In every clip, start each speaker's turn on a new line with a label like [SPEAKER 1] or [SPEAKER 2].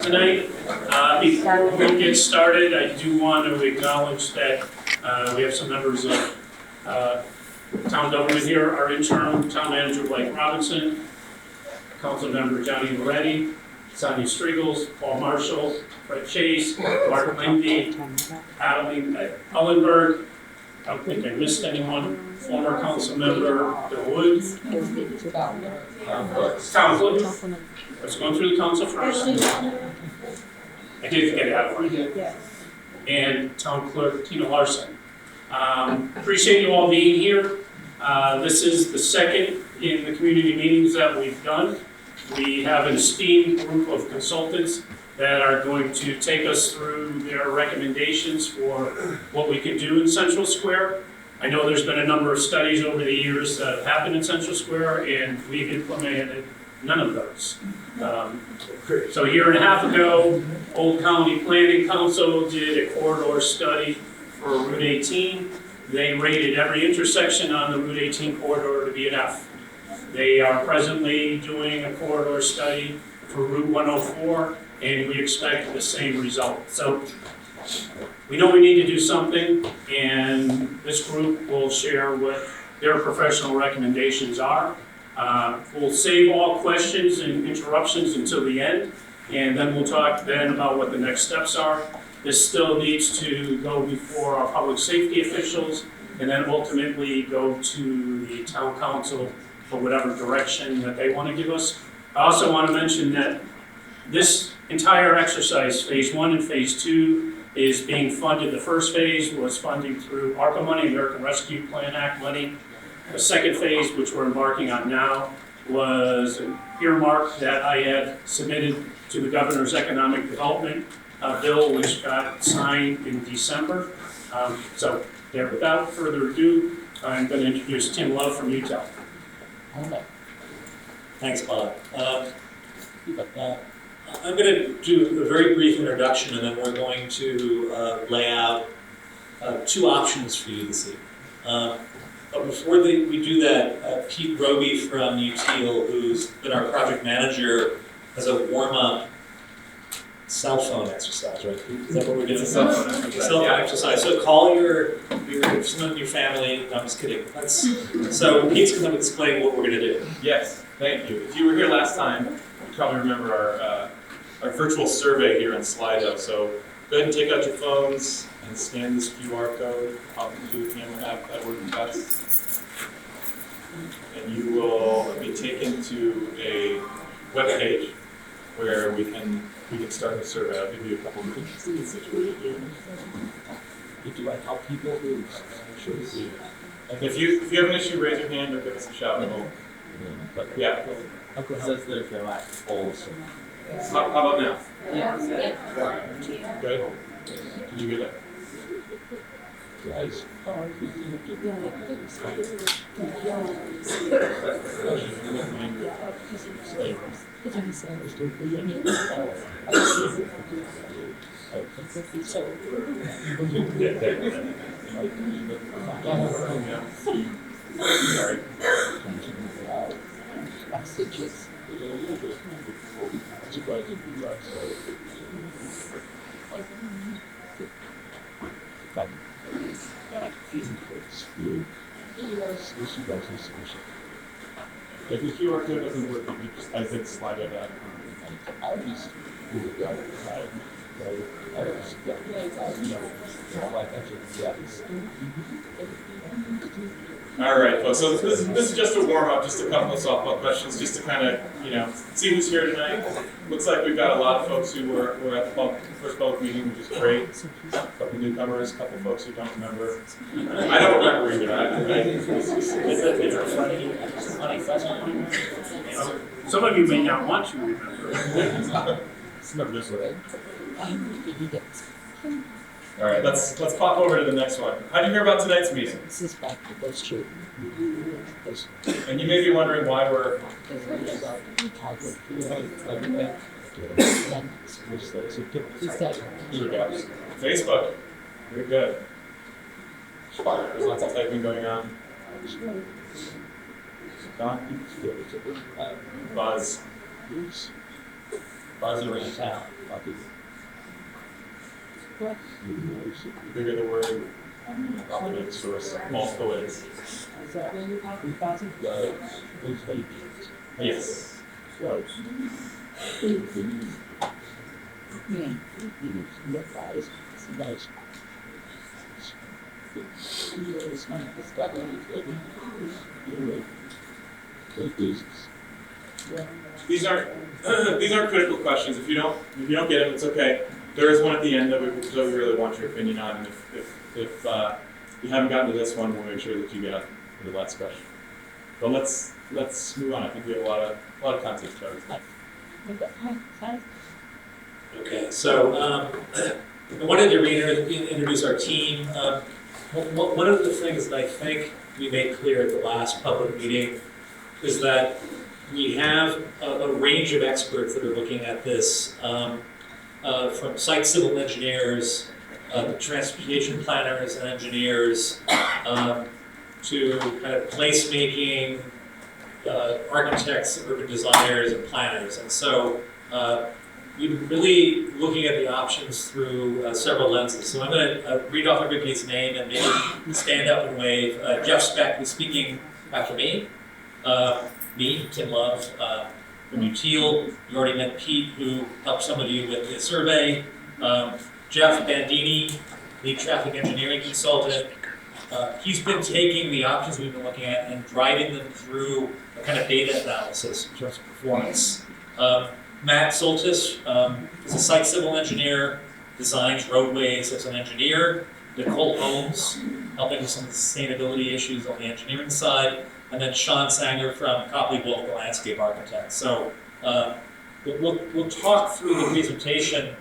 [SPEAKER 1] Tonight, before we get started, I do want to acknowledge that we have some members of town government here. Our interim town manager Blake Robinson, council member Johnny Moretti, Sonia Strigels, Paul Marshall, Fred Chase, Mark Lindy, Adeline Ullenberg. I don't think I missed anyone. Former council member Bill Wood. Tom Clinton. Let's go through the council first. I did get it out of line. And town clerk Tina Larson. Appreciate you all being here. This is the second in the community meetings that we've done. We have an esteemed group of consultants that are going to take us through their recommendations for what we can do in Central Square. I know there's been a number of studies over the years that have happened in Central Square, and we've implemented none of those. So a year and a half ago, Old County Planning Council did a corridor study for Route 18. They rated every intersection on the Route 18 corridor to be an F. They are presently doing a corridor study for Route 104, and we expect the same result. So we know we need to do something, and this group will share what their professional recommendations are. We'll save all questions and interruptions until the end, and then we'll talk then about what the next steps are. This still needs to go before our public safety officials, and then ultimately go to the town council for whatever direction that they want to give us. I also want to mention that this entire exercise, phase 1 and phase 2, is being funded. The first phase was funding through ARPA money, American Rescue Plan Act money. The second phase, which we're embarking on now, was an earmark that I had submitted to the governor's economic development bill, which got signed in December. So without further ado, I'm going to introduce Tim Love from Utah.
[SPEAKER 2] Thanks, Bob. I'm going to do a very brief introduction, and then we're going to lay out two options for you this evening. But before we do that, Pete Roby from UTL, who's been our project manager, has a warm-up cell phone exercise, right? Is that what we're doing? Cell phone exercise. So call someone in your family. No, I'm just kidding. So Pete's going to explain what we're going to do.
[SPEAKER 3] Yes, thank you. If you were here last time, you probably remember our virtual survey here in Slido. So go ahead and take out your phones and scan this QR code. Pop into the camera app that we're test. And you will be taken to a web page where we can start the survey. I'll give you a couple minutes.
[SPEAKER 4] Do I help people who
[SPEAKER 3] If you have an issue, raise your hand or give us a shout. Yeah.
[SPEAKER 4] It says that they're like polls.
[SPEAKER 3] How about now?
[SPEAKER 4] Yeah.
[SPEAKER 3] Good. Can you get it?
[SPEAKER 4] Guys,
[SPEAKER 3] Sorry.
[SPEAKER 4] Messages.
[SPEAKER 3] If the QR code doesn't work, you just, I think, slide it out. All right, folks. So this is just a warm up, just a couple of softball questions, just to kind of see who's here tonight. Looks like we've got a lot of folks who were at the first public meeting, which is great. A couple newcomers, a couple folks who don't remember. I don't remember either.
[SPEAKER 1] Some of you may not want to remember.
[SPEAKER 3] Some of this way. All right, let's pop over to the next one. How did you hear about tonight's meeting?
[SPEAKER 4] This is back to those two.
[SPEAKER 3] And you may be wondering why we're. Facebook. Very good. There's lots of typing going on. Don? Buzz.
[SPEAKER 2] Buzz around town.
[SPEAKER 3] The bigger the word, document source, multiple ways. Yes. These aren't these aren't critical questions. If you don't get them, it's okay. There is one at the end that we really want your opinion on, and if you haven't gotten to this one, we'll make sure that you get to the last question. But let's move on. I think we have a lot of content covered.
[SPEAKER 2] Okay, so I wanted to reintroduce our team. One of the things that I think we made clear at the last public meeting is that we have a range of experts that are looking at this, from site civil engineers, transportation planners and engineers, to kind of placemaking, architects, urban designers, and planners. And so we've been really looking at the options through several lenses. So I'm going to read off everybody's name and maybe stand up and wave. Jeff Speck, who's speaking after me. Me, Tim Love, from UTEAL. You already met Pete, who helped some of you with the survey. Jeff Bandini, lead traffic engineering consultant. He's been taking the options we've been looking at and driving them through a kind of data analysis in terms of performance. Matt Soltis is a site civil engineer, designs roadways as an engineer. Nicole Holmes, helping with some of the sustainability issues on the engineering side. And then Sean Sanger from Copley Wolf, the landscape architect. So we'll talk through the presentation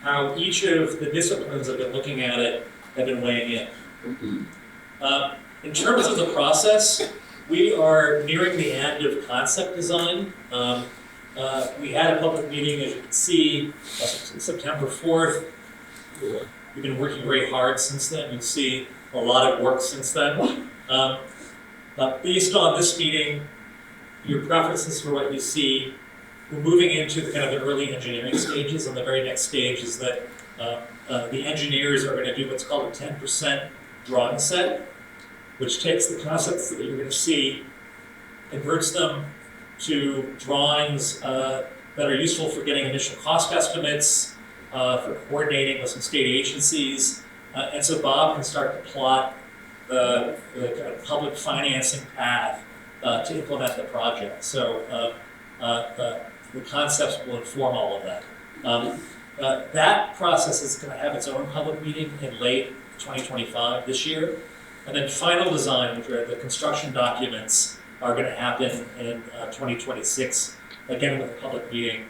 [SPEAKER 2] how each of the disciplines that have been looking at it have been weighing in. In terms of the process, we are nearing the end of concept design. We had a public meeting, as you can see, September 4th. We've been working very hard since then. You'll see a lot of work since then. Based on this meeting, your preferences for what you see, we're moving into the kind of the early engineering stages, and the very next stage is that the engineers are going to do what's called a 10% drawing set, which takes the concepts that you're going to see, converts them to drawings that are useful for getting initial cost estimates, for coordinating with some state agencies, and so Bob can start to plot the kind of public financing path to implement the project. So the concepts will inform all of that. That process is going to have its own public meeting in late 2025 this year. And then final design, which are the construction documents, are going to happen in 2026, again with a public meeting,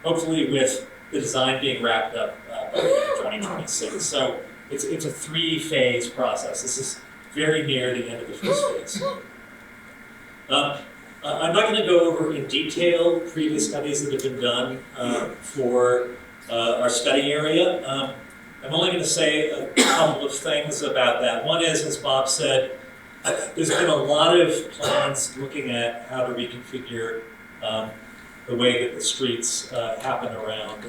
[SPEAKER 2] hopefully with the design being wrapped up by 2026. So it's a 3-phase process. This is very near the end of the first phase. I'm not going to go over in detail previous studies that have been done for our study area. I'm only going to say a couple of things about that. One is, as Bob said, there's been a lot of plans looking at how to reconfigure the way that the streets happen around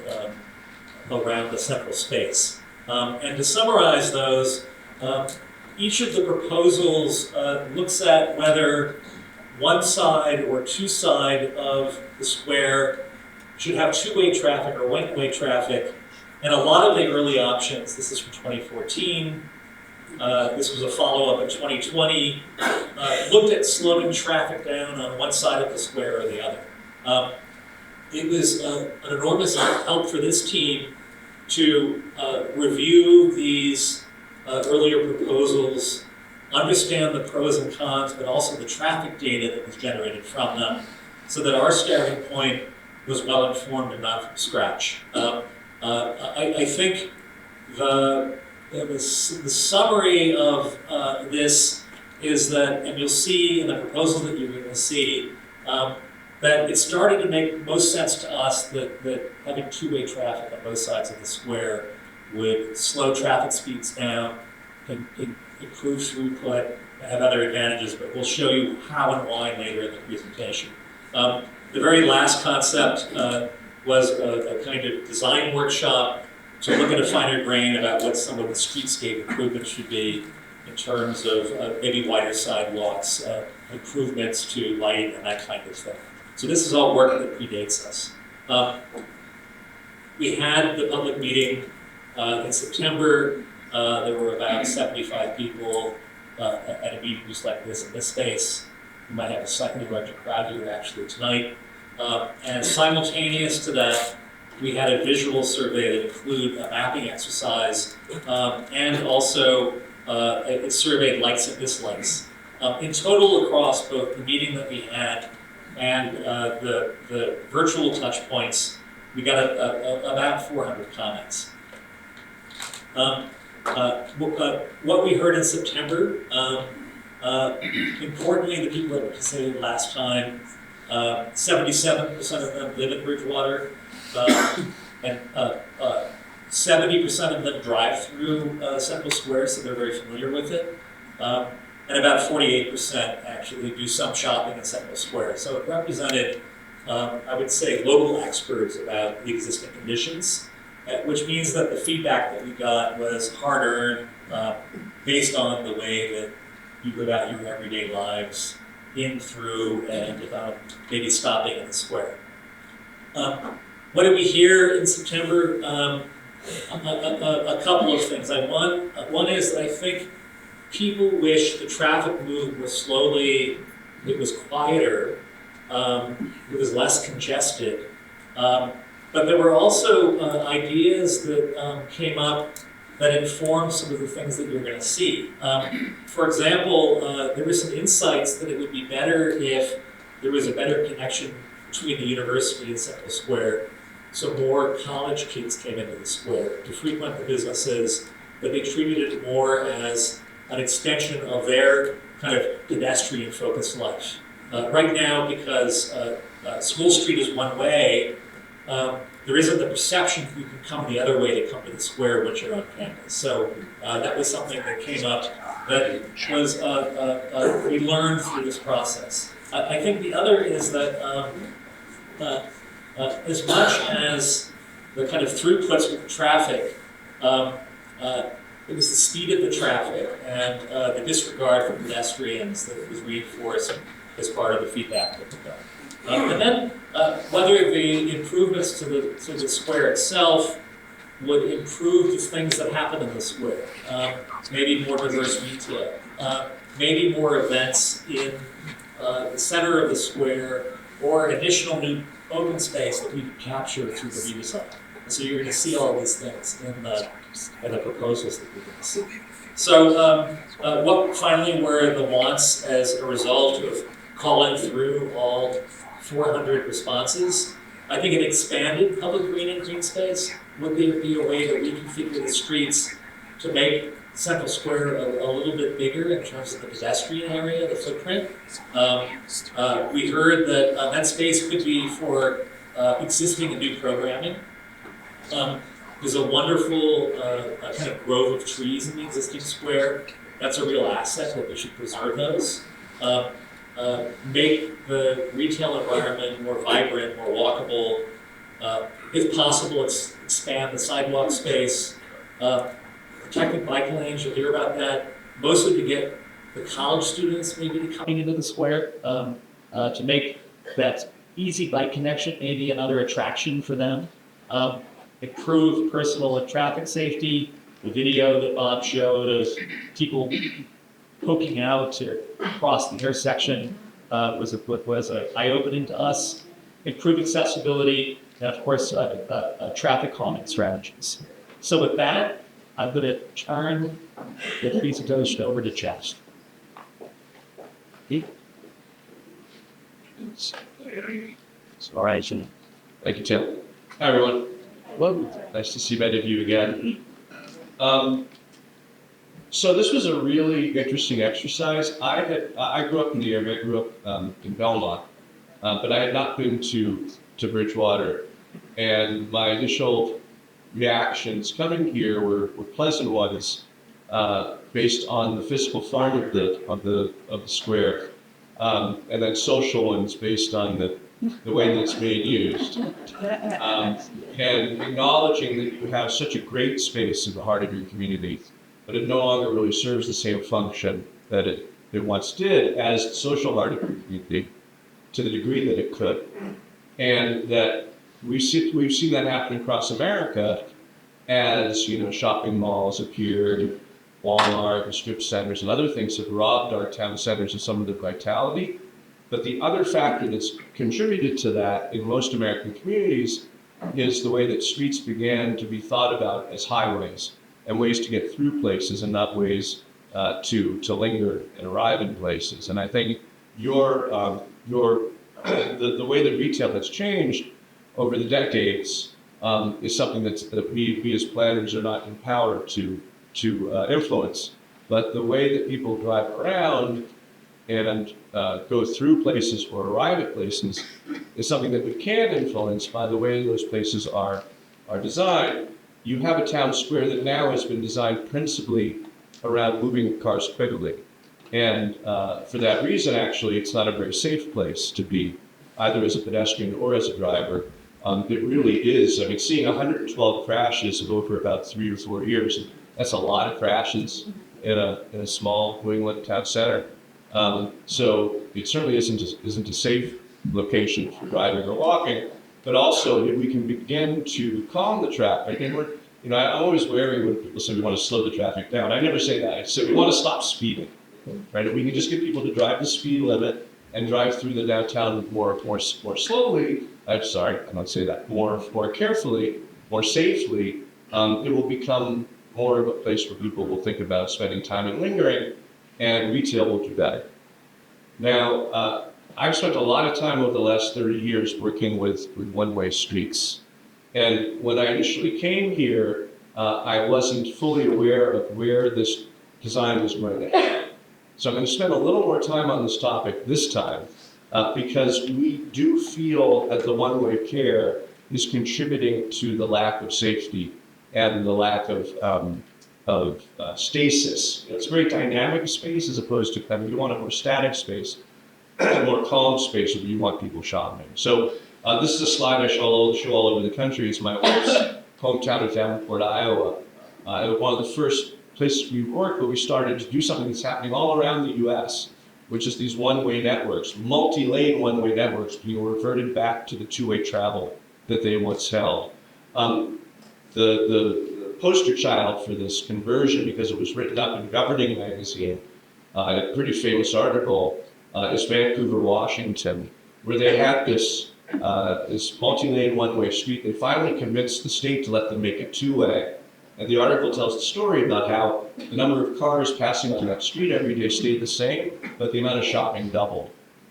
[SPEAKER 2] the central space. And to summarize those, each of the proposals looks at whether one side or two side of the square should have two-way traffic or one-way traffic. And a lot of the early options, this is from 2014, this was a follow-up in 2020, looked at slowing traffic down on one side of the square or the other. It was an enormous help for this team to review these earlier proposals, understand the pros and cons, but also the traffic data that was generated from them, so that our starting point was well informed and not from scratch. I think the summary of this is that, and you'll see in the proposal that you're going to see, that it started to make most sense to us that having two-way traffic on both sides of the square would slow traffic speeds down, improve throughput, and have other advantages, but we'll show you how and why later in the presentation. The very last concept was a kind of design workshop to look at a finer grain about what some of the streetscape improvements should be in terms of maybe wider sidewalks, improvements to light and that kind of thing. So this is all work that predates us. We had the public meeting in September. There were about 75 people at a meeting just like this in this space. We might have a slightly larger crowd here actually tonight. And simultaneous to that, we had a visual survey that included a mapping exercise and also it surveyed likes and dislikes. In total, across both the meeting that we had and the virtual touch points, we got about 400 comments. What we heard in September, importantly, the people that participated last time, 77% of them live in Bridgewater, and 70% of them drive through Central Square, so they're very familiar with it. And about 48% actually do some shopping in Central Square. So it represented, I would say, local experts about the existing conditions, which means that the feedback that we got was hard-earned, based on the way that you live out your everyday lives in, through, and maybe stopping in the square. What did we hear in September? A couple of things. One is that I think people wish the traffic moved more slowly, it was quieter, it was less congested. But there were also ideas that came up that informed some of the things that you're going to see. For example, there were some insights that it would be better if there was a better connection between the university and Central Square, so more college kids came into the square to frequent the businesses, but they treated it more as an extension of their kind of pedestrian-focused life. Right now, because School Street is one way, there isn't the perception that you can come the other way to come to the square once you're on campus. So that was something that came up that was we learned through this process. I think the other is that as much as the kind of throughputs with the traffic, it was the speed of the traffic and the disregard for pedestrians that was reinforced as part of the feedback that we got. And then whether the improvements to the square itself would improve the things that happen in the square. Maybe more diverse retail, maybe more events in the center of the square, or additional new open space that we can capture through the redesign. So you're going to see all these things in the proposals that we're going to see. So what finally were the wants as a result of calling through all 400 responses? I think it expanded public green and green space. Would there be a way to reconfigure the streets to make Central Square a little bit bigger in terms of the pedestrian area, the footprint? We heard that that space could be for existing and new programming. There's a wonderful kind of grove of trees in the existing square. That's a real asset that we should preserve those. Make the retail environment more vibrant, more walkable. If possible, expand the sidewalk space. Protected bike lanes, you'll hear about that. Mostly to get the college students maybe coming into the square to make that easy bike connection maybe another attraction for them. Improve personal and traffic safety. The video that Bob showed of people poking out to cross the intersection was eye-opening to us. Improve accessibility, and of course, traffic calming strategies. So with that, I'm going to turn the presentation over to Chas.
[SPEAKER 5] All right. Thank you, Tim. Hi, everyone.
[SPEAKER 4] Well,
[SPEAKER 5] Nice to see many of you again. So this was a really interesting exercise. I grew up in the area. I grew up in Belmont, but I had not been to Bridgewater, and my initial reactions coming here were pleasant ones, based on the physical form of the square, and then social ones based on the the way that it's being used. And acknowledging that you have such a great space in the heart of your community, but it no longer really serves the same function that it once did as the social heart of your community to the degree that it could. And that we've seen that happen across America as, shopping malls appeared, Walmart and strip centers and other things have robbed our town centers of some of the vitality. But the other factor that's contributed to that in most American communities is the way that streets began to be thought about as highways and ways to get through places and not ways to linger and arrive in places. And I think the way that retail has changed over the decades is something that we as planners are not empowered to influence. But the way that people drive around and go through places or arrive at places is something that we can influence by the way those places are designed. You have a town square that now has been designed principally around moving cars quickly. And for that reason, actually, it's not a very safe place to be, either as a pedestrian or as a driver. It really is. I mean, seeing 112 crashes over about 3 or 4 years, that's a lot of crashes in a small New England town center. So it certainly isn't a safe location for driving or walking, but also if we can begin to calm the traffic. And I'm always wary when people say we want to slow the traffic down. I never say that. I say we want to stop speeding, right? If we can just get people to drive the speed limit and drive through the downtown more slowly. I'm sorry, I don't say that. More carefully, more safely. It will become more of a place where people will think about spending time and lingering, and retail will do that. Now, I've spent a lot of time over the last 30 years working with one-way streets. And when I initially came here, I wasn't fully aware of where this design was going to head. So I'm going to spend a little more time on this topic this time, because we do feel that the one-way care is contributing to the lack of safety and the lack of stasis. It's a very dynamic space as opposed to you want a more static space, a more calm space where you want people shopping. So this is a slide I show all over the country. It's my wife's hometown of Davenport, Iowa. One of the first places we worked, but we started to do something that's happening all around the U.S., which is these one-way networks, multi-lane one-way networks being reverted back to the two-way travel that they once held. The poster child for this conversion, because it was written up in Governing magazine, a pretty famous article, is Vancouver, Washington, where they had this multi-lane one-way street. They finally convinced the state to let them make it two-way. And the article tells the story about how the number of cars passing through that street every day stayed the same, but the amount of shopping doubled.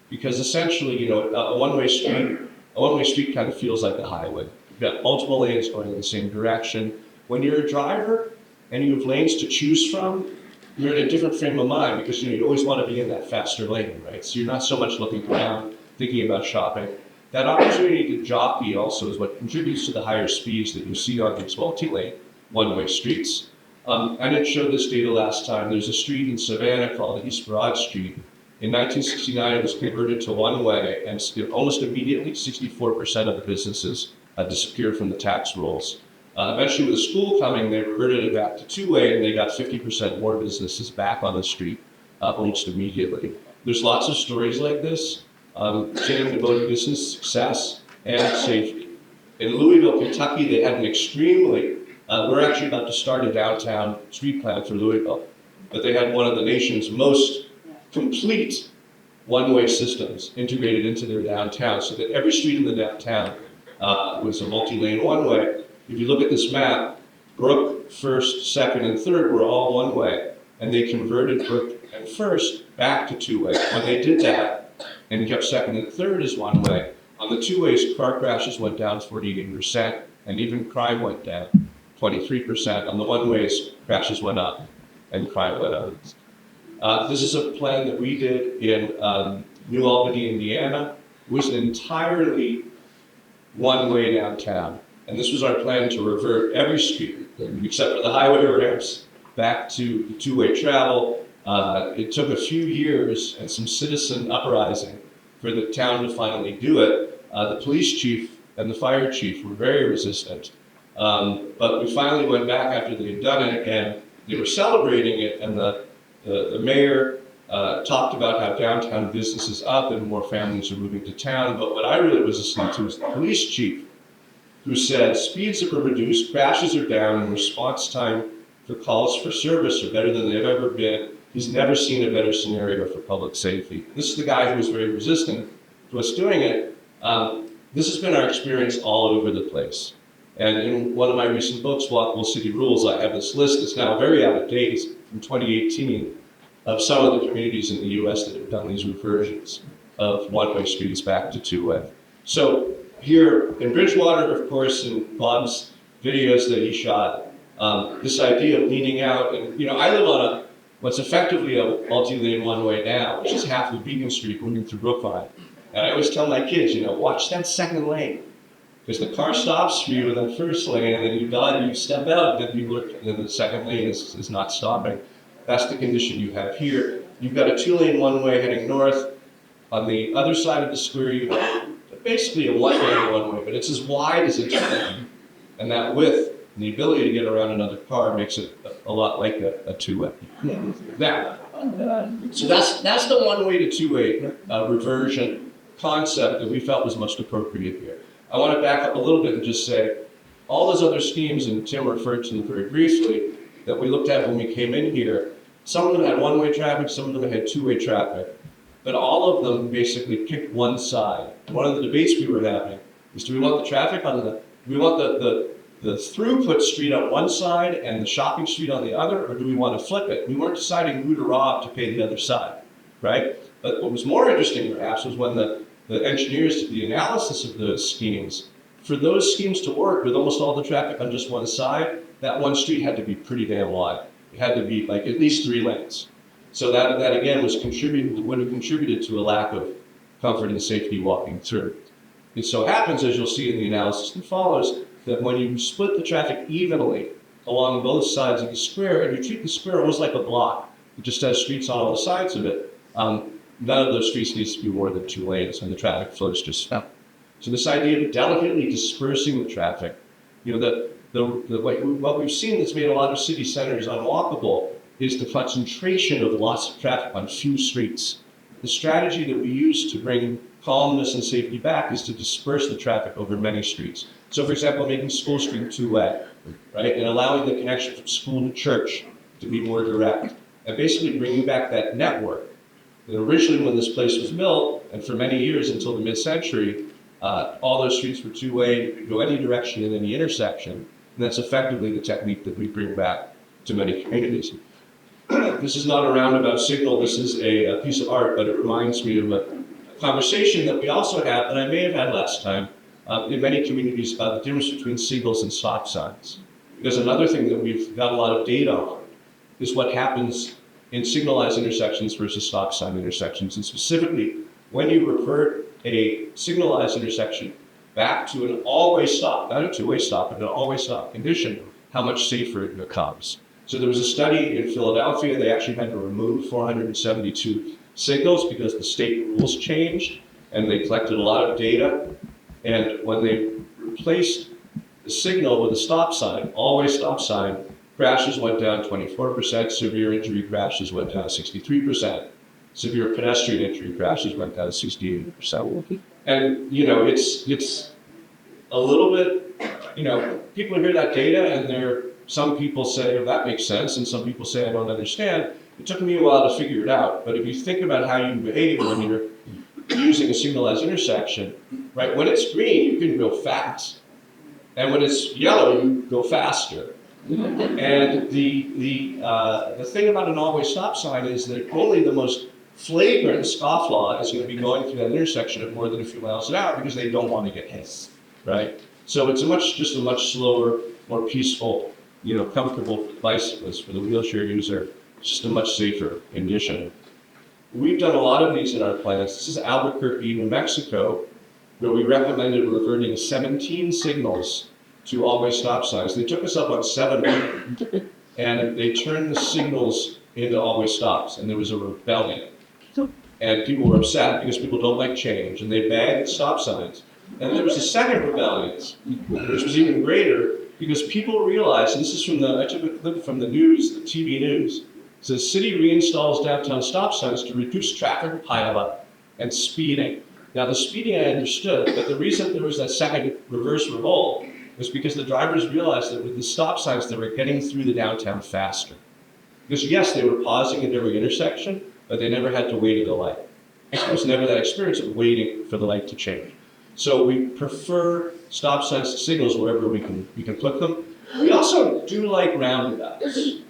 [SPEAKER 5] Because essentially, a one-way street kind of feels like a highway. You've got multiple lanes going in the same direction. When you're a driver and you have lanes to choose from, you're in a different frame of mind because you always want to be in that faster lane, right? So you're not so much looking around, thinking about shopping. That opportunity to jockey also is what contributes to the higher speeds that you see on these multi-lane one-way streets. I didn't show this data last time. There's a street in Savannah called East Broad Street. In 1969, it was converted to one-way, and almost immediately, 64% of the businesses disappeared from the tax rolls. Eventually, with the school coming, they reverted it back to two-way, and they got 50% more businesses back on the street almost immediately. There's lots of stories like this, devoted business success and safety. In Louisville, Kentucky, they had an extremely we're actually about to start a downtown street plan for Louisville, but they had one of the nation's most complete one-way systems integrated into their downtown, so that every street in the downtown was a multi-lane one-way. If you look at this map, Brook, First, Second, and Third were all one-way, and they converted Brook and First back to two-way. When they did that and kept Second and Third as one-way, on the two-ways, car crashes went down 48%, and even crime went down 23%. On the one-ways, crashes went up and crime went up. This is a plan that we did in New Albany, Indiana. It was entirely one-way downtown. And this was our plan to revert every street, except for the highway ramps, back to two-way travel. It took a few years and some citizen uprising for the town to finally do it. The police chief and the fire chief were very resistant. But we finally went back after they had done it, and they were celebrating it, and the mayor talked about how downtown business is up and more families are moving to town. But what I really was listening to was the police chief, who said speeds have been reduced, crashes are down, and response time for calls for service are better than they've ever been. He's never seen a better scenario for public safety. This is the guy who was very resistant to us doing it. This has been our experience all over the place. And in one of my recent books, Walkable City Rules, I have this list that's now very out of date from 2018 of some of the communities in the US that have done these reversions of one-way streets back to two-way. So here in Bridgewater, of course, in Bob's videos that he shot, this idea of leaning out, and I live on what's effectively a multi-lane one-way now, which is half of Beacon Street moving through Brookline. And I always tell my kids, watch that second lane. Because the car stops for you in that first lane, and then you step out, and then you look, and then the second lane is not stopping. That's the condition you have here. You've got a two-lane one-way heading north. On the other side of the square, you have basically a one-lane one-way, but it's as wide as a two-lane. And that width and the ability to get around another car makes it a lot like a two-way. Now, so that's the one-way to two-way reversion concept that we felt was most appropriate here. I want to back up a little bit and just say, all those other schemes, and Tim referred to them very briefly, that we looked at when we came in here, some of them had one-way traffic, some of them had two-way traffic, but all of them basically picked one side. One of the debates we were having is, do we want the traffic on do we want the throughput street on one side and the shopping street on the other, or do we want to flip it? We weren't deciding who to rob to pay the other side, right? But what was more interesting perhaps was when the engineers did the analysis of those schemes. For those schemes to work with almost all the traffic on just one side, that one street had to be pretty damn wide. It had to be like at least 3 lanes. So that again would have contributed to a lack of comfort and safety walking through. It so happens, as you'll see in the analysis that follows, that when you split the traffic evenly along both sides of the square, and you treat the square almost like a block, it just has streets on all the sides of it, none of those streets needs to be more than 2 lanes, and the traffic flows just out. So this idea of delicately dispersing the traffic, what we've seen that's made a lot of city centers unwalkable is the concentration of lots of traffic on few streets. The strategy that we use to bring calmness and safety back is to disperse the traffic over many streets. So for example, making School Street 2-way, right? And allowing the connection from school to church to be more direct. And basically bringing back that network. And originally when this place was built, and for many years until the mid-century, all those streets were 2-way, you could go any direction in any intersection. And that's effectively the technique that we bring back to many communities. This is not a roundabout signal, this is a piece of art, but it reminds me of a conversation that we also had, that I may have had last time, in many communities about the difference between signals and stop signs. Because another thing that we've got a lot of data on is what happens in signalized intersections versus stop sign intersections, and specifically when you revert a signalized intersection back to an all-way stop, not a 2-way stop, but an all-way stop condition, how much safer it becomes. So there was a study in Philadelphia, they actually had to remove 472 signals because the state rules changed, and they collected a lot of data. And when they replaced the signal with a stop sign, all-way stop sign, crashes went down 24%, severe injury crashes went down 63%, severe pedestrian injury crashes went down 68%. And, it's a little bit, people hear that data and some people say, oh, that makes sense, and some people say, I don't understand. It took me a while to figure it out, but if you think about how you behave when you're using a signalized intersection, right, when it's green, you can go fast. And when it's yellow, you go faster. And the thing about an all-way stop sign is that only the most flagrant scofflaw is going to be going through that intersection at more than a few miles an hour because they don't want to get hit, right? So it's just a much slower, more peaceful, comfortable for the bicyclist, for the wheelchair user, just a much safer condition. We've done a lot of these in our plans. This is Albuquerque, New Mexico, where we recommended reverting 17 signals to all-way stop signs. They took us up on 700, and they turned the signals into all-way stops, and there was a rebellion. And people were upset because people don't like change, and they bagged stop signs. And there was a second rebellion, which was even greater, because people realized, and this is I took a clip from the news, the TV news, it says city reinstalls downtown stop signs to reduce traffic pileup and speeding. Now the speeding I understood, but the reason there was that second reverse revolt was because the drivers realized that with the stop signs they were getting through the downtown faster. Because yes, they were pausing at every intersection, but they never had to wait at a light. There was never that experience of waiting for the light to change. So we prefer stop signs to signals wherever we can put them. We also do like roundabouts,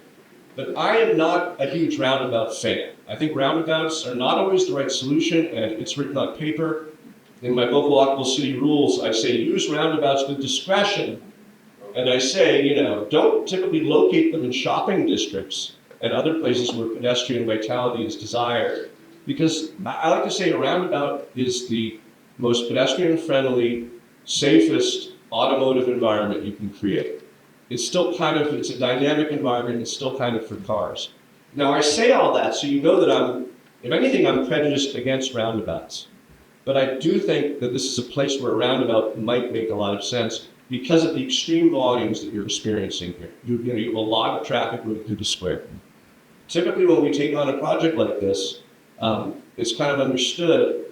[SPEAKER 5] but I am not a huge roundabout fan. I think roundabouts are not always the right solution, and it's written on paper. In my book, Walkable City Rules, I say use roundabouts with discretion, and I say, don't typically locate them in shopping districts and other places where pedestrian vitality is desired. Because I like to say a roundabout is the most pedestrian-friendly, safest automotive environment you can create. It's still it's a dynamic environment, it's still kind of for cars. Now I say all that so you know that if anything, I'm prejudiced against roundabouts. But I do think that this is a place where a roundabout might make a lot of sense because of the extreme volumes that you're experiencing here. You have a lot of traffic moving through the square. Typically when we take on a project like this, it's kind of understood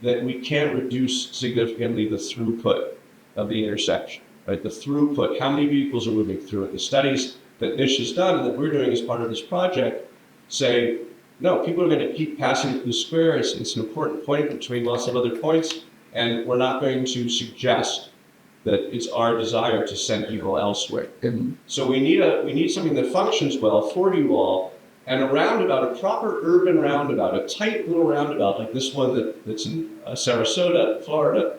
[SPEAKER 5] that we can reduce significantly the throughput of the intersection, right? The throughput, how many vehicles are moving through it. The studies that Nish has done and that we're doing as part of this project say, no, people are going to keep passing through the square. It's an important point between lots of other points, and we're not going to suggest that it's our desire to send people elsewhere. So we need something that functions well for you all. And a roundabout, a proper urban roundabout, a tight little roundabout like this one that's in Sarasota, Florida,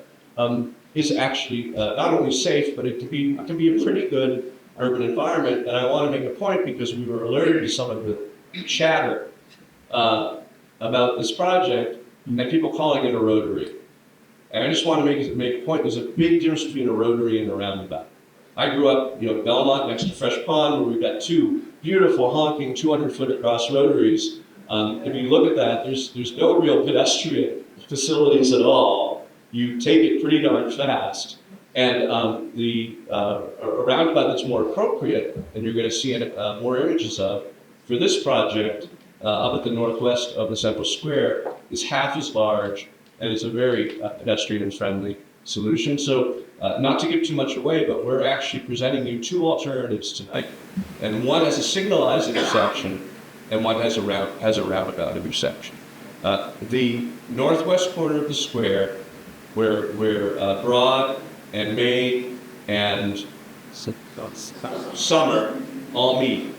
[SPEAKER 5] is actually not only safe, but it can be a pretty good urban environment. And I want to make a point because we were alerted to some of the chatter about this project and people calling it a rotary. And I just want to make a point. There's a big difference between a rotary and a roundabout. I grew up, in Belmont, next to Fresh Pond, where we've got two beautiful honking 200-foot across rotaries. If you look at that, there's no real pedestrian facilities at all. You take it pretty darn fast. And a roundabout that's more appropriate, and you're going to see more images of, for this project up at the northwest of the Central Square, is half as large, and it's a very pedestrian-friendly solution. So not to give too much away, but we're actually presenting you two alternatives tonight. And one has a signalized intersection, and one has a roundabout intersection. The northwest corner of the square, where Broad and Main and Summer all meet,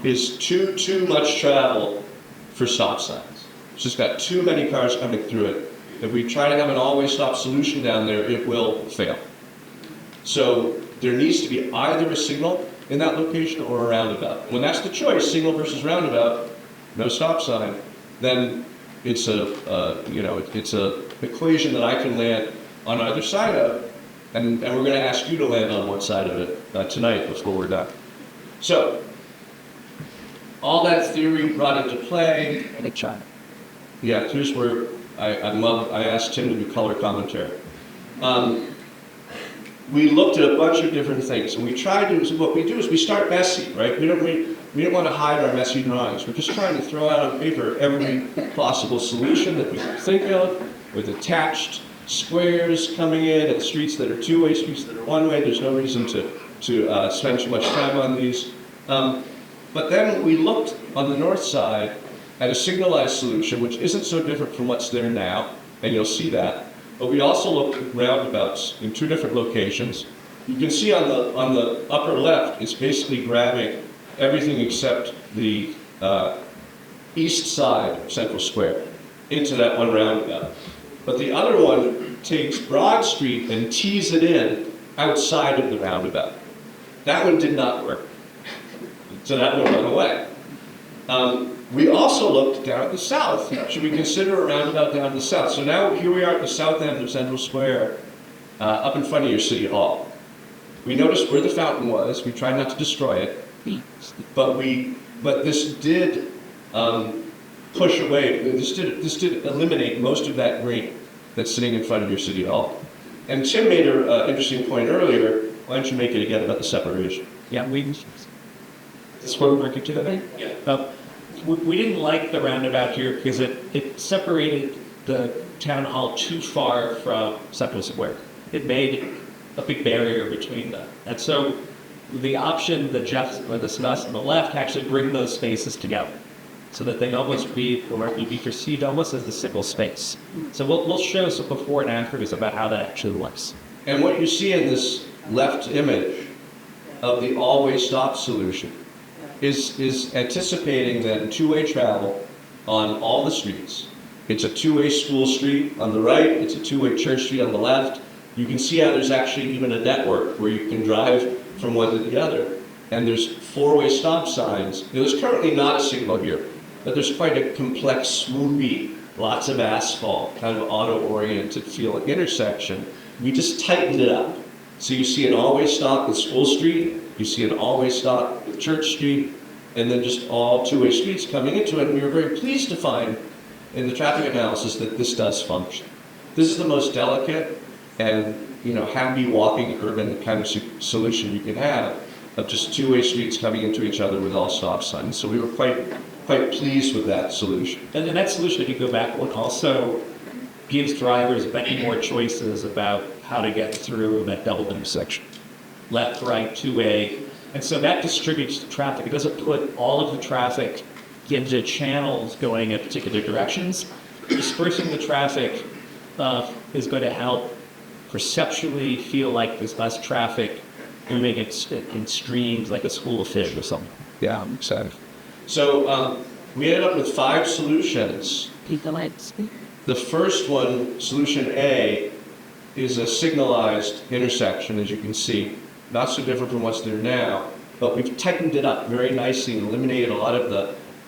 [SPEAKER 5] is too much travel for stop signs. It's just got too many cars coming through it. If we try to have an always stop solution down there, it will fail. So there needs to be either a signal in that location or a roundabout. When that's the choice, signal versus roundabout, no stop sign, then it's it's a equation that I can land on either side of, and we're going to ask you to land on one side of it tonight before we're done. So all that theory brought into play. Yeah, here's where I asked Tim to do color commentary. We looked at a bunch of different things, and what we do is we start messy, right? We don't want to hide our messy drawings. We're just trying to throw out on paper every possible solution that we can think of, with attached squares coming in and streets that are two-way, streets that are one-way. There's no reason to spend too much time on these. But then we looked on the north side at a signalized solution, which isn't so different from what's there now, and you'll see that. But we also looked at roundabouts in two different locations. You can see on the upper left, it's basically grabbing everything except the east side of Central Square into that one roundabout. But the other one takes Broad Street and tees it in outside of the roundabout. That one did not work. So that one went away. We also looked down at the south. Should we consider a roundabout down the south? So now here we are at the south end of Central Square, up in front of your city hall. We noticed where the fountain was. We tried not to destroy it, but this did push away. This did eliminate most of that green that's sitting in front of your city hall. And Tim made an interesting point earlier. Why don't you make it again about the separation?
[SPEAKER 6] Yeah, this one working to that.
[SPEAKER 2] Yeah.
[SPEAKER 6] We didn't like the roundabout here because it separated the town hall too far from Central Square. It made a big barrier between them. And so the option that Jeff discussed on the left actually bring those spaces together so that they almost be perceived almost as a single space. So we'll show some before and afters about how that actually looks.
[SPEAKER 5] And what you see in this left image of the always stop solution is anticipating then two-way travel on all the streets. It's a two-way school street on the right, it's a two-way church street on the left. You can see how there's actually even a network where you can drive from one to the other. And there's four-way stop signs. There's currently not a signal here, but there's quite a complex, swoopy, lots of asphalt, kind of auto-oriented feel intersection. We just tightened it up. So you see an always stop with School Street, you see an always stop with Church Street, and then just all two-way streets coming into it. And we were very pleased to find in the traffic analysis that this does function. This is the most delicate and happy walking urban kind of solution you can have of just two-way streets coming into each other with all stop signs. So we were quite pleased with that solution.
[SPEAKER 6] And that solution, if you go back, also gives drivers many more choices about how to get through that double intersection. Left, right, two-way. And so that distributes the traffic. It doesn't put all of the traffic into channels going in particular directions. Dispersing the traffic is going to help perceptually feel like there's less traffic moving in streams like a school of fish or something.
[SPEAKER 5] Yeah, I'm excited. So we ended up with 5 solutions. The first one, solution A, is a signalized intersection, as you can see. Not so different from what's there now, but we've tightened it up very nicely and eliminated a lot of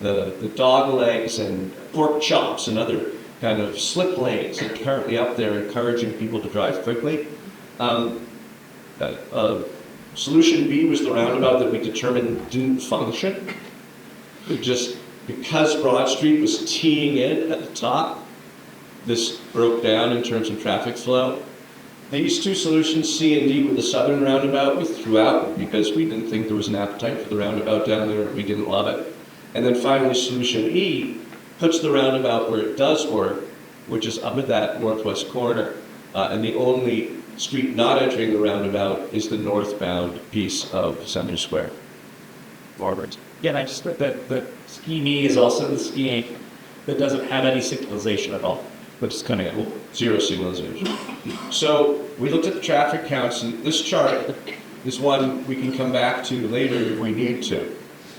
[SPEAKER 5] the dog legs and pork chops and other kind of slip lanes that are currently up there encouraging people to drive quickly. Solution B was the roundabout that we determined didn't function. Because Broad Street was teeing in at the top, this broke down in terms of traffic flow. These 2 solutions, C and D, with the southern roundabout, we threw out because we didn't think there was an appetite for the roundabout down there. We didn't love it. And then finally, solution E puts the roundabout where it does work, which is up at that northwest corner. And the only street not entering the roundabout is the northbound piece of Center Square.
[SPEAKER 6] Forward. Yeah, and I just think that the scheme E is also the scheme that doesn't have any signalization at all, which is kind of cool.
[SPEAKER 5] 0 signalization. So we looked at the traffic counts, and this chart is one we can come back to later if we need to.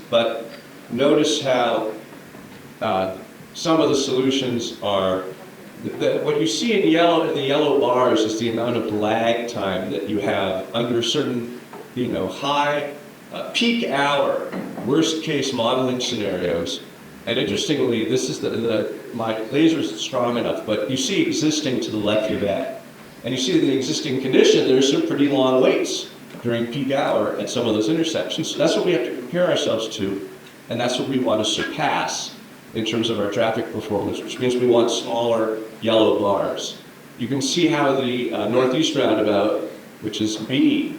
[SPEAKER 5] But notice how some of the solutions are, what you see in yellow, in the yellow bars is the amount of lag time that you have under certain, high peak hour, worst case modeling scenarios. And interestingly, this is my laser is strong enough, but you see existing to the left of that. And you see in the existing condition, there's some pretty long waits during peak hour at some of those intersections. So that's what we have to compare ourselves to, and that's what we want to surpass in terms of our traffic performance, which means we want smaller yellow bars. You can see how the northeast roundabout, which is B,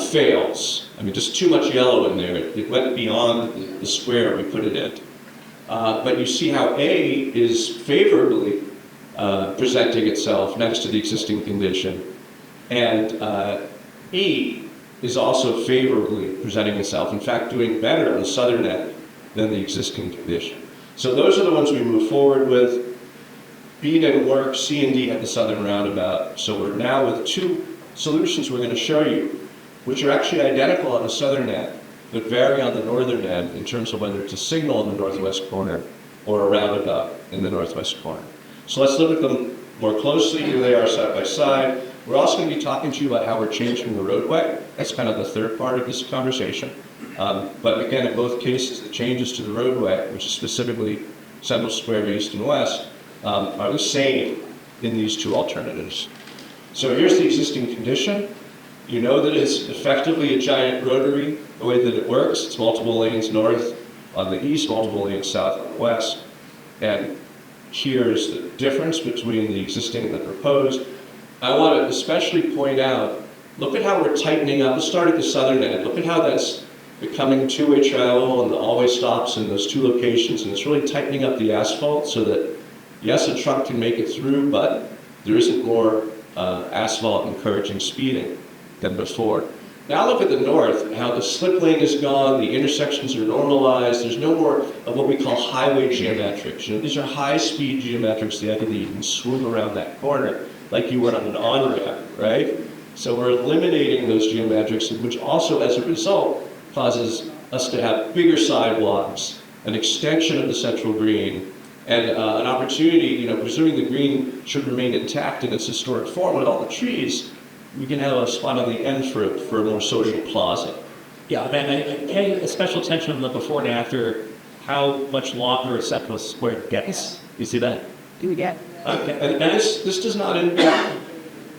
[SPEAKER 5] fails. I mean, just too much yellow in there. It went beyond the square we put it in. But you see how A is favorably presenting itself next to the existing condition, and E is also favorably presenting itself, in fact doing better on the southern end than the existing condition. So those are the ones we move forward with. B didn't work, C and D had the southern roundabout. So we're now with 2 solutions we're going to show you, which are actually identical on the southern end, but vary on the northern end in terms of whether it's a signal in the northwest corner or a roundabout in the northwest corner. So let's look at them more closely. Here they are side by side. We're also going to be talking to you about how we're changing the roadway. That's kind of the third part of this conversation. But again, in both cases, the changes to the roadway, which is specifically Central Square East and West, are the same in these 2 alternatives. So here's the existing condition. You know that it's effectively a giant rotary, the way that it works. It's multiple lanes north on the east, multiple lanes south on the west. And here's the difference between the existing and the proposed. I want to especially point out, look at how we're tightening up. Let's start at the southern end. Look at how that's becoming two-way travel and the all-way stops in those two locations, and it's really tightening up the asphalt so that, yes, a truck can make it through, but there isn't more asphalt encouraging speeding than before. Now look at the north, how the slip lane is gone, the intersections are normalized, there's no more of what we call highway geometrics. You know, these are high-speed geometrics, the idea that you can swoop around that corner like you would on an on-ramp, right? So we're eliminating those geometrics, which also, as a result, causes us to have bigger sidewalks, an extension of the central green, and an opportunity, you know, presuming the green should remain intact in its historic form with all the trees, we can have a spot on the end for a more social plaza.
[SPEAKER 6] Yeah, I mean, I pay a special attention on the before and after how much longer a Central Square gets. You see that?
[SPEAKER 7] Do get.
[SPEAKER 6] Okay.
[SPEAKER 5] And this does not impact,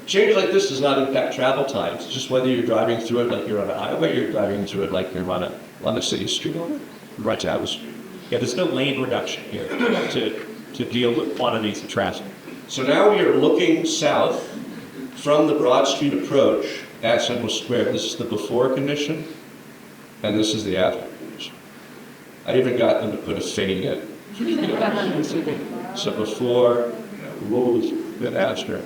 [SPEAKER 5] changes like this does not impact travel times, just whether you're driving through it like you're on a highway, or you're driving through it like you're on a city street. Right, I was.
[SPEAKER 6] Yeah, there's no lane reduction here to deal with quantities of traffic.
[SPEAKER 5] So now we are looking south from the Broad Street approach at Central Square. This is the before condition, and this is the after condition. I even got them to put a fade in. So before, then after.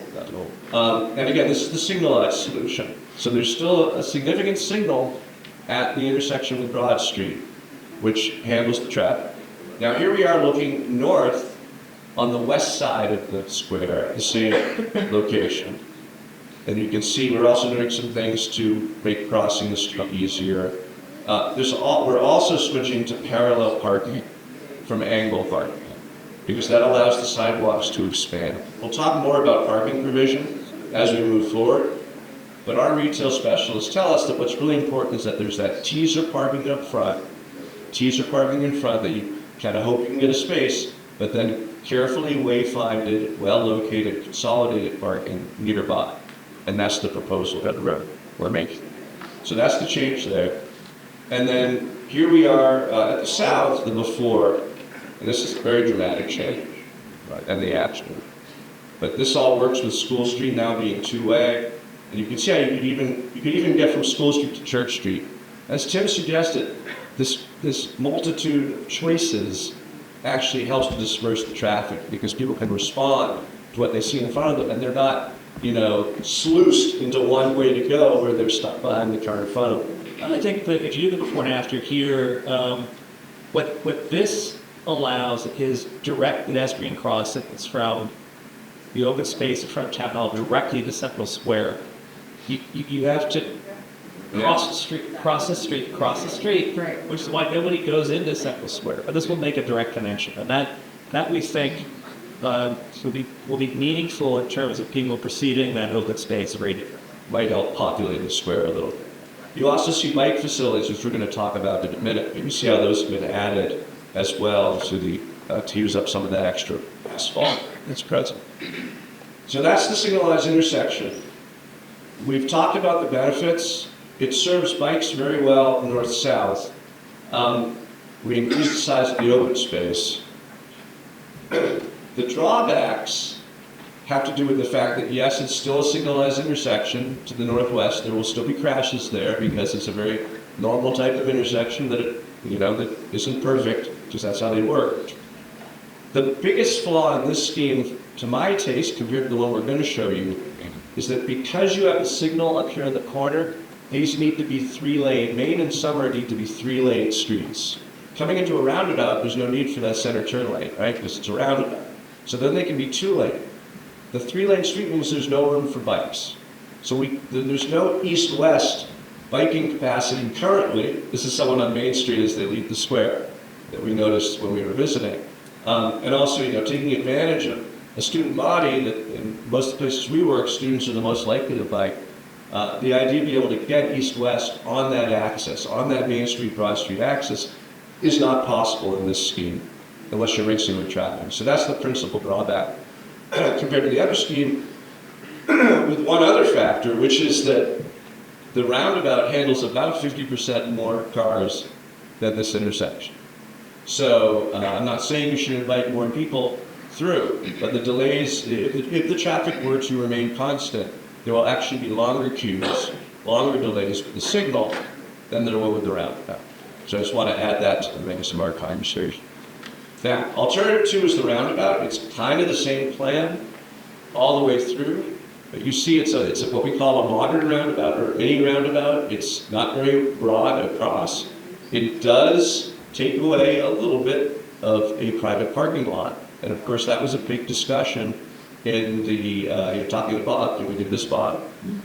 [SPEAKER 5] And again, this is the signalized solution. So there's still a significant signal at the intersection with Broad Street, which handles the traffic. Now here we are looking north on the west side of the square, the same location. And you can see we're also doing some things to make crossing the street easier. We're also switching to parallel parking from angle parking, because that allows the sidewalks to expand. We'll talk more about parking provision as we move forward, but our retail specialists tell us that what's really important is that there's that teaser parking up front, teaser parking in front that you kind of hope you can get a space, but then carefully wayfinded, well-located, consolidated parking nearby. And that's the proposal that we're making. So that's the change there. And then here we are at the south, the before, and this is a very dramatic change, right, and the after. But this all works with School Street now being two-way, and you can see how you could even get from School Street to Church Street. As Tim suggested, this multitude of choices actually helps to disperse the traffic because people can respond to what they see in front of them, and they're not, you know, sluiced into one way to go where they're stuck behind the car in front of them.
[SPEAKER 6] I think that if you do the before and after here, what this allows is direct pedestrian crossings from the open space in front of Town Hall directly to Central Square. You have to cross the street,
[SPEAKER 7] Right.
[SPEAKER 6] which is why nobody goes into Central Square. But this will make a direct connection, and that we think will be meaningful in terms of people perceiving that open space radius.
[SPEAKER 5] Might help populate the square a little bit. You also see bike facilities, which we're going to talk about in a minute. You can see how those have been added as well to use up some of that extra asphalt that's present. So that's the signalized intersection. We've talked about the benefits. It serves bikes very well north-south. We increased the size of the open space. The drawbacks have to do with the fact that, yes, it's still a signalized intersection to the northwest. There will still be crashes there because it's a very normal type of intersection that isn't perfect, because that's how they work. The biggest flaw in this scheme, to my taste, compared to the one we're going to show you, is that because you have a signal up here in the corner, these need to be three-lane. Main and Summer need to be three-lane streets. Coming into a roundabout, there's no need for that center turn lane, right? Because it's a roundabout. So then they can be two-lane. The three-lane street means there's no room for bikes. So there's no east-west biking capacity currently. This is someone on Main Street as they leave the square that we noticed when we were visiting. And also, taking advantage of a student body that in most of the places we work, students are the most likely to bike. The idea of being able to get east-west on that axis, on that Main Street, Broad Street axis, is not possible in this scheme unless you're racing with traffic. So that's the principal drawback compared to the other scheme, with one other factor, which is that the roundabout handles about 50% more cars than this intersection. So I'm not saying you should invite more people through. But the delays, if the traffic were to remain constant, there will actually be longer queues, longer delays with the signal than there will with the roundabout. So I just want to add that to the mix of our conversation. Now, alternative 2 is the roundabout. It's kind of the same plan all the way through, but you see it's what we call a modern roundabout or mini roundabout. It's not very broad across. It does take away a little bit of a private parking lot. And of course, that was a big discussion in the, you're talking about, we did this spot,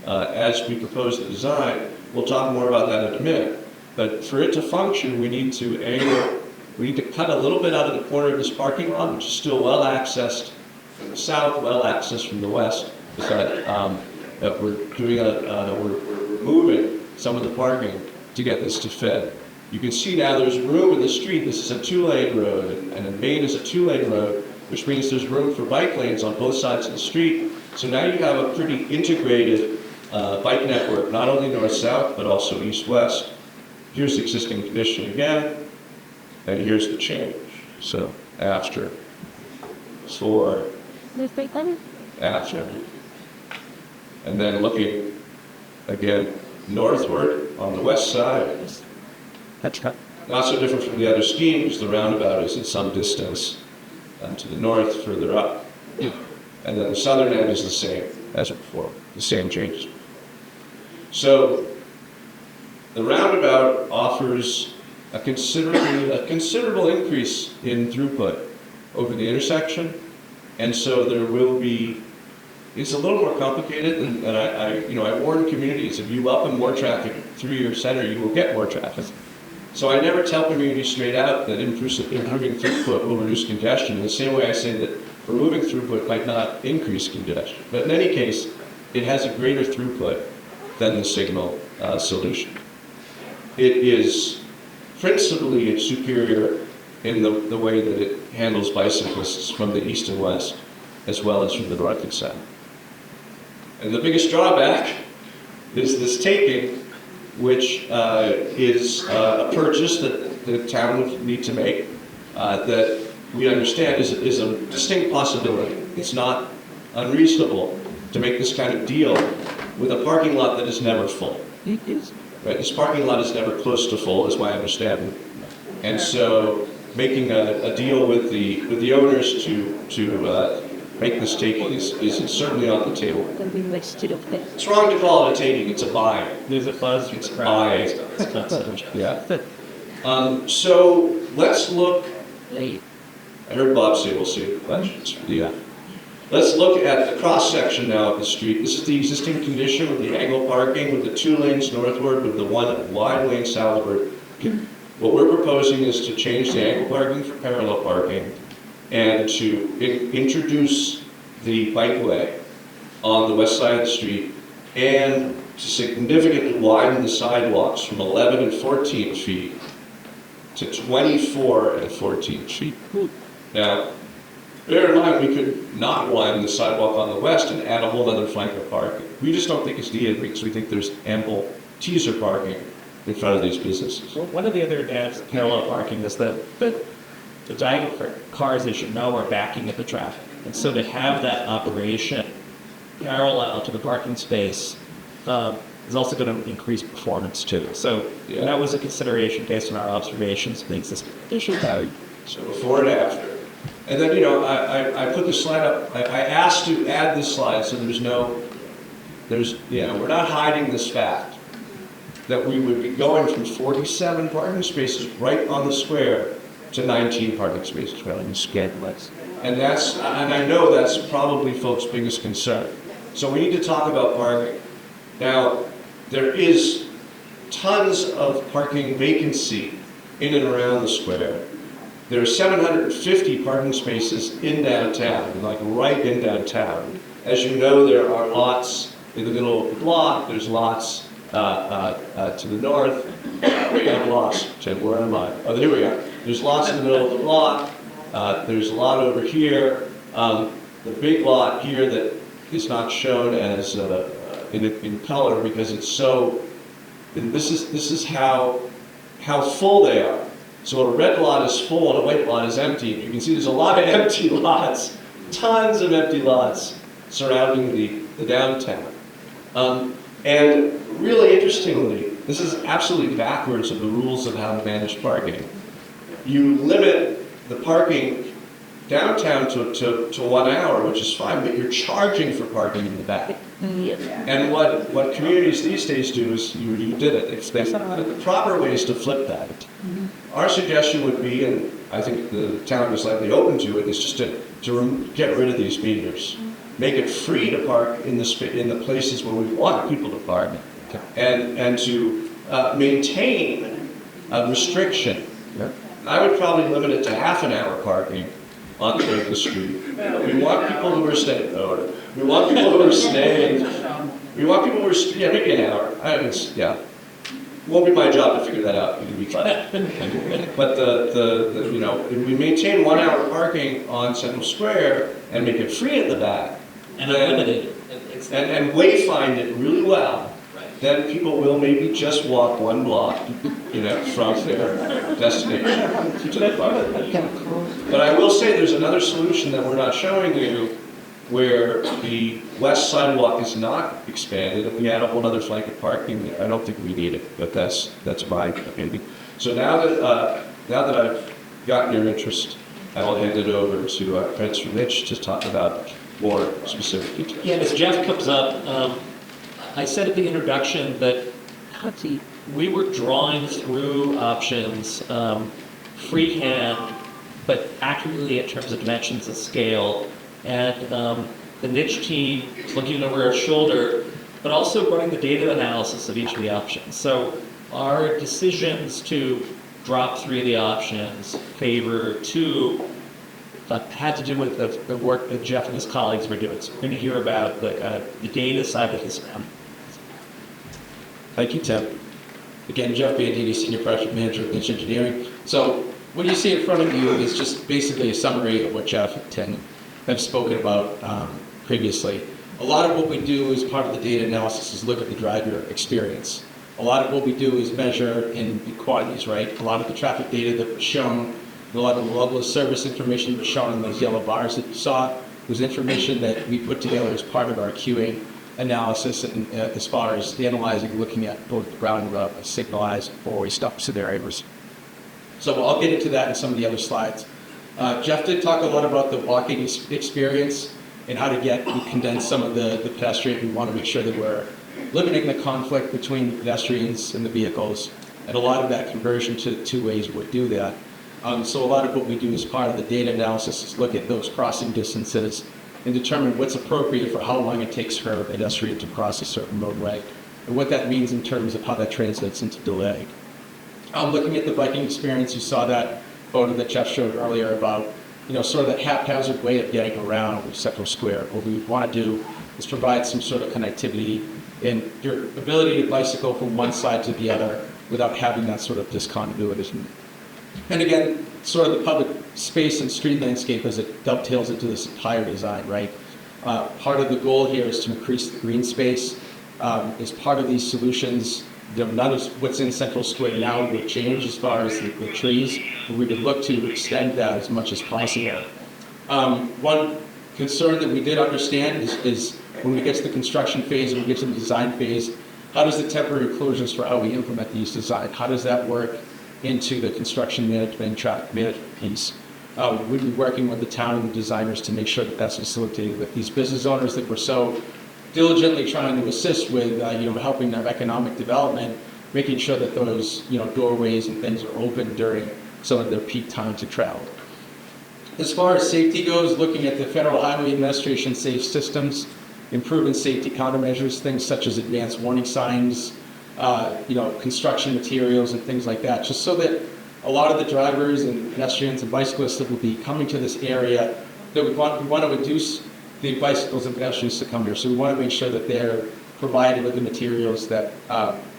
[SPEAKER 5] as we proposed the design. We'll talk more about that in a minute. But for it to function, we need to cut a little bit out of the corner of this parking lot, which is still well accessed from the south, well accessed from the west. But we're doing we're removing some of the parking to get this to fit. You can see now there's room in the street. This is a 2-lane road, and the main is a 2-lane road, which means there's room for bike lanes on both sides of the street. So now you have a pretty integrated bike network, not only north-south, but also east-west. Here's the existing condition again, and here's the change. So after, for, after. And then looking again northward on the west side. Not so different from the other scheme, because the roundabout is at some distance to the north, further up. And then the southern end is the same as before, the same changes. So the roundabout offers a considerable increase in throughput over the intersection, and so there will be. It's a little more complicated, and I warn communities: if you welcome more traffic through your center, you will get more traffic. So I never tell communities straight out that improving throughput will reduce congestion. In the same way I say that removing throughput might not increase congestion. But in any case, it has a greater throughput than the signal solution. It is principally superior in the way that it handles bicyclists from the east and west, as well as from the north and south. And the biggest drawback is this taking, which is a purchase that the town would need to make, that we understand is a distinct possibility. It's not unreasonable to make this kind of deal with a parking lot that is never full. Right? This parking lot is never close to full, is my understanding. And so making a deal with the owners to make this taking is certainly on the table. It's wrong to call it a taking, it's a buy.
[SPEAKER 6] There's a buzz.
[SPEAKER 5] It's a buy. Yeah. So let's look. I heard Bob say we'll see questions. Yeah. Let's look at the cross-section now of the street. This is the existing condition with the angle parking, with the 2 lanes northward, with the 1 wide lane southward. What we're proposing is to change the angle parking for parallel parking and to introduce the bikeway on the west side of the street and to significantly widen the sidewalks from 11 and 14 feet to 24 and 14 feet. Now, bear in mind, we could not widen the sidewalk on the west and add a whole other flank of parking. We just don't think it's needed because we think there's ample teaser parking in front of these businesses.
[SPEAKER 6] Well, one of the other advantages of parallel parking is that the diagonal for cars, as you know, are backing into traffic. And so to have that operation parallel to the parking space is also going to increase performance too. So that was a consideration based on our observations of the existing condition.
[SPEAKER 5] So before and after. And then, I put the slide up. I asked to add this slide so we're not hiding this fact that we would be going from 47 parking spaces right on the square to 19 parking spaces. Well, in scheduleless. And I know that's probably folks' biggest concern. So we need to talk about parking. Now, there is tons of parking vacancy in and around the square. There are 750 parking spaces in downtown, like right in downtown. As you know, there are lots in the middle of the block. There's lots to the north. We got lost. Ted, where am I? Oh, there we are. There's lots in the middle of the block. There's a lot over here. The big lot here that is not shown as in color because it's so. This is how full they are. So a red lot is full and a white lot is empty. You can see there's a lot of empty lots tons of empty lots surrounding the downtown. And really interestingly, this is absolutely backwards of the rules of how to manage parking. You limit the parking downtown to 1 hour, which is fine, but you're charging for parking in the back. And what communities these days do is, you did it, the proper way is to flip that. Our suggestion would be, and I think the town is likely open to it, is just to get rid of these meters. Make it free to park in the places where we want people to park, and to maintain a restriction. I would probably limit it to half an hour parking on the street. We want people who are staying. We want people who are staying. We want people who are staying. Maybe an hour. Won't be my job to figure that out. To be fine. But if we maintain 1 hour parking on Central Square and make it free at the back,
[SPEAKER 2] And unlimited.
[SPEAKER 5] and wayfind it really well, then people will maybe just walk 1 block, from their destination to that park. But I will say there's another solution that we're not showing you, where the west sidewalk is not expanded, and we add a whole other flank of parking. I don't think we need it, but that's my opinion. So now that I've gotten your interest, I will hand it over to Prince Mitch to talk about more specific details.
[SPEAKER 6] Yeah, as Jeff comes up, I said at the introduction that we were drawing through options freehand, but accurately in terms of dimensions and scale. And the niche team is looking over our shoulder, but also running the data analysis of each of the options. So our decisions to drop 3 of the options, favor 2, had to do with the work that Jeff and his colleagues were doing. So we're going to hear about the data side of this.
[SPEAKER 7] Thank you, Tim. Again, Jeff Bandini, Senior Project Manager of Niche Engineering. So what you see in front of you is just basically a summary of what Jeff and Tim have spoken about previously. A lot of what we do as part of the data analysis is look at the driver experience. A lot of what we do is measure in quantities, right? A lot of the traffic data that was shown, a lot of the level of service information that was shown in those yellow bars that you saw was information that we put together as part of our QA analysis, and as far as analyzing, looking at both ground signalized and four-way stop scenarios. So I'll get into that in some of the other slides. Jeff did talk a lot about the walking experience and how to condense some of the pedestrian. We want to make sure that we're limiting the conflict between the pedestrians and the vehicles, and a lot of that conversion to 2 ways would do that. So a lot of what we do as part of the data analysis is look at those crossing distances and determine what's appropriate for how long it takes for a pedestrian to cross a certain roadway, and what that means in terms of how that translates into delay. Looking at the biking experience, you saw that photo that Jeff showed earlier about, sort of that haphazard way of getting around Central Square. What we want to do is provide some sort of connectivity and your ability to bicycle from one side to the other without having that sort of discontinuity. And again, sort of the public space and street landscape as it dovetails into this entire design, right? Part of the goal here is to increase the green space. As part of these solutions, none of what's in Central Square now will change as far as the trees, but we could look to extend that as much as possible. One concern that we did understand is when we get to the construction phase and we get to the design phase, how does the temporary closures for how we implement these design, how does that work into the construction management and traffic management piece? We'd be working with the town and the designers to make sure that that's facilitated with these business owners that we're so diligently trying to assist with, helping their economic development, making sure that those, doorways and things are open during some of their peak times of travel. As far as safety goes, looking at the Federal Highway Administration safe systems, improving safety countermeasures, things such as advanced warning signs, construction materials and things like that, just so that a lot of the drivers and pedestrians and bicyclists that will be coming to this area, that we want to reduce the bicycles and pedestrians to come here. So we want to make sure that they're provided with the materials that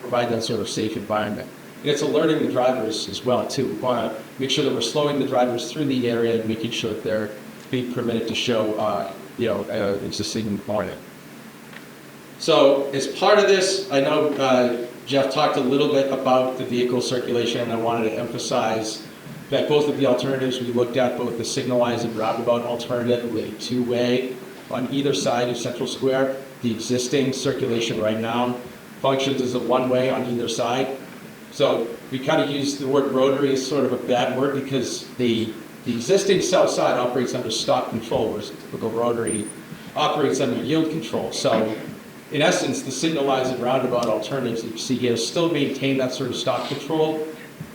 [SPEAKER 7] provide that sort of safe environment. And it's alerting the drivers as well, too. We want to make sure that we're slowing the drivers through the area and making sure that they're being permitted to show, existing warning. So as part of this, I know Jeff talked a little bit about the vehicle circulation, and I wanted to emphasize that both of the alternatives we looked at, both the signalized and roundabout alternative with a two-way on either side of Central Square. The existing circulation right now functions as a one-way on either side. So we kind of use the word rotary as sort of a bad word because the existing south side operates under stop control, whereas the typical rotary operates under yield control. So in essence, the signalized and roundabout alternatives that you see here still maintain that sort of stop control.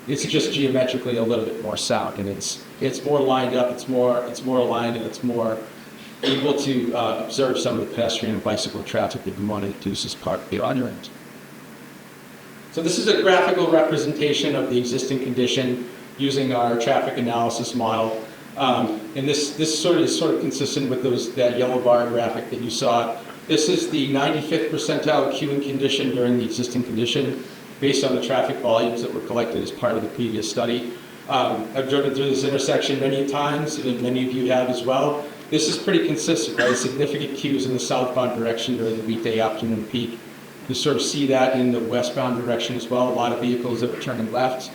[SPEAKER 7] It's just geometrically a little bit more sound, and it's more lined up, it's more aligned, and it's more able to observe some of the pedestrian and bicycle traffic that we want to introduce as part of the on-ramp. So this is a graphical representation of the existing condition using our traffic analysis model. And this sort of consistent with that yellow bar graphic that you saw. This is the 95th percentile queuing condition during the existing condition based on the traffic volumes that were collected as part of the previous study. I've driven through this intersection many times, and many of you have as well. This is pretty consistent, right? Significant queues in the southbound direction during the weekday afternoon peak. You sort of see that in the westbound direction as well. A lot of vehicles that are turning left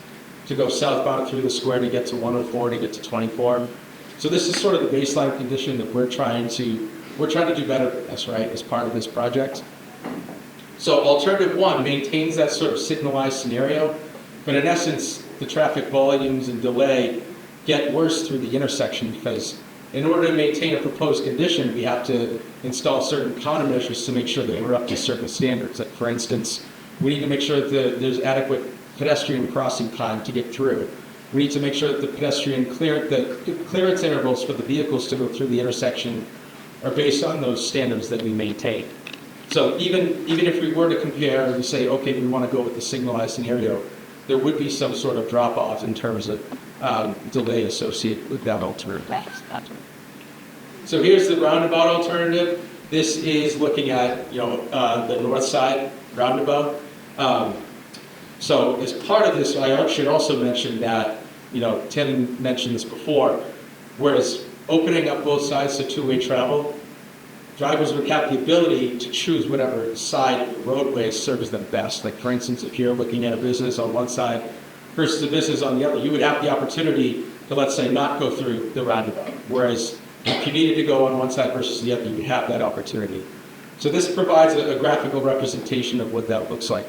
[SPEAKER 7] to go southbound through the square to get to 104, to get to 24. So this is sort of the baseline condition that we're trying to do better than this, right, as part of this project. So alternative one maintains that sort of signalized scenario, but in essence, the traffic volumes and delay get worse through the intersection because in order to maintain a proposed condition, we have to install certain countermeasures to make sure that we're up to certain standards. Like for instance, we need to make sure that there's adequate pedestrian crossing time to get through. We need to make sure that the clearance intervals for the vehicles to go through the intersection are based on those standards that we maintain. So even if we were to compare and say, okay, we want to go with the signalized scenario, there would be some sort of drop-off in terms of delay associated with that alternative. So here's the roundabout alternative. This is looking at the north side roundabout. So as part of this, I should also mention that Tim mentioned this before, whereas opening up both sides to two-way travel, drivers would have the ability to choose whatever side roadway serves them best. Like for instance, if you're looking at a business on one side versus a business on the other, you would have the opportunity to, let's say, not go through the roundabout. Whereas if you needed to go on one side versus the other, you have that opportunity. So this provides a graphical representation of what that looks like.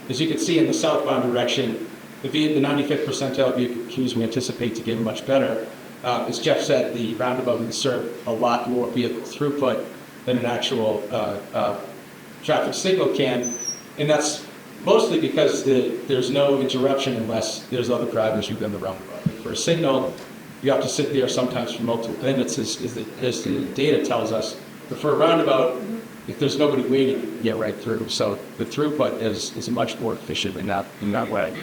[SPEAKER 7] As you can see in the southbound direction, the 95th percentile vehicle queues we anticipate to get much better. As Jeff said, the roundabout can serve a lot more vehicle throughput than an actual traffic signal can, and that's mostly because there's no interruption unless there's other drivers within the roundabout. For a signal, you have to sit there sometimes for multiple minutes, as the data tells us. But for a roundabout, if there's nobody waiting, you get right through. So the throughput is much more efficient in that way.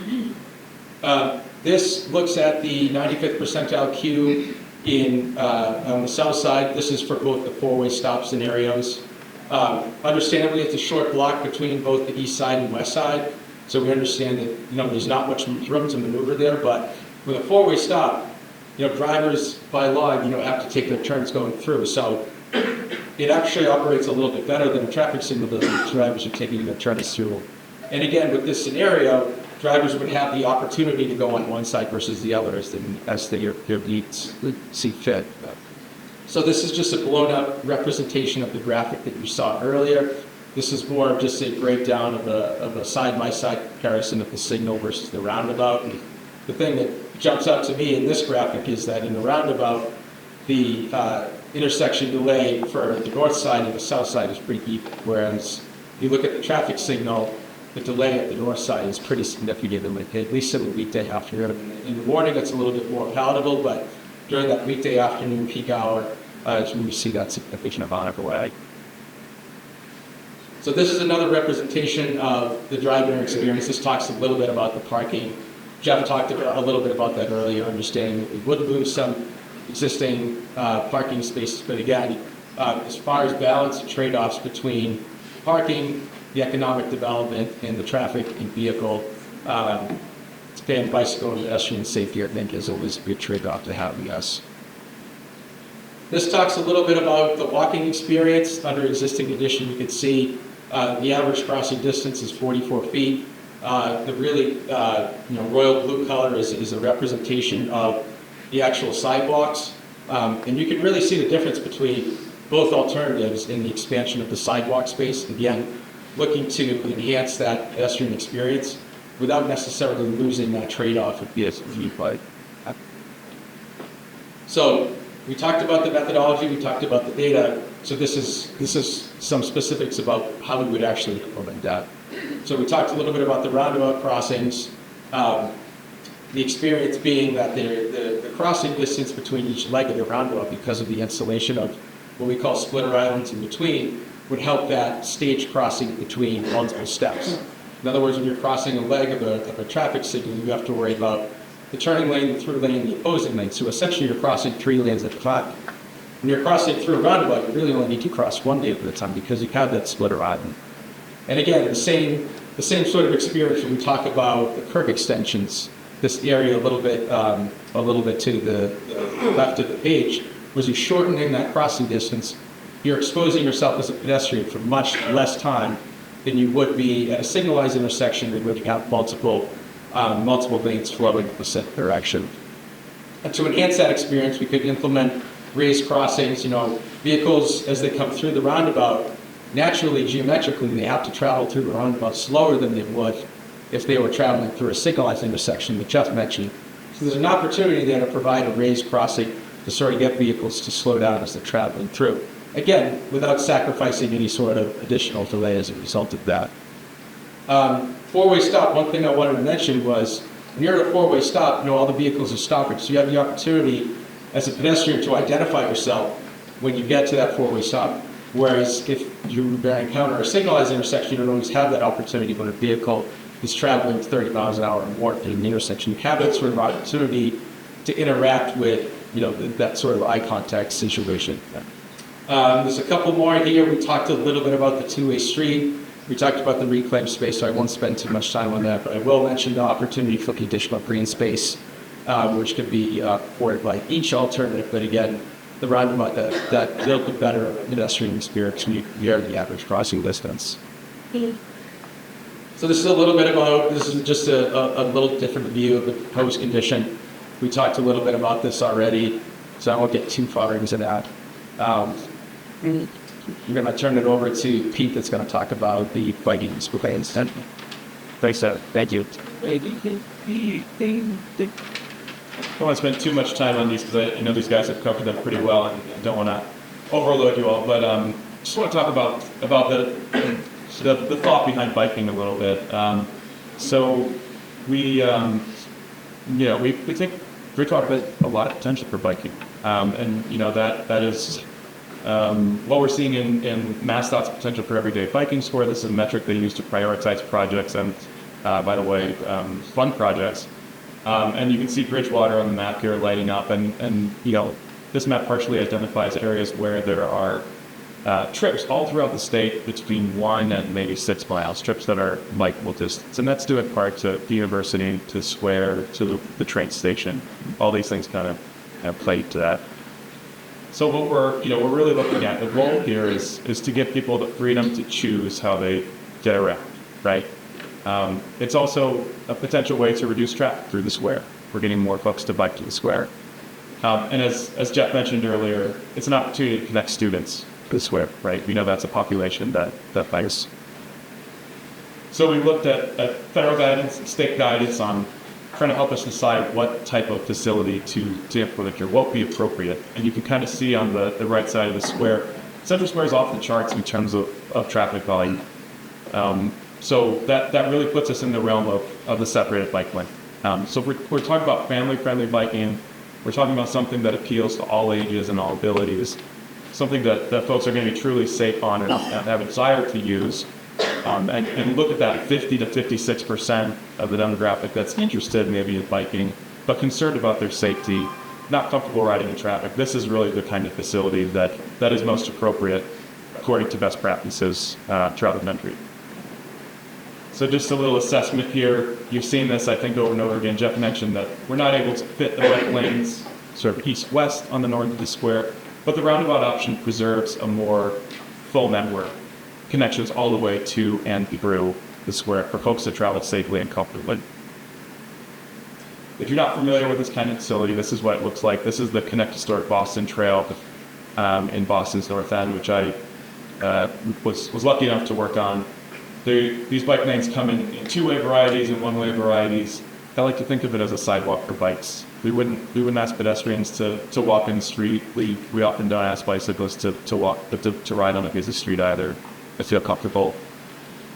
[SPEAKER 7] This looks at the 95th percentile queue on the south side. This is for both the four-way stop scenarios. Understandably, it's a short block between both the east side and west side, so we understand that there's not much room to maneuver there. But with a four-way stop, drivers by law have to take their turns going through. So it actually operates a little bit better than a traffic signal that the drivers are taking their turns through. And again, with this scenario, drivers would have the opportunity to go on one side versus the other as their needs see fit. So this is just a blown up representation of the graphic that you saw earlier. This is more of just a breakdown of a side-by-side comparison of the signal versus the roundabout. And the thing that jumps out to me in this graphic is that in the roundabout, the intersection delay for the north side and the south side is pretty even, whereas if you look at the traffic signal, the delay at the north side is pretty significant, at least in the weekday afternoon. In the morning, it's a little bit more palatable, but during that weekday afternoon peak hour, is when you see that significant amount of delay. So this is another representation of the driver experience. This talks a little bit about the parking. Jeff talked a little bit about that earlier, understanding that we would lose some existing parking spaces, but again, as far as balance and trade-offs between parking, the economic development, and the traffic and vehicle, and bicycle and pedestrian safety, I think, is always a good trade-off to have, yes. This talks a little bit about the walking experience under existing condition. You can see the average crossing distance is 44 feet. The really, royal blue color is a representation of the actual sidewalks. And you can really see the difference between both alternatives in the expansion of the sidewalk space. Again, looking to enhance that pedestrian experience without necessarily losing that trade-off of viewpoint. So we talked about the methodology, we talked about the data. So this is some specifics about how we would actually implement that. So we talked a little bit about the roundabout crossings. The experience being that the crossing distance between each leg of the roundabout, because of the installation of what we call splitter islands in between, would help that stage crossing between multiple steps. In other words, when you're crossing a leg of a traffic signal, you have to worry about the turning lane, the through lane, and the opposing lane. So essentially, you're crossing 3 lanes at a time. When you're crossing through a roundabout, you really only need to cross 1 lane at a time because you have that splitter island. And again, the same sort of experience when we talk about the curb extensions. This area a little bit to the left of the page, was you shortening that crossing distance, you're exposing yourself as a pedestrian for much less time than you would be at a signalized intersection that would have multiple lanes flowing in the same direction. And to enhance that experience, we could implement raised crossings. Vehicles, as they come through the roundabout, naturally, geometrically, they have to travel through the roundabout slower than they would if they were traveling through a signalized intersection that Jeff mentioned. So there's an opportunity there to provide a raised crossing to sort of get vehicles to slow down as they're traveling through. Again, without sacrificing any sort of additional delay as a result of that. Four-way stop, one thing I wanted to mention was, when you're at a four-way stop, all the vehicles are stopping, so you have the opportunity as a pedestrian to identify yourself when you get to that four-way stop. Whereas if you encounter a signalized intersection, you don't always have that opportunity when a vehicle is traveling 30 miles an hour or more in an intersection. You have that sort of opportunity to interact with, that sort of eye contact situation. There's a couple more here. We talked a little bit about the two-way street. We talked about the reclaimed space, so I won't spend too much time on that, but I will mention the opportunity for the additional green space, which could be afforded by each alternative. But again, the roundabout that built a better pedestrian experience when you compare the average crossing distance. So this is just a little different view of the proposed condition. We talked a little bit about this already, so I won't get too far into that. I'm going to turn it over to Pete that's going to talk about the biking plans.
[SPEAKER 6] Thanks, Seth. Thank you.
[SPEAKER 8] I don't want to spend too much time on these because I know these guys have covered them pretty well and don't want to overload you all, but just want to talk about the thought behind biking a little bit. So we think Bridgewater has a lot of potential for biking, and that is what we're seeing in MassDOT's potential for everyday biking score. This is a metric they use to prioritize projects and, by the way, fund projects. And you can see Bridgewater on the map here lighting up, and this map partially identifies areas where there are trips all throughout the state between 1 and maybe 6 miles, trips that are bikeable distance. And that's due in part to the university, to Square, to the train station. All these things kind of play to that. So what we're really looking at, the goal here is to give people the freedom to choose how they get around, right? It's also a potential way to reduce traffic through the square. We're getting more folks to bike to the square. And as Jeff mentioned earlier, it's an opportunity to connect students to the square, right? We know that's a population that bikes. So we looked at federal guidance, state guidance on trying to help us decide what type of facility to implement here, what would be appropriate. And you can kind of see on the right side of the square, Central Square is off the charts in terms of traffic volume. So that really puts us in the realm of the separated bike lane. So we're talking about family-friendly biking. We're talking about something that appeals to all ages and all abilities, something that folks are going to be truly safe on and have a desire to use. And look at that 50 to 56% of the demographic that's interested maybe in biking, but concerned about their safety, not comfortable riding in traffic. This is really the kind of facility that is most appropriate according to best practices throughout the country. So just a little assessment here. You've seen this, I think, over and over again. Jeff mentioned that we're not able to fit the bike lanes sort of east-west on the north of the square, but the roundabout option preserves a more full network, connections all the way to and through the square for folks to travel safely and comfortably. If you're not familiar with this kind of facility, this is what it looks like. This is the Connect Historic Boston Trail in Boston's North End, which I was lucky enough to work on. These bike lanes come in two-way varieties and one-way varieties. I like to think of it as a sidewalk for bikes. We wouldn't ask pedestrians to walk in the street. We often don't ask bicyclists to walk, but to ride on a piece of street either. I feel comfortable.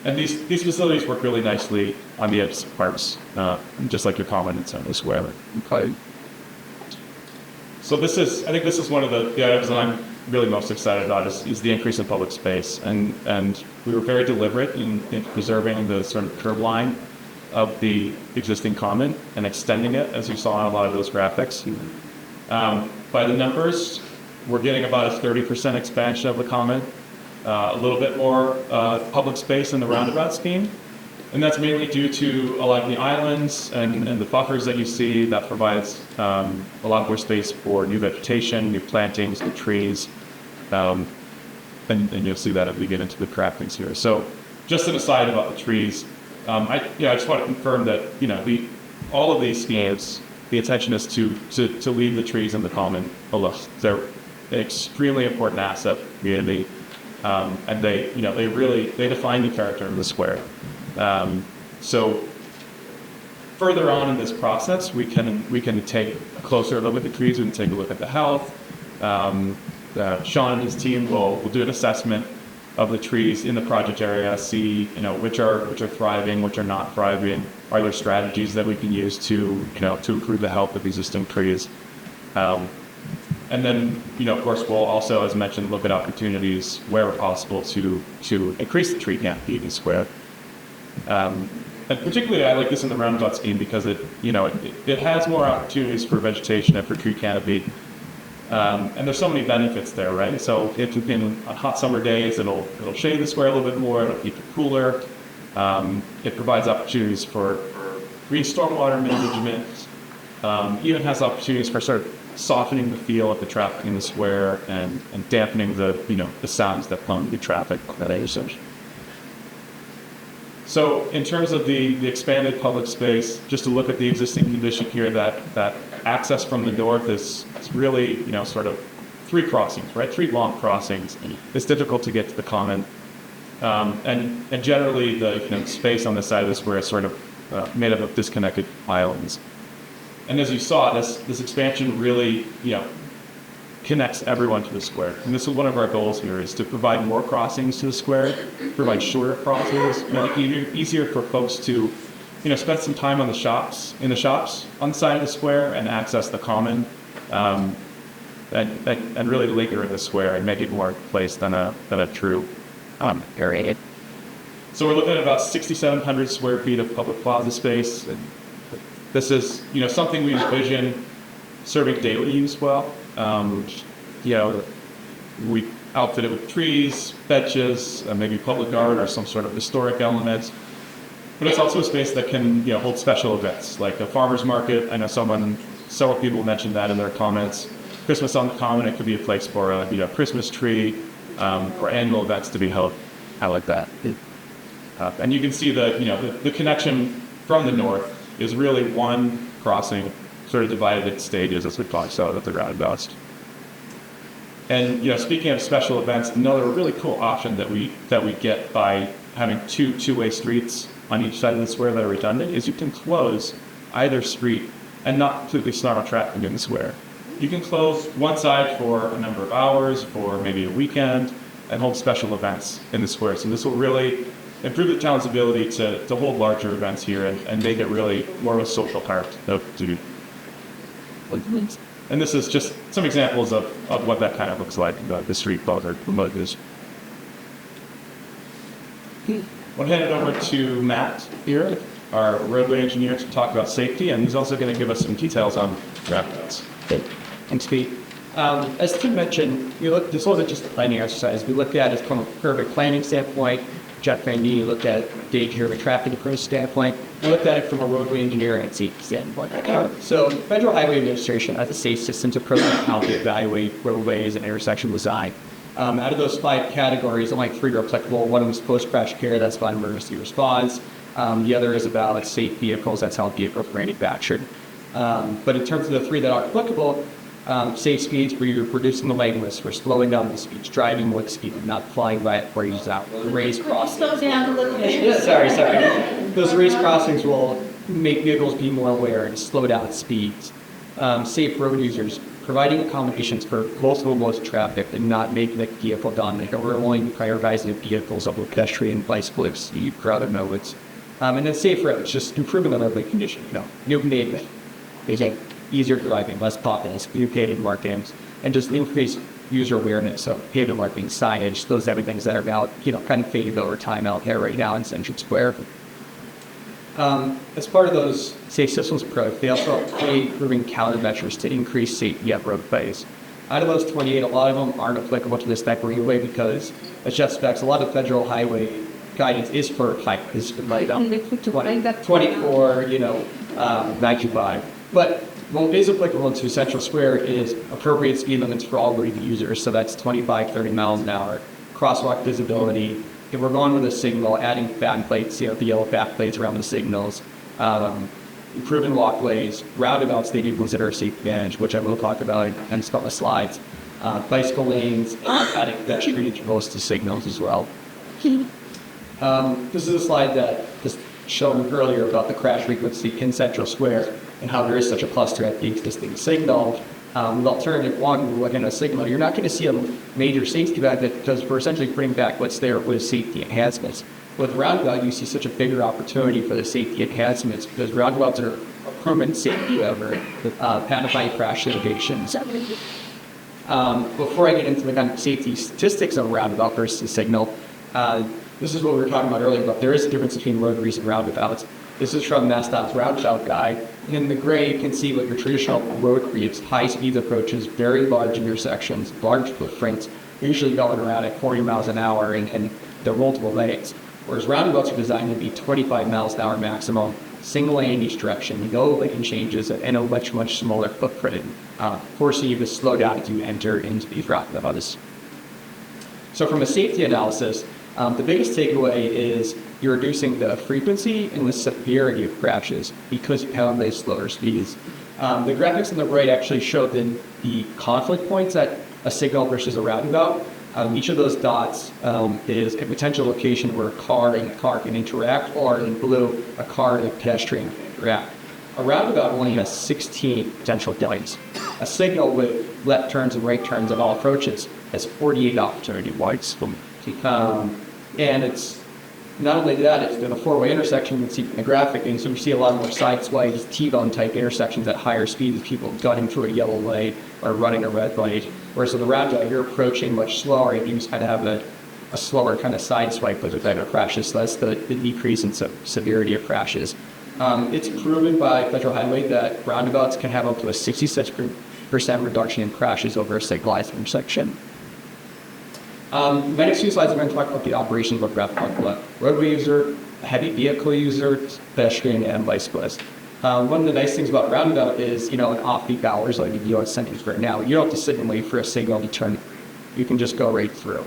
[SPEAKER 8] And these facilities work really nicely on the edges of parks, just like your common in Central Square. So I think this is one of the items that I'm really most excited about is the increase in public space. And we were very deliberate in preserving the sort of curb line of the existing common and extending it, as you saw in a lot of those graphics. By the numbers, we're getting about a 30% expansion of the common, a little bit more public space in the roundabout scheme. And that's mainly due to a lot of the islands and the buffers that you see that provides a lot more space for new vegetation, new plantings, new trees. And you'll see that as we get into the craftings here. So just an aside about the trees, I just want to confirm that, all of these schemes, the intention is to leave the trees in the common alone. They're an extremely important asset for the community. And they define the character of the square. So further on in this process, we can take a closer look at the trees. We can take a look at the health. Sean and his team will do an assessment of the trees in the project area, see which are thriving, which are not thriving. Are there strategies that we can use to improve the health of existing trees? And then, of course, we'll also, as mentioned, look at opportunities where possible to increase the tree canopy in the square. And particularly, I like this in the roundabout scheme because it has more opportunities for vegetation and for tree canopy. And there's so many benefits there, right? So if you can, on hot summer days, it'll shade the square a little bit more, it'll keep it cooler. It provides opportunities for green stormwater management. Even has opportunities for sort of softening the feel of the traffic in the square and dampening the sounds that come through traffic that intersection. So in terms of the expanded public space, just to look at the existing condition here, that access from the north is really, sort of three crossings, right? Three long crossings. It's difficult to get to the common. And generally the space on the side of the square is sort of made up of disconnected islands. And as you saw, this expansion really, connects everyone to the square. And this is one of our goals here, is to provide more crossings to the square, provide shorter crossings, make it easier for folks to, spend some time in the shops on the side of the square and access the common, and really linger in the square and make it more a place than a true area. So we're looking at about 6,700 square feet of public plaza space. This is, something we envision serving daily use well. We outfit it with trees, benches, maybe public art or some sort of historic elements. But it's also a space that can, hold special events, like a farmer's market. I know several people mentioned that in their comments. Christmas on the Common, it could be a place for a Christmas tree, or annual events to be held. I like that. And you can see the connection from the north is really one crossing, sort of divided into stages, as we talked about at the roundabouts. And speaking of special events, another really cool option that we get by having two-way streets on each side of the square that are redundant is you can close either street and not completely snarl traffic in the square. You can close one side for a number of hours, for maybe a weekend, and hold special events in the square. So this will really improve the town's ability to hold larger events here and make it really more of a social park to do. And this is just some examples of what that kind of looks like, the street closer promote this. I'll hand it over to Matt here, our roadway engineer, to talk about safety, and he's also going to give us some details on roundabouts.
[SPEAKER 9] Thanks, Pete. As Tim mentioned, this wasn't just a planning exercise. We looked at it from a perfect planning standpoint. Jeff Van D looked at data here from a traffic approach standpoint. We looked at it from a roadway engineering and safety standpoint. So the Federal Highway Administration has a safe systems approach on how to evaluate roadways and intersection design. Out of those 5 categories, only 3 are applicable. One was post-crash care, that's about emergency response. The other is about safe vehicles, that's how vehicles are manufactured. But in terms of the 3 that are applicable, safe speeds, where you're reducing the lane widths, we're slowing down the speeds, driving with speed, not flying by it where you're out. Raised crossings.
[SPEAKER 10] Slow down a little bit.
[SPEAKER 9] Yeah, sorry. Those raised crossings will make vehicles be more aware and slow down speeds. Safe road users, providing accommodations for multiple modes of traffic and not making the vehicle dominant. We're only prioritizing vehicles over pedestrian, bicyclists, crowded modes. And then safe roads, just improving the roadway condition. New pavement, making easier driving, less potholes, new pavement markings, and just increase user awareness of pavement marking, signage, those everythings that are now, kind of fading over time out there right now in Central Square. As part of those safe systems approach, they also create improving countermeasures to increase safety at roadways. Out of those 28, a lot of them aren't applicable to this type of roadway because, as Jeff specs, a lot of federal highway guidance is for height, is like 24, 95. But what is applicable to Central Square is appropriate speed limits for all road users. So that's 25, 30 miles an hour, crosswalk visibility. If we're going with a signal, adding back plates, the yellow back plates around the signals, improving walkways, roundabouts they do consider a safe advantage, which I will talk about in a couple of slides. Bicycle lanes, adding pedestrian intervals to signals as well. This is a slide that just showed earlier about the crash frequency in Central Square and how there is such a cluster at the existing signal. With alternative one, within a signal, you're not going to see a major safety benefit because we're essentially putting back what's there with safety enhancements. With roundabout, you see such a bigger opportunity for the safety enhancements because roundabouts are a permanent safety over penifying crash litigations. Before I get into the kind of safety statistics of roundabout versus signal, this is what we were talking about earlier, but there is a difference between rotaries and roundabouts. This is from MassDOT's roundabout guide. And in the gray, you can see what your traditional rotary is, high-speed approaches, very large intersections, large footprints, usually going around at 40 miles an hour, and they're multiple lanes. Whereas roundabouts are designed to be 25 miles an hour maximum, single lane in each direction, no lane changes, and a much, much smaller footprint, forcing you to slow down as you enter into these roundabouts. So from a safety analysis, the biggest takeaway is you're reducing the frequency and the severity of crashes because you have these slower speeds. The graphics on the right actually show the conflict points at a signal versus a roundabout. Each of those dots is a potential location where a car and a car can interact, or in blue, a car and a pedestrian can interact. A roundabout only has 16 potential points. A signal with left turns and right turns at all approaches has 48 opportunity points. And it's not only that, it's in a 4-way intersection, you can see in the graphic, and so we see a lot more side swipes, T-bone type intersections at higher speeds, people gunning through a yellow light or running a red light. Whereas in the roundabout, you're approaching much slower, and you just kind of have a slower kind of side swipe with the crashes. So that's the decrease in severity of crashes. It's proven by Federal Highway that roundabouts can have up to a 66% reduction in crashes over a signalized intersection. My next few slides, I'm going to talk about the operations of roadway user, heavy vehicle user, pedestrian, and bicyclist. One of the nice things about roundabout is, in off-peak hours, like in U.S. Centers right now, you don't have to sit and wait for a signal to turn. You can just go right through.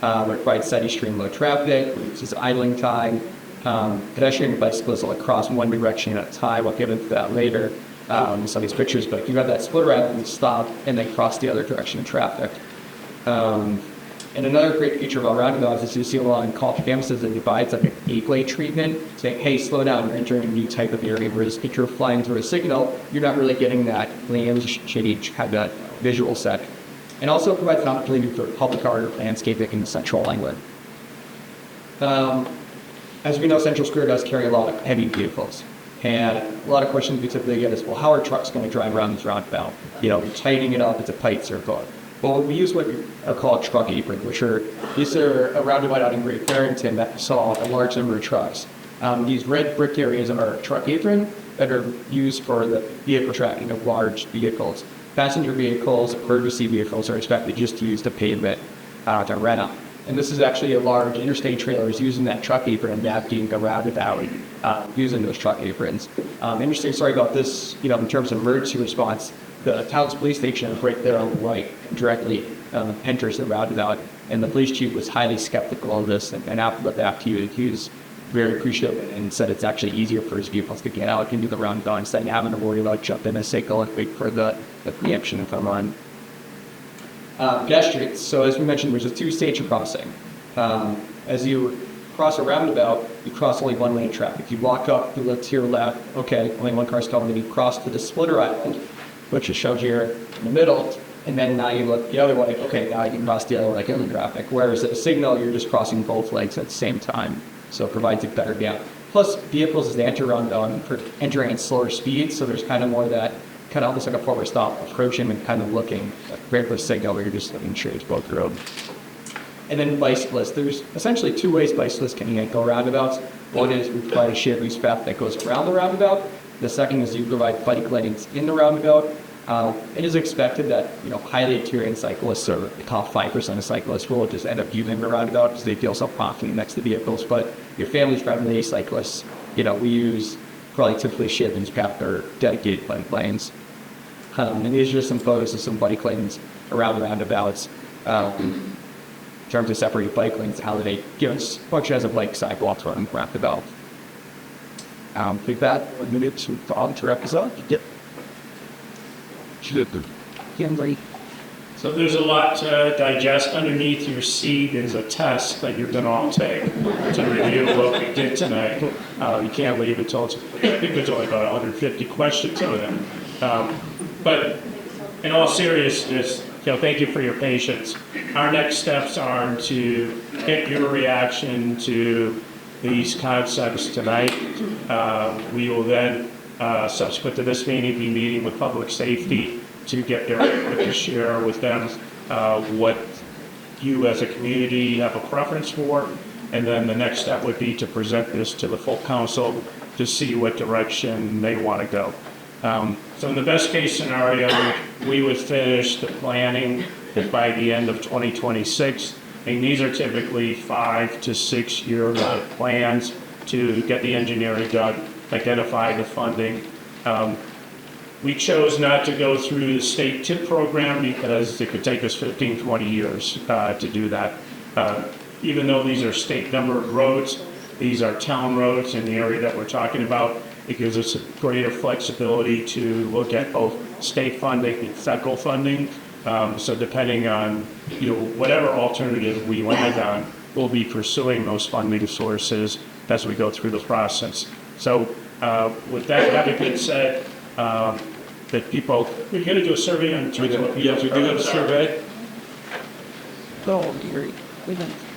[SPEAKER 9] It provides steady stream low traffic, reduces idling time. Pedestrian and bicyclists will cross one direction at a time. I'll get into that later in some of these pictures, but you have that split around and stop and then cross the other direction of traffic. And another great feature about roundabouts is you see a lot in college campuses that divides like a gateway treatment, saying, hey, slow down, you're entering a new type of area, whereas if you're flying through a signal, you're not really getting that land change kind of visual set. And also provides an opportunity for public art landscaping in Central England. As we know, Central Square does carry a lot of heavy vehicles. And a lot of questions we typically get is, well, how are trucks going to drive around this roundabout? Tightening it up, it's a tight circle. Well, we use what are called truck aprons, these are a roundabout out in Great Barrington that saw a large number of trucks. These red brick areas are truck apron that are used for the vehicle tracking of large vehicles. Passenger vehicles, emergency vehicles are expected just to use the pavement to rent up. And this is actually a large interstate trailer is using that truck apron and navigating around without using those truck aprons. Interesting story about this, in terms of emergency response. The town's police station is right there on the right, directly enters the roundabout. And the police chief was highly skeptical of this, and after the fact, he was very appreciative and said it's actually easier for his vehicles to get out and do the roundabout instead of having to worry about jumping a signal and wait for the action to come on. Pedestrians. So as we mentioned, there's a two-stage crossing. As you cross a roundabout, you cross only one lane of traffic. You walk up, you look to your left, okay, only one car's coming, then you cross to the splitter island, which is shown here in the middle, and then now you look the other way, okay, now you can cross the other way like in the traffic. Whereas at a signal, you're just crossing both legs at the same time, so it provides a better gap. Plus, vehicles as they enter on for entering at slower speeds, so there's kind of more of that, kind of almost like a forward stop, approaching and kind of looking, right for a signal where you're just looking straight to both roads. And then bicyclists. There's essentially two ways bicyclists can go roundabouts. One is we provide a shared use path that goes around the roundabout. The second is you provide bike lanes in the roundabout. It is expected that highly experienced cyclists, or the top 5% of cyclists, will just end up using the roundabout because they feel so confident next to vehicles. But your family-friendly cyclists, we use probably typically shared use path or dedicated bike lanes. And these are just some photos of some bike lanes around the roundabouts. In terms of separating bike lanes, how they give us function as a bike sidewalk on roundabout. With that, 1 minute to wrap this up. Yep.
[SPEAKER 1] So there's a lot to digest underneath your seat. Is a test that you're going to all take to review what we did tonight. You can't leave until I think there's only about 150 questions on them. But in all seriousness, thank you for your patience. Our next steps are to get your reaction to these concepts tonight. We will then, subsequent to this meeting, be meeting with public safety to get their input to share with them what you as a community have a preference for. And then the next step would be to present this to the full council to see what direction they want to go. So in the best case scenario, we would finish the planning by the end of 2026. And these are typically 5 to 6 year plans to get the engineering done, identify the funding. We chose not to go through the state TIP program because it could take us 15, 20 years to do that. Even though these are state numbered roads, these are town roads in the area that we're talking about. It gives us a greater flexibility to look at both state funding and federal funding. So depending on whatever alternative we land on, we'll be pursuing those funding sources as we go through the process. So with that having been said, that people, we're going to do a survey on Twitter. Yes, we do have a survey.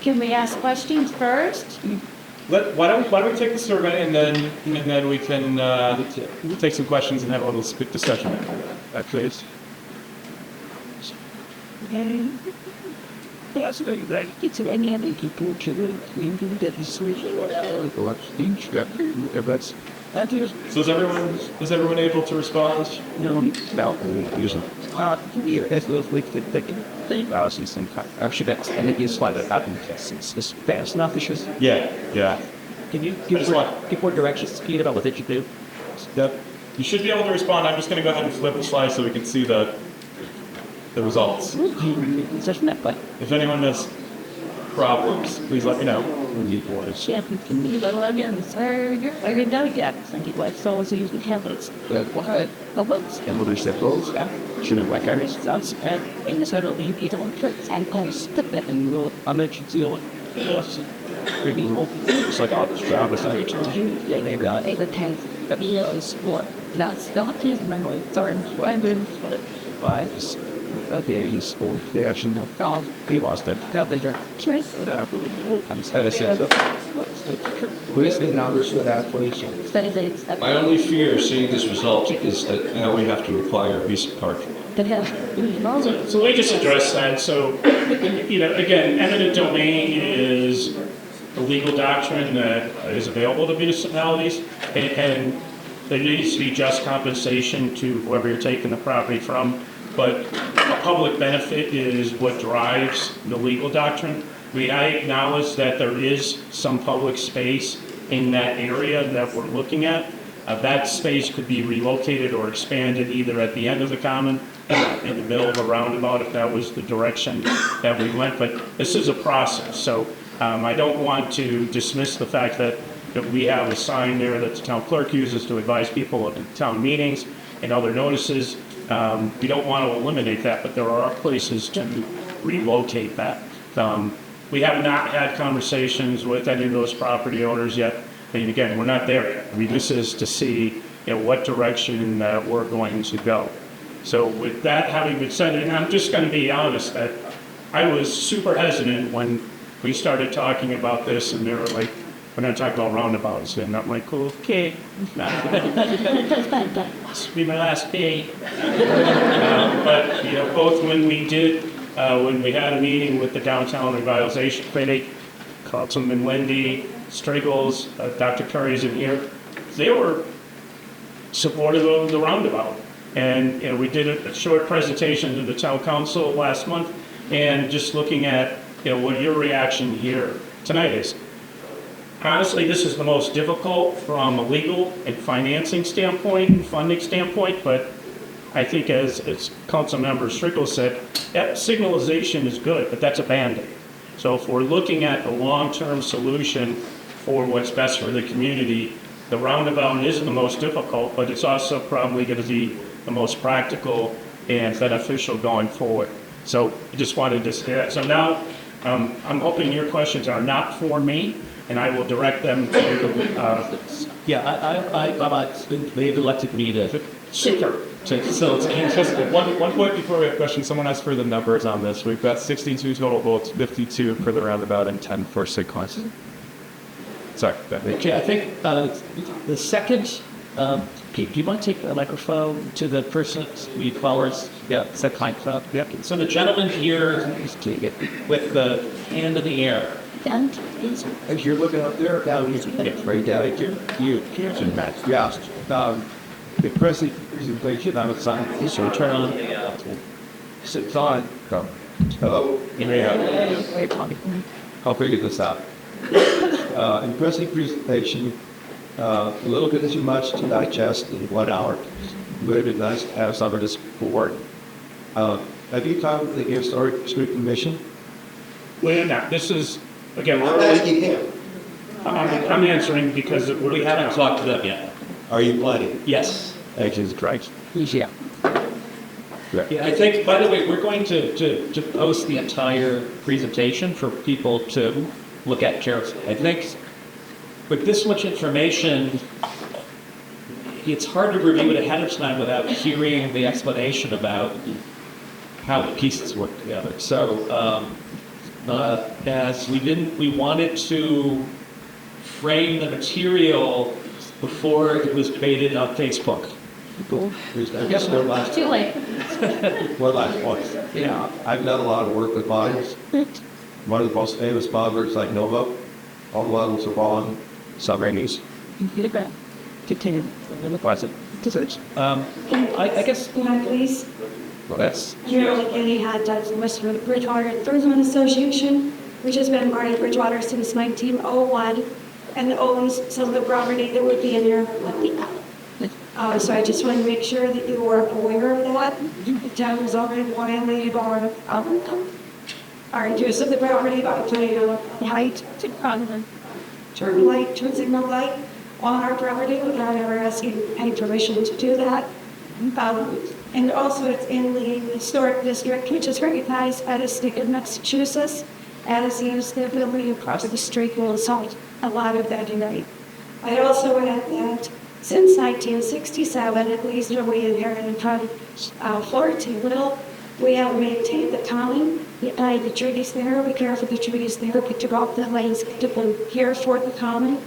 [SPEAKER 10] Can we ask questions first?
[SPEAKER 8] Why don't we take the survey and then we can take some questions and have a little quick discussion. Please. So is everyone able to respond?
[SPEAKER 9] No.
[SPEAKER 8] Yeah.
[SPEAKER 9] Can you give more directions about what they should do?
[SPEAKER 8] Yep. You should be able to respond. I'm just going to go ahead and flip the slide so we can see the results. If anyone has problems, please let me know.
[SPEAKER 9] He lost it.
[SPEAKER 5] My only fear seeing this result is that now we have to require a visa card.
[SPEAKER 1] So let me just address that. So, again, eminent domain is a legal doctrine that is available to municipalities, and there needs to be just compensation to whoever you're taking the property from. But a public benefit is what drives the legal doctrine. I acknowledge that there is some public space in that area that we're looking at,
[SPEAKER 6] That space could be relocated or expanded either at the end of the common, in the middle of a roundabout, if that was the direction that we went. But this is a process, so I don't want to dismiss the fact that we have a sign there that the town clerk uses to advise people at town meetings and other notices. We don't want to eliminate that, but there are places to relocate that. We have not had conversations with any of those property owners yet. And again, we're not there yet. I mean, this is to see what direction we're going to go. So with that having been said, and I'm just going to be honest, that I was super hesitant when we started talking about this, and they were like, we're not talking about roundabouts. And I'm like, okay, this will be my last day. But both when we had a meeting with the Downtown Revitalization Committee, Councilman Wendy, Striggles, Dr. Curry's in here, they were supportive of the roundabout. And we did a short presentation to the town council last month, and just looking at what your reaction here tonight is. Honestly, this is the most difficult from a legal and financing standpoint and funding standpoint, but I think as Councilmember Strickle said, that signalization is good, but that's a Band-Aid. So if we're looking at the long-term solution for what's best for the community, the roundabout is the most difficult, but it's also probably going to be the most practical and beneficial going forward. So I just wanted to say that. So now I'm hoping your questions are not for me, and I will direct them to.
[SPEAKER 9] They've elected me to.
[SPEAKER 6] Super.
[SPEAKER 8] So it's interesting. One point before we have questions, someone asked for the numbers on this. We've got 62 total votes, 52 for the roundabout, and 10 for sequence. Sorry.
[SPEAKER 9] Okay, I think the second. Pete, do you want to take the microphone to the person we followers? Yeah, set microphone. Yep. So the gentleman here with the hand in the air. As you're looking up there, down here, right down here, you can't match. Yes. The presentation on the sign, so turn on the sits on. Come. Hello. I'll figure this out. Impressive presentation. A little bit too much to digest in 1 hour. Would have been nice to have some of this board. Have you talked with the Historic Street Commission?
[SPEAKER 6] Well, now, this is, again,
[SPEAKER 7] I'm asking him.
[SPEAKER 6] I'm answering because
[SPEAKER 9] We haven't talked to them yet.
[SPEAKER 7] Are you planning?
[SPEAKER 9] Yes.
[SPEAKER 7] Jesus Christ.
[SPEAKER 9] Yeah. Yeah, I think, by the way, we're going to post the entire presentation for people to look at carefully. I think with this much information, it's hard to review it ahead of time without hearing the explanation about how the pieces work together. So, as we wanted to frame the material before it was debated on Facebook.
[SPEAKER 7] I guess one last,
[SPEAKER 10] Too late.
[SPEAKER 7] one last point. Yeah, I've done a lot of work with bonds. One of the most famous bonders like Nova, all the levels are bond, submarines.
[SPEAKER 9] Continue. I guess.
[SPEAKER 11] Can I please?
[SPEAKER 7] Well, that's
[SPEAKER 11] Carol McKinney had done some West Bridgewater Tourism Association, which has been part of Bridgewater since 1901, and owns some of the property that would be in your so I just want to make sure that you are aware of that. The town was already violated our use of the property by putting a light, turn light, turn signal light on our property without ever asking any permission to do that. And also it's in the historic district, which is recognized by the state of Massachusetts as used the ability across the street will assault a lot of that tonight. I'd also add that since 1967, at least when we inherited from Fullerton Little, we have maintained the common. We planted the trees there, we care for the trees there, we took off the lanes to care for the common.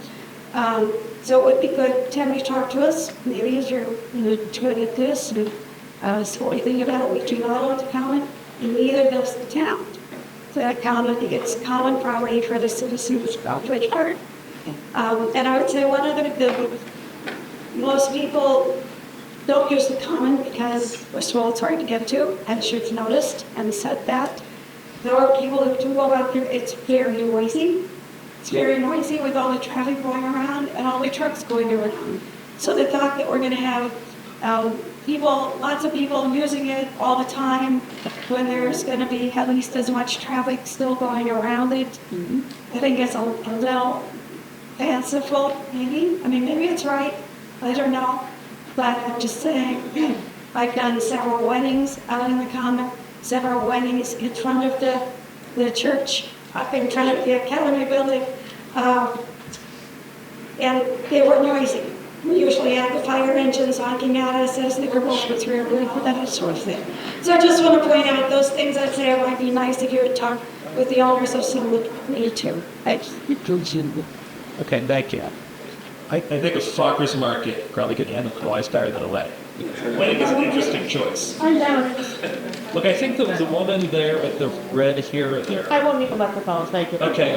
[SPEAKER 11] So it would be good to have you talk to us. Maybe as you're good at this, and so we think about it, we do not own the common, and neither does the town. So that common, it's common property for the citizens of Bridgewater. And I would say one other thing, most people don't use the common because, first of all, it's hard to get to, as you've noticed and said that. There are people who do go out there, it's very noisy. It's very noisy with all the traffic going around and all the trucks going around. So the fact that we're going to have lots of people using it all the time, when there's going to be at least as much traffic still going around it, I think it's a little fanciful, maybe. I mean, maybe it's right. I don't know. But I'm just saying, I've done several weddings out in the common, several weddings in front of the church up in front of the academy building, and they were noisy. We usually had the fire engines honking at us as the girls were through, that sort of thing. So I just want to point out those things. I'd say it might be nice if you would talk with the owners of some of the too.
[SPEAKER 6] Okay, thank you. I think a farmer's market probably could handle twice better than a wedding. Wedding is an interesting choice.
[SPEAKER 11] I'm down.
[SPEAKER 6] Look, I think there was a woman there with the red hair there.
[SPEAKER 12] I won't need the microphone, thank you.
[SPEAKER 6] Okay.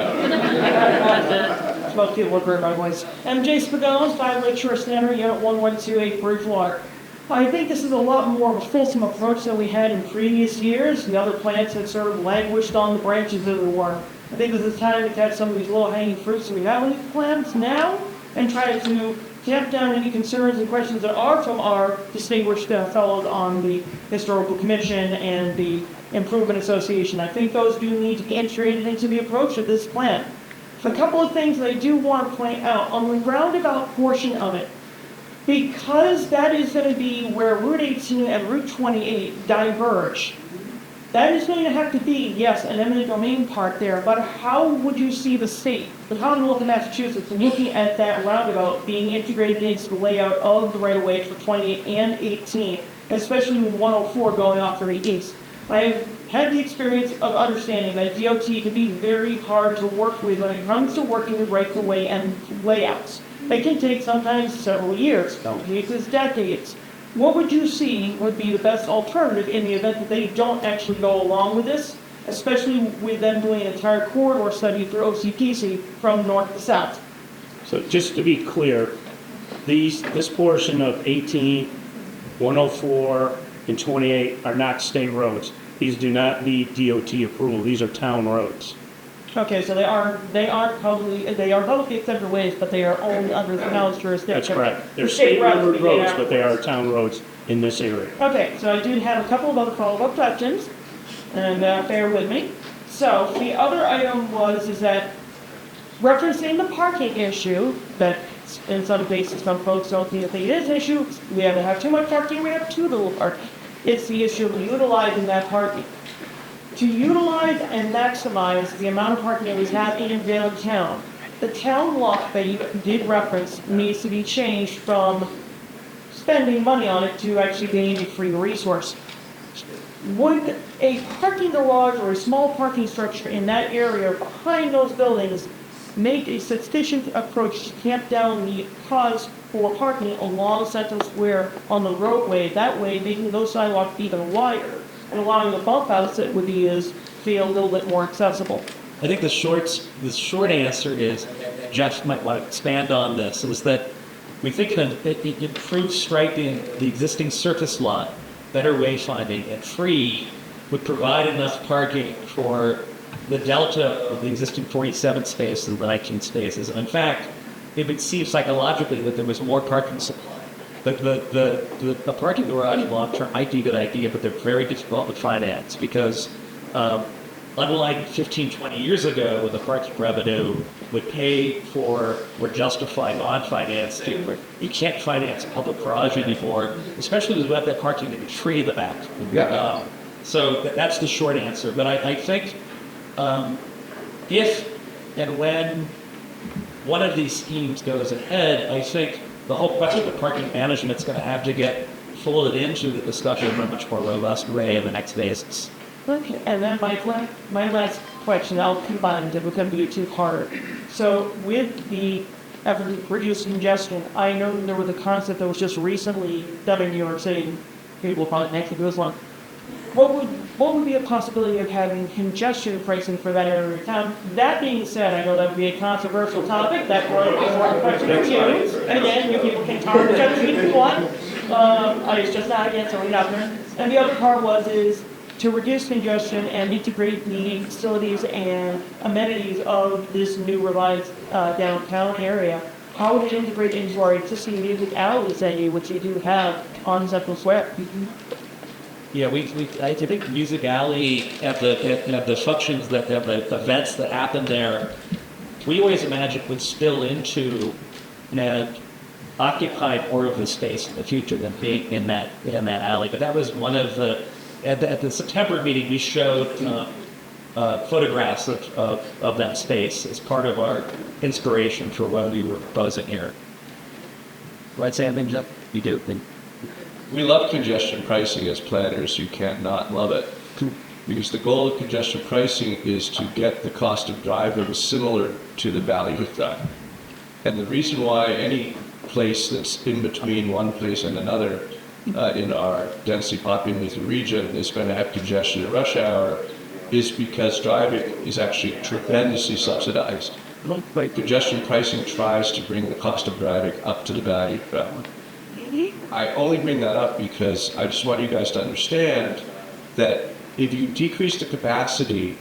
[SPEAKER 12] Most people will hear my voice. I'm Jay Spagone, 5 Lakeshore Center, Unit 1128, Bridgewater. I think this is a lot more of a fulsome approach than we had in previous years. The other plants had sort of languished on the branches of the worm. I think this is time to catch some of these low-hanging fruits that we have on these plants now and try to tamp down any concerns and questions that are from our distinguished fellows on the Historical Commission and the Improvement Association. I think those do need to be integrated into the approach of this plan. A couple of things that I do want to point out on the roundabout portion of it, because that is going to be where Route 18 and Route 28 diverge. That is going to have to be, yes, an eminent domain part there, but how would you see the state, the Commonwealth of Massachusetts, looking at that roundabout being integrated into the layout of the right-of-way for 28 and 18, especially with 104 going off to the east? I've had the experience of understanding that DOT can be very hard to work with when it comes to working with right-of-way and layouts. They can take sometimes several years, some cases decades. What would you see would be the best alternative in the event that they don't actually go along with this, especially with them doing an entire corridor study through OCPC from north to south?
[SPEAKER 6] So just to be clear, this portion of 18, 104, and 28 are not state roads. These do not need DOT approval. These are town roads.
[SPEAKER 12] Okay, so they are both extension ways, but they are only under the town's jurisdiction.
[SPEAKER 6] That's correct. They're
[SPEAKER 12] The state
[SPEAKER 6] state-numbered
[SPEAKER 12] roads,
[SPEAKER 6] roads, but they are town roads in this area.
[SPEAKER 12] Okay, so I do have a couple of other follow-up questions, and bear with me. So the other item is that referencing the parking issue, that in some cases some folks don't think it is an issue. We either have too much parking, we have too little parking. It's the issue of utilizing that parking. To utilize and maximize the amount of parking that we have in downtown, the town law that you did reference needs to be changed from spending money on it to actually being a free resource. Would a parking garage or a small parking structure in that area behind those buildings make a sufficient approach to tamp down the cost for parking along Central Square on the roadway, that way making those sidewalks even wider and allowing the bump outs that would be feel a little bit more accessible?
[SPEAKER 6] I think the short answer is, Jeff might want to expand on this, is that we think that it improves striping the existing surface lot, better wayfinding, and free would provide enough parking for the delta of the existing 47 spaces and the 19 spaces. And in fact, it would seem psychologically that there was more parking supply. The parking garage long-term might be a good idea, but they're very difficult to finance because unlike 15, 20 years ago when the parking revenue would pay for or justify non-finance, you can't finance a public garage anymore, especially with that parking in the tree in the back.
[SPEAKER 7] Yeah.
[SPEAKER 6] So that's the short answer. But I think if and when one of these schemes goes ahead, I think the whole question of parking management is going to have to get folded into the discussion in a much more robust way in the next phases.
[SPEAKER 12] Okay, and then my last question, I'll combine it, we're going to be too hard. So with the effort to reduce congestion, I know there was a concept that was just recently done in New York City. People will probably next to this one. What would be a possibility of having congestion pricing for that area of town? That being said, I know that would be a controversial topic. That would be a question for you. And again, you people can target judge me if you want. It's just not against or nothing. And the other part is to reduce congestion and integrate the facilities and amenities of this new revised downtown area. how would it integrate into our existing music alleys which you do have on Central Square?
[SPEAKER 6] Yeah, I think Music Alley have the functions that have the events that happen there. We always imagined would spill into and occupy more of the space in the future than being in that alley. But that was one of the at the September meeting we showed photographs of that space as part of our inspiration for what we were proposing here. Right, Sam? You do.
[SPEAKER 5] We love congestion pricing as planners. You can't not love it. Because the goal of congestion pricing is to get the cost of driving similar to the value of time. And the reason why any place that's in between one place and another in our densely populated region is going to have congestion at rush hour is because driving is actually tremendously subsidized. Congestion pricing tries to bring the cost of driving up to the value of travel. I only bring that up because I just want you guys to understand that if you decrease the capacity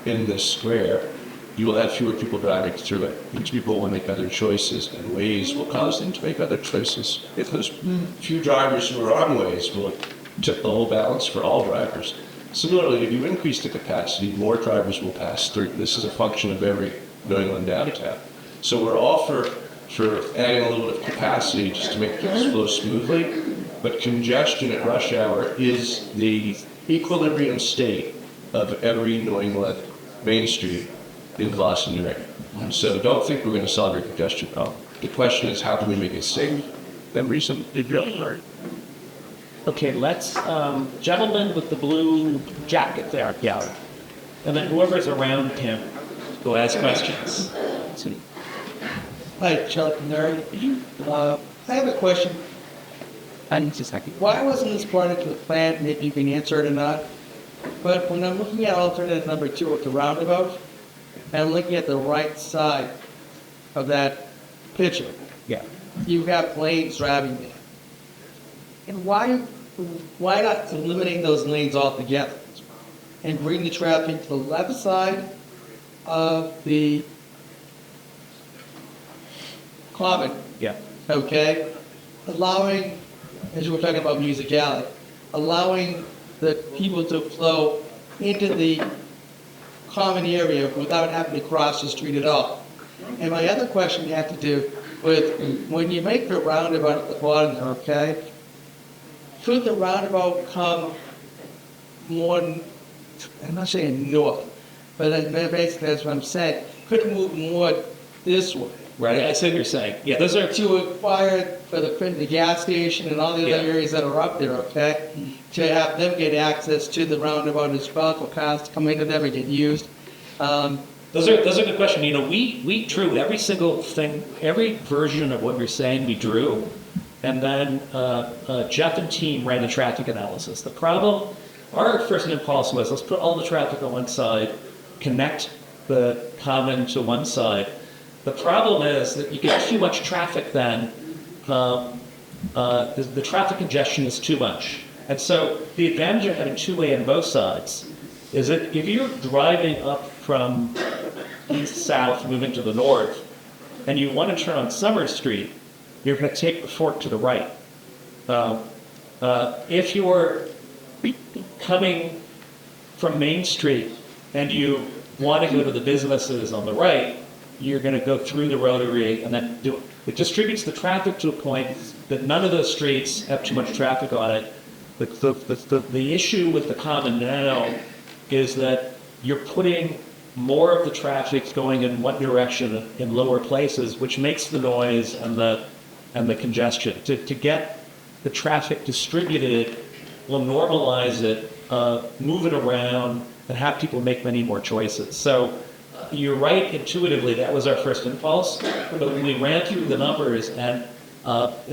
[SPEAKER 5] in this square, you will have fewer people driving through it. Each people will make other choices, and Waze will cause them to make other choices. If those few drivers who are on Waze will tip the whole balance for all drivers. Similarly, if you increase the capacity, more drivers will pass through. This is a function of every New England downtown. So we're all for adding a little bit of capacity just to make things flow smoothly, but congestion at rush hour is the equilibrium state of every New England Main Street in Boston, New York. So don't think we're going to solve your congestion problem. The question is, how do we make it safe? Then recently,
[SPEAKER 6] Okay, let's, gentleman with the blue jacket there, yeah. And then whoever's around him, go ask questions.
[SPEAKER 13] Hi, Chuck Nerd. I have a question.
[SPEAKER 9] I need a second.
[SPEAKER 13] Why wasn't this part of the plan, maybe you can answer it or not? But when I'm looking at alternate number 2 at the roundabout, and I'm looking at the right side of that picture,
[SPEAKER 9] Yeah.
[SPEAKER 13] you have lanes driving there. And why not eliminate those lanes altogether and bring the traffic to the left side of the common?
[SPEAKER 9] Yeah.
[SPEAKER 13] Okay? Allowing, as we were talking about Music Alley, allowing the people to flow into the common area without having to cross the street at all. And my other question had to do with when you make the roundabout at the bottom, okay, could the roundabout come more, I'm not saying north, but basically that's what I'm saying, could it move more this way?
[SPEAKER 6] Right, I see what you're saying. Yeah, those are
[SPEAKER 13] To acquire for the gas station and all the other areas that are up there, okay? To have them get access to the roundabout as well for cars to come into them and get used.
[SPEAKER 6] Those are good questions. You know, we drew every single thing, every version of what you're saying we drew, and then Jeff and team ran the traffic analysis. The problem, our first impulse was let's put all the traffic on one side, connect the common to one side. The problem is that you get too much traffic then, the traffic congestion is too much. And so the advantage of having two-way on both sides is that if you're driving up from east-south, moving to the north, and you want to turn on Summer Street, you're going to take the fork to the right. If you're coming from Main Street and you want to go to the businesses on the right, you're going to go through the rotary and then do it. It distributes the traffic to a point that none of those streets have too much traffic on it. The issue with the common now is that you're putting more of the traffic going in one direction in lower places, which makes the noise and the congestion. To get the traffic distributed, we'll normalize it, move it around, and have people make many more choices. So you're right, intuitively, that was our first impulse. But when we ran through the numbers and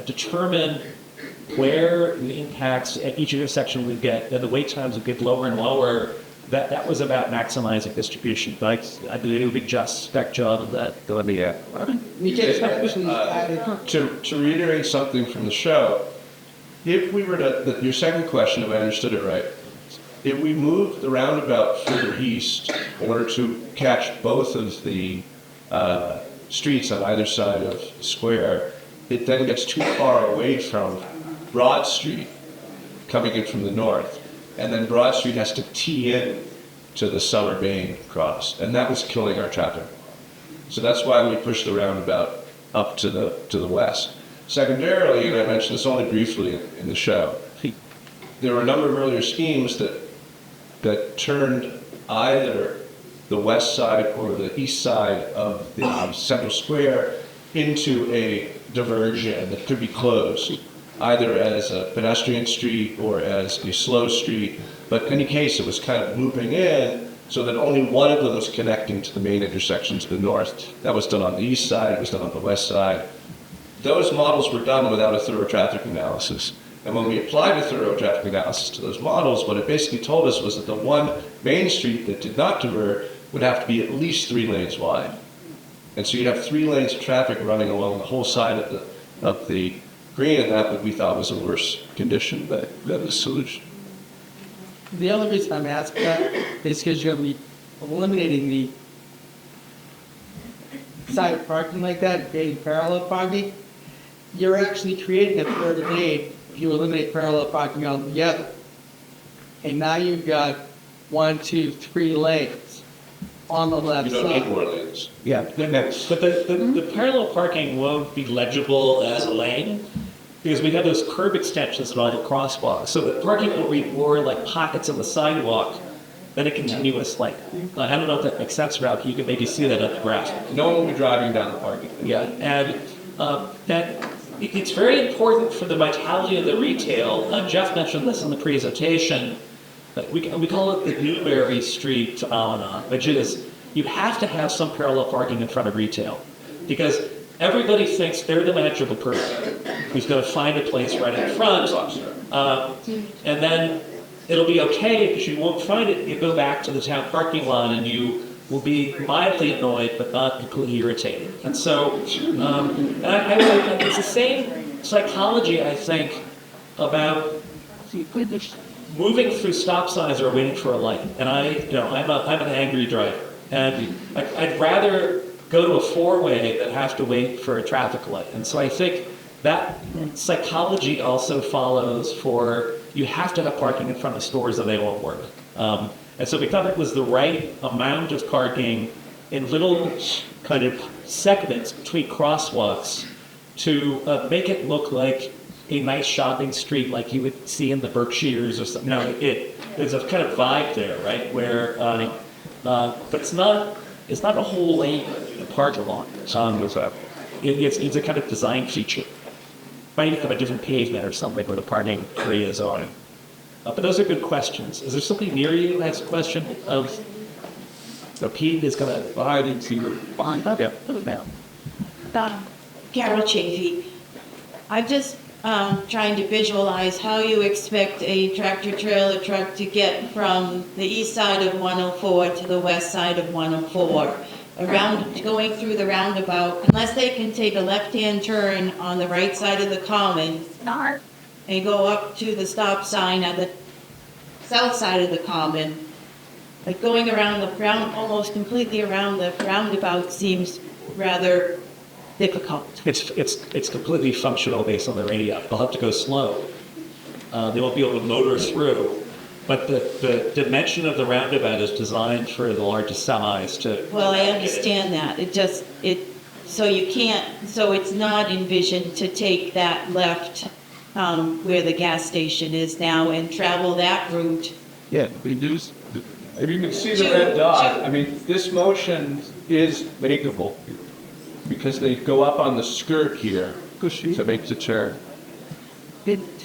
[SPEAKER 6] determined where the impacts at each intersection would get, and the wait times would get lower and lower, that was about maximizing distribution. But I believe it would be just spec job of that.
[SPEAKER 5] To reiterate something from the show, if we were to, your second question, if I understood it right, if we moved the roundabout further east in order to catch both of the streets on either side of the square, it then gets too far away from Broad Street, coming in from the north, and then Broad Street has to tee in to the Summer Main cross, and that was killing our traffic. So that's why we pushed the roundabout up to the west. Secondarily, and I mentioned this only briefly in the show, there were a number of earlier schemes that turned either the west side or the east side of the central square into a diversion that could be closed, either as a pedestrian street or as a slow street. But in any case, it was kind of looping in so that only one of them was connecting to the main intersection to the north. That was done on the east side, it was done on the west side. Those models were done without a thorough traffic analysis. And when we applied a thorough traffic analysis to those models, what it basically told us was that the one main street that did not divert would have to be at least 3 lanes wide. And so you'd have 3 lanes of traffic running along the whole side of the green, and that what we thought was a worse condition than a solution.
[SPEAKER 13] The other reason I'm asking that is because you're going to be eliminating the side parking like that, creating parallel parking. You're actually creating a third lane if you eliminate parallel parking altogether. And now you've got 1, 2, 3 lanes on the left
[SPEAKER 5] You
[SPEAKER 13] side.
[SPEAKER 5] don't need more lanes.
[SPEAKER 6] Yeah, but the parallel parking won't be legible as a lane because we have those curb extensions along the crosswalk. So the parking will be more like pockets of the sidewalk than a continuous lane. I don't know if that makes sense, Ralph. You can maybe see that on the graph.
[SPEAKER 5] No one will be driving down the parking.
[SPEAKER 6] Yeah, and that it's very important for the vitality of the retail. Jeff mentioned this in the presentation. We call it the Newberry Street phenomenon, which is you have to have some parallel parking in front of retail because everybody thinks they're the magical person who's going to find a place right in front, and then it'll be okay because you won't find it. You go back to the town parking lot and you will be mildly annoyed but not completely irritated. And so I really think it's the same psychology, I think, about moving through stop signs or waiting for a light. And I'm an angry driver. And I'd rather go to a 4-way than have to wait for a traffic light. And so I think that psychology also follows for you have to have parking in front of stores or they won't work. And so we thought it was the right amount of parking in little kind of segments between crosswalks to make it look like a nice shopping street like you would see in the Berkshires or something. No, there's a kind of vibe there, right? Where, but it's not a whole lane to park along. It's a kind of design feature. Might have a different pavement or something where the parking areas are. But those are good questions. Is there somebody near you who has a question of Pete is going to hide into behind up? Yeah.
[SPEAKER 14] Carol Chafee. I'm just trying to visualize how you expect a tractor trailer truck to get from the east side of 104 to the west side of 104, going through the roundabout, unless they can take a left-hand turn on the right side of the common and go up to the stop sign on the south side of the common. Like going around almost completely around the roundabout seems rather difficult.
[SPEAKER 6] It's completely functional based on the radii. They'll have to go slow. They won't be able to motor through. But the dimension of the roundabout is designed for the largest semis to.
[SPEAKER 14] Well, I understand that. So it's not envisioned to take that left where the gas station is now and travel that route.
[SPEAKER 5] Yeah, we do. If you can see the red dot, I mean, this motion is makeable because they go up on the skirt here to make the turn.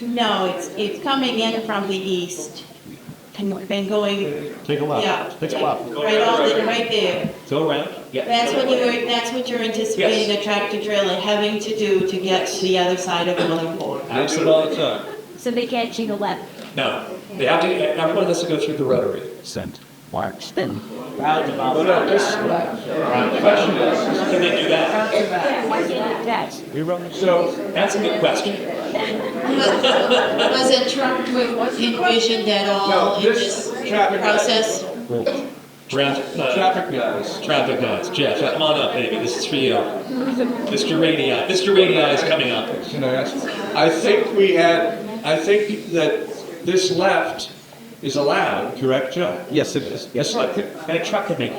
[SPEAKER 14] No, it's coming in from the east and going.
[SPEAKER 6] Take a left.
[SPEAKER 14] Yeah.
[SPEAKER 6] Take a left.
[SPEAKER 14] Right there.
[SPEAKER 6] Go around. Yeah.
[SPEAKER 14] That's what you're anticipating a tractor trailer having to do to get to the other side of 104.
[SPEAKER 5] They do it all the time.
[SPEAKER 10] So they can't take a left.
[SPEAKER 6] No, they have to. Everyone has to go through the rotary. Send. Mark. Spin. Roundabout.
[SPEAKER 5] The question is,
[SPEAKER 6] Can they do that?
[SPEAKER 10] Yes.
[SPEAKER 5] so
[SPEAKER 6] That's a good question.
[SPEAKER 14] Was a truck envisioned at all
[SPEAKER 5] No,
[SPEAKER 14] in
[SPEAKER 5] this
[SPEAKER 14] this
[SPEAKER 5] traffic-
[SPEAKER 14] process?
[SPEAKER 7] Traffic guys.
[SPEAKER 2] Traffic guys. Jeff, come on up, baby. This is for you. Mr. Radii. Mr. Radii is coming up.
[SPEAKER 5] Can I ask? I think that this left is allowed, correct, Joe?
[SPEAKER 7] Yes, it is.
[SPEAKER 6] Yes, look, got a truck to make.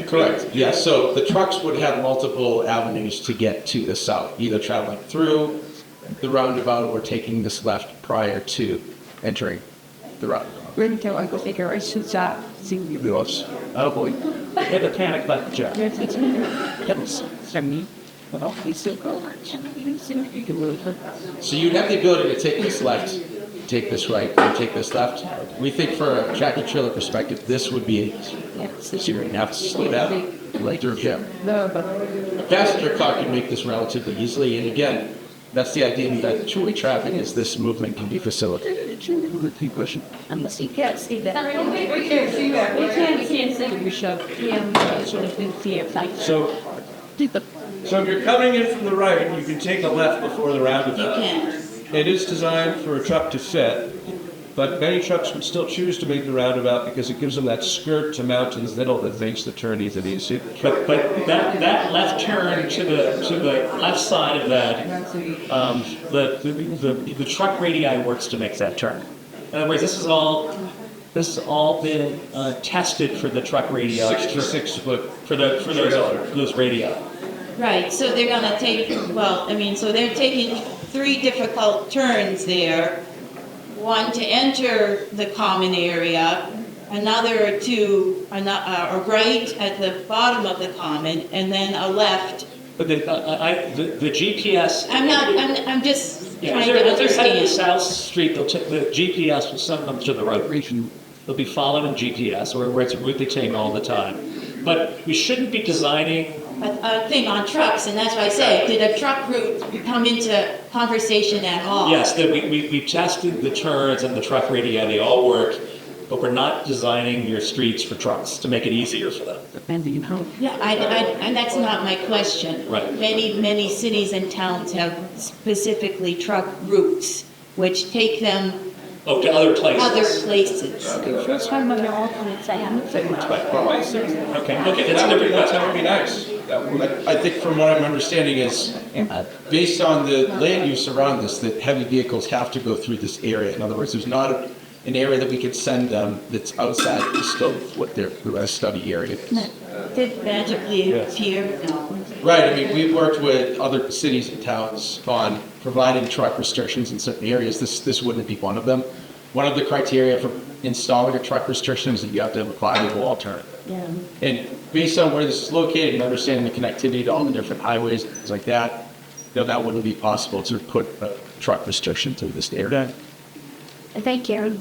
[SPEAKER 7] Correct. Yes, so the trucks would have multiple avenues to get to the south, either traveling through the roundabout or taking this left prior to entering the roundabout.
[SPEAKER 6] Oh boy. Hit the panic button, Jeff.
[SPEAKER 7] So you'd have the ability to take this left, take this right, and take this left. We think for a tractor trailer perspective, this would be so you're gonna have to slow down right through here. A passenger car can make this relatively easily, and again, that's the idea that truly traffic is this movement can be facilitated.
[SPEAKER 10] Unless you can't see that. We can't see that. We can't see it. We show. Yeah, sort of in fear.
[SPEAKER 5] So if you're coming in from the right, you can take a left before the roundabout.
[SPEAKER 14] You can.
[SPEAKER 5] It is designed for a truck to fit, but many trucks would still choose to make the roundabout because it gives them that skirt to mount in the middle that makes the turn easy.
[SPEAKER 2] But that left turn to the left side of that, the truck radii works to make that turn. In other words, this has all been tested for the truck radii.
[SPEAKER 5] 66 foot
[SPEAKER 2] for those radii.
[SPEAKER 14] Right, so they're gonna take, so they're taking 3 difficult turns there. One to enter the common area, another to a right at the bottom of the common, and then a left.
[SPEAKER 2] But the GPS.
[SPEAKER 14] I'm just
[SPEAKER 2] Yeah,
[SPEAKER 14] trying
[SPEAKER 2] if
[SPEAKER 14] to
[SPEAKER 2] they're heading to
[SPEAKER 14] understand.
[SPEAKER 2] South Street, the GPS will send them to the road. They'll be following GPS, where it's route they take all the time. But we shouldn't be designing.
[SPEAKER 14] A thing on trucks, and that's why I say, did a truck route come into conversation at all?
[SPEAKER 2] Yes, that we tested the turns and the truck radii, they all work, but we're not designing your streets for trucks to make it easier for them.
[SPEAKER 14] Yeah, and that's not my question.
[SPEAKER 2] Right.
[SPEAKER 14] Many cities and towns have specifically truck routes, which take them
[SPEAKER 2] Oh, to other places.
[SPEAKER 14] other places.
[SPEAKER 10] First time on your alternates, I haven't said much.
[SPEAKER 2] Okay, that's a different
[SPEAKER 5] That
[SPEAKER 2] question.
[SPEAKER 5] would be nice.
[SPEAKER 7] I think from what I'm understanding is, based on the land use around this, that heavy vehicles have to go through this area. In other words, there's not an area that we could send them that's outside the scope of what their study area is.
[SPEAKER 14] Did magically appear? No.
[SPEAKER 7] Right, I mean, we've worked with other cities and towns on providing truck restrictions in certain areas. This wouldn't be one of them. One of the criteria for installing a truck restriction is that you have to have a viable alternative.
[SPEAKER 14] Yeah.
[SPEAKER 7] And based on where this is located and understanding the connectivity to all the different highways, things like that, that wouldn't be possible to put a truck restriction through this area.
[SPEAKER 10] Thank you.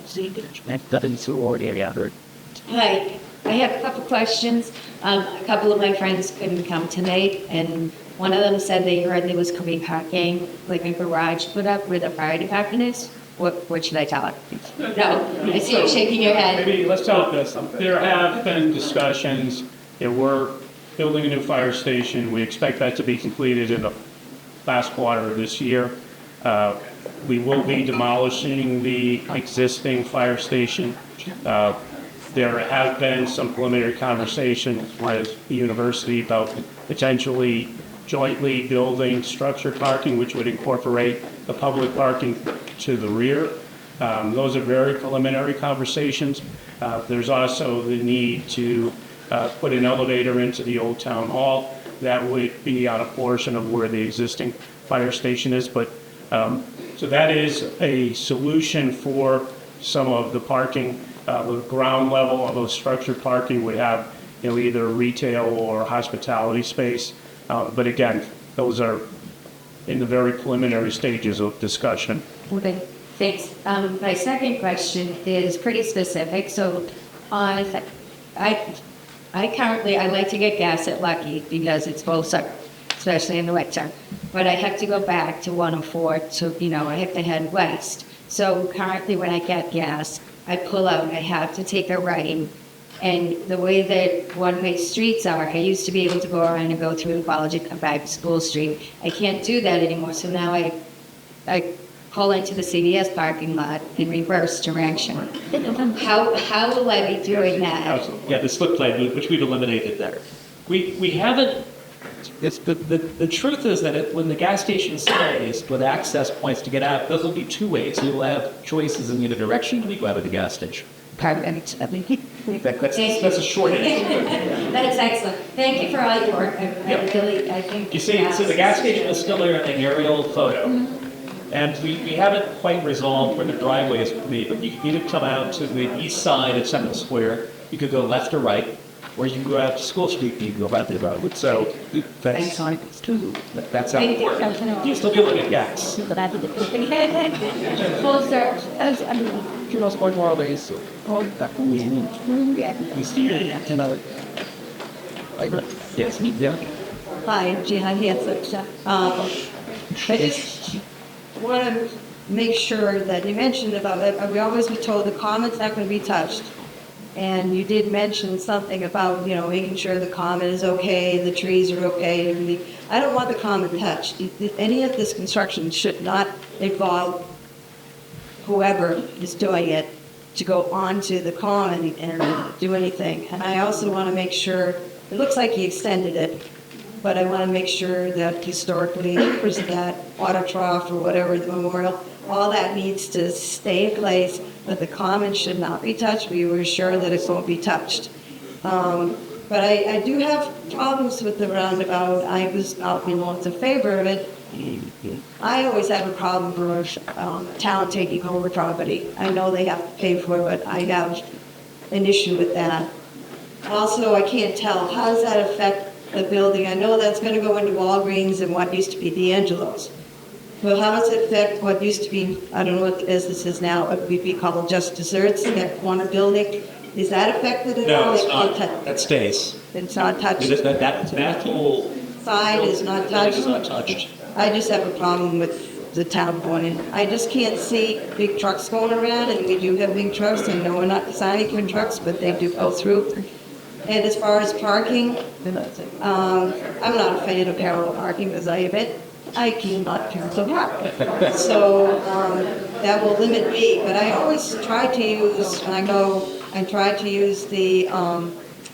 [SPEAKER 15] Hi, I have a couple questions. A couple of my friends couldn't come tonight, and one of them said they heard there was coming parking, like a garage put up where the fire department is. What should I tell her? No, I see you shaking your head.
[SPEAKER 8] Maybe let's tell it this. There have been discussions, we're building a new fire station. We expect that to be completed in the last quarter of this year. We will be demolishing the existing fire station. There have been some preliminary conversations with the university about potentially jointly building structured parking, which would incorporate the public parking to the rear. Those are very preliminary conversations. There's also the need to put an elevator into the old town hall. That would be on a portion of where the existing fire station is. But so that is a solution for some of the parking. The ground level of those structured parking would have, either retail or hospitality space. But again, those are in the very preliminary stages of discussion.
[SPEAKER 15] Okay, thanks. My second question is pretty specific. So, I like to get gas at Lucky because it's full sucker, especially in the winter. But I have to go back to 104, so I have to head west. So currently, when I get gas, I pull out. I have to take a right. And the way that one-way streets are, I used to be able to go around and go through college and come back to School Street. I can't do that anymore. So now I pull into the CVS parking lot in reverse direction. How will I be doing that?
[SPEAKER 6] Yeah, the split plane, which we've eliminated there. We haven't, the truth is that when the gas station stays with access points to get out, those will be two ways. You'll have choices in either direction to go out of the gas station. That's a short answer.
[SPEAKER 15] That's excellent. Thank you for all your work. I think.
[SPEAKER 6] You see, so the gas station is still there in the aerial photo. And we haven't quite resolved where the driveways would be, but you can either come out to the east side of Central Square, you could go left or right, or you can go out to School Street, you can go back to the road. So that's how it works. You still be able to get gas.
[SPEAKER 15] Full service.
[SPEAKER 9] You know, sport more ways. We see it. Yes, yeah.
[SPEAKER 14] Hi, I'm Jihan Hansen. I just want to make sure that you mentioned about it. We always be told the common's not going to be touched. And you did mention something about, making sure the common is okay, the trees are okay. I don't want the common touched. Any of this construction should not involve whoever is doing it to go onto the common and do anything. And I also want to make sure, it looks like he extended it, but I want to make sure that historically, there's that water trough or whatever, the memorial, all that needs to stay in place, but the common should not be touched. We were sure that it won't be touched. But I do have problems with the roundabout. I was out in favor of it. I always have a problem for town taking over property. I know they have to pay for it, but I have an issue with that. Also, I can't tell, how does that affect the building? I know that's going to go into Walgreens and what used to be D'Angelo's. Well, how does it affect what used to be, I don't know what the business is now, it would be called Just Desserts, that one building? Is that affected at all?
[SPEAKER 6] No, it's not. That stays.
[SPEAKER 14] It's not touched?
[SPEAKER 6] That whole
[SPEAKER 14] side is not touched?
[SPEAKER 6] Is not touched.
[SPEAKER 14] I just have a problem with the town going in. I just can't see big trucks going around, and we do have big trucks, and no, we're not designing for trucks, but they do go through. And as far as parking, I'm not a fan of parallel parking because I admit I cannot parallel park. So that will limit me, but I always try to use, when I go, I try to use the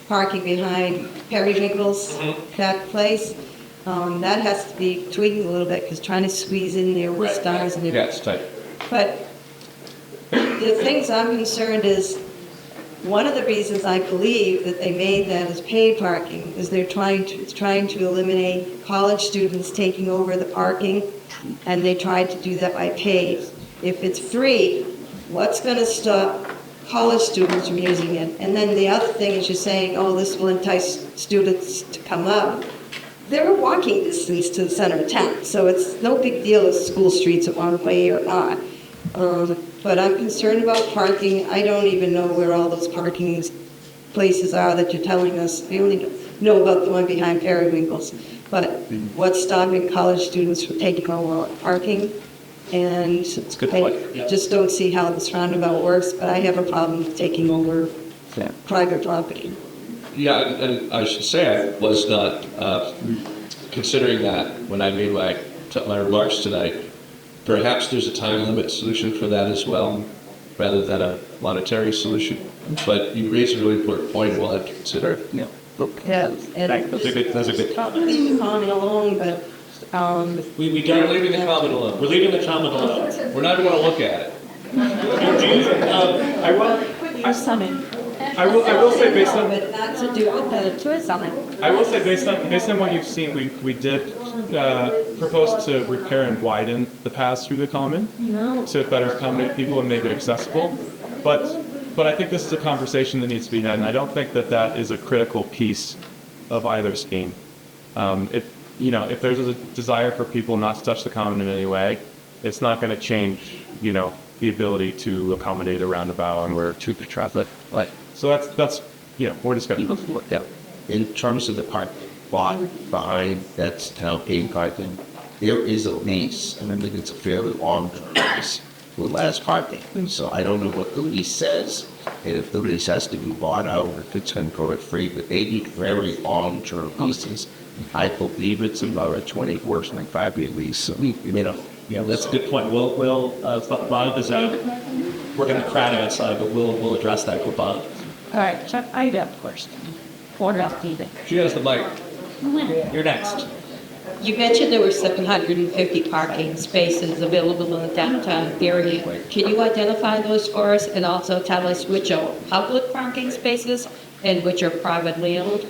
[SPEAKER 14] parking behind Periwinkle's, that place. That has to be tweaked a little bit because trying to squeeze in there with stars and
[SPEAKER 5] Yeah, it's tight.
[SPEAKER 14] But the things I'm concerned is, one of the reasons I believe that they made that as paid parking is they're trying to eliminate college students taking over the parking, and they tried to do that by paid. If it's free, what's going to stop college students from using it? And then the other thing is you're saying, oh, this will entice students to come up. They're a walking distance to the center of town, so it's no big deal if school streets are one way or not. But I'm concerned about parking. I don't even know where all those parking places are that you're telling us. We only know about the one behind Periwinkle's. But what's stopping college students from taking over parking? And
[SPEAKER 6] it's a good point.
[SPEAKER 14] I just don't see how this roundabout works, but I have a problem with taking over private property.
[SPEAKER 5] Yeah, and I should say I was not considering that when I made my remarks tonight. Perhaps there's a time limit solution for that as well, rather than a monetary solution. But you raise a really important point. We'll have to consider.
[SPEAKER 14] Yeah, and
[SPEAKER 6] that's a good comment.
[SPEAKER 14] leave the comment alone, but
[SPEAKER 6] we don't leaving the comment alone. We're leaving the comment alone.
[SPEAKER 5] We're not going to look at it.
[SPEAKER 8] I will say based on
[SPEAKER 14] but not to do with the tourism.
[SPEAKER 8] I will say based on what you've seen, we did propose to repair and widen the paths through the common to better accommodate people and make it accessible. But I think this is a conversation that needs to be had, and I don't think that is a critical piece of either scheme. If there's a desire for people not to touch the common in any way, it's not going to change, the ability to accommodate a roundabout and where to the traffic. So that's we're just going to look at.
[SPEAKER 4] In terms of the parking lot behind that's town paid parking, there is a lease, and I think it's a fairly long-term lease for last parking. So I don't know what the lease says, and if the lease has to be bought out, or if it's going to go free, but they need very long-term leases. I believe it's about a 24 to 25-year lease. So,
[SPEAKER 6] Yeah, that's a good point. Bob is out. We're going to crowd outside, but we'll address that with Bob.
[SPEAKER 12] All right, so I have a question. What else do you think?
[SPEAKER 5] She has the mic.
[SPEAKER 6] You're next.
[SPEAKER 16] You mentioned there were 750 parking spaces available in the downtown area. Can you identify those for us and also tell us which are public parking spaces and which are privately owned?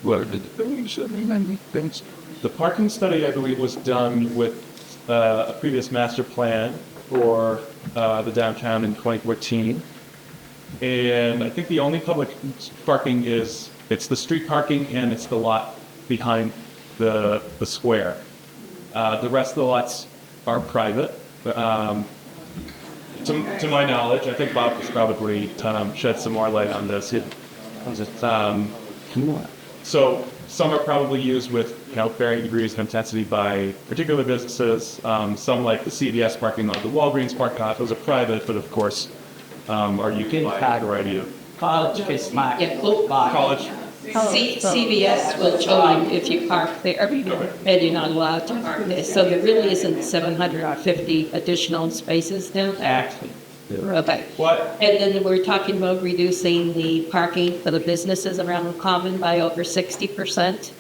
[SPEAKER 8] The parking study, I believe, was done with a previous master plan for the downtown in 2014. And I think the only public parking it's the street parking and it's the lot behind the square. The rest of the lots are private. To my knowledge, I think Bob could probably shed some more light on this. So some are probably used with varying degrees of intensity by particular businesses. Some, like the CVS parking lot, the Walgreens parking lot, those are private, but of course, you can have a variety of
[SPEAKER 16] College. CVS will charge you if you park there, and you're not allowed to park there. So there really isn't 750 additional spaces now?
[SPEAKER 6] Actually.
[SPEAKER 16] Okay.
[SPEAKER 8] What?
[SPEAKER 16] And then we're talking about reducing the parking for the businesses around the common by over 60%.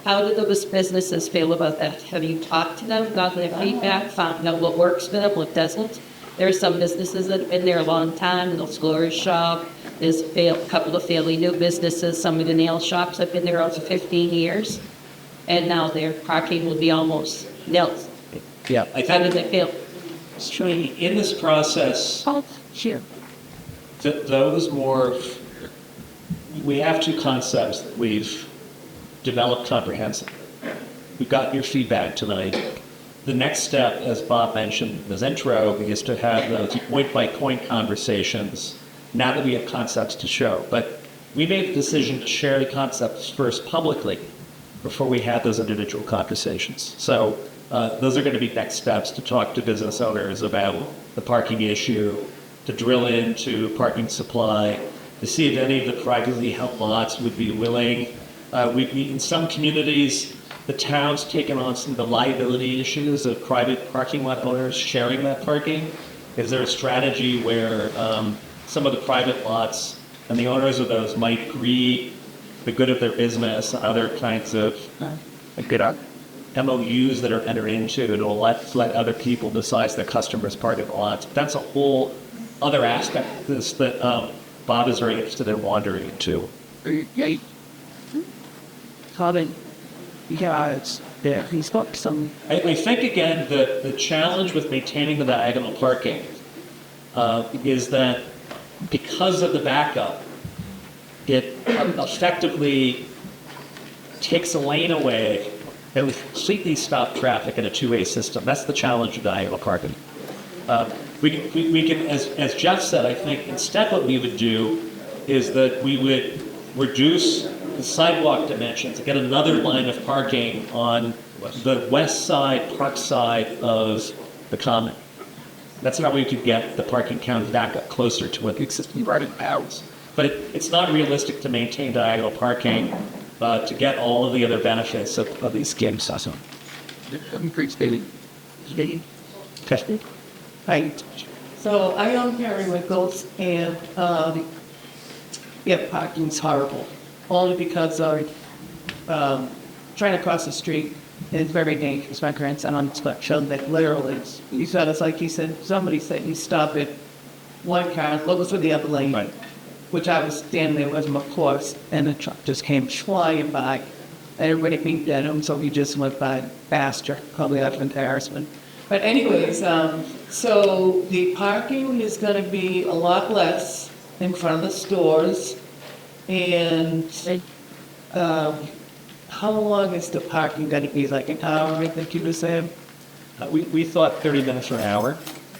[SPEAKER 16] How do those businesses feel about that? Have you talked to them, got their feedback, found out what works for them, what doesn't? There are some businesses that have been there a long time, little florist shop. There's a couple of fairly new businesses. Some of the nail shops have been there over 15 years. And now their parking will be almost nil.
[SPEAKER 6] Yeah,
[SPEAKER 16] How do they feel?
[SPEAKER 6] In this process, we have two concepts that we've developed comprehensively. We've got your feedback tonight. The next step, as Bob mentioned in his intro, is to have those point-by-point conversations now that we have concepts to show. But we made the decision to share the concepts first publicly before we had those individual conversations. So those are going to be next steps, to talk to business owners about the parking issue, to drill into parking supply, to see if any of the privately held lots would be willing. In some communities, the town's taken on some of the liability issues of private parking lot owners sharing that parking. Is there a strategy where some of the private lots and the owners of those might agree the good of their business, other kinds of MOUs that are entered into to let other people decide their customers' parking lots? That's a whole other aspect of this that Bob is very interested in wandering into.
[SPEAKER 12] He's got some.
[SPEAKER 6] I think, again, the challenge with maintaining the diagonal parking is that because of the backup, it effectively takes a lane away and would completely stop traffic in a two-way system. That's the challenge of diagonal parking. We can, as Jeff said, I think instead what we would do is that we would reduce the sidewalk dimensions, get another line of parking on the west side, park side of the common. That's how we could get the parking count back up closer to what the existing parking hours. But it's not realistic to maintain diagonal parking to get all of the other benefits of these schemes.
[SPEAKER 12] Right. So I own periwinkles, and parking's horrible. Only because of trying to cross the street is very dangerous. My grandson on the showed that literally, you said it's like he said, somebody said you stop at one car, look for the other lane, right, which I was standing there with, of course, and the truck just came flying by. Everybody beat at him, so he just went by faster, probably out of embarrassment. But anyways, so the parking is going to be a lot less in front of the stores. And how long is the parking going to be? Like an hour, I think you were saying?
[SPEAKER 6] We thought 30 minutes or an hour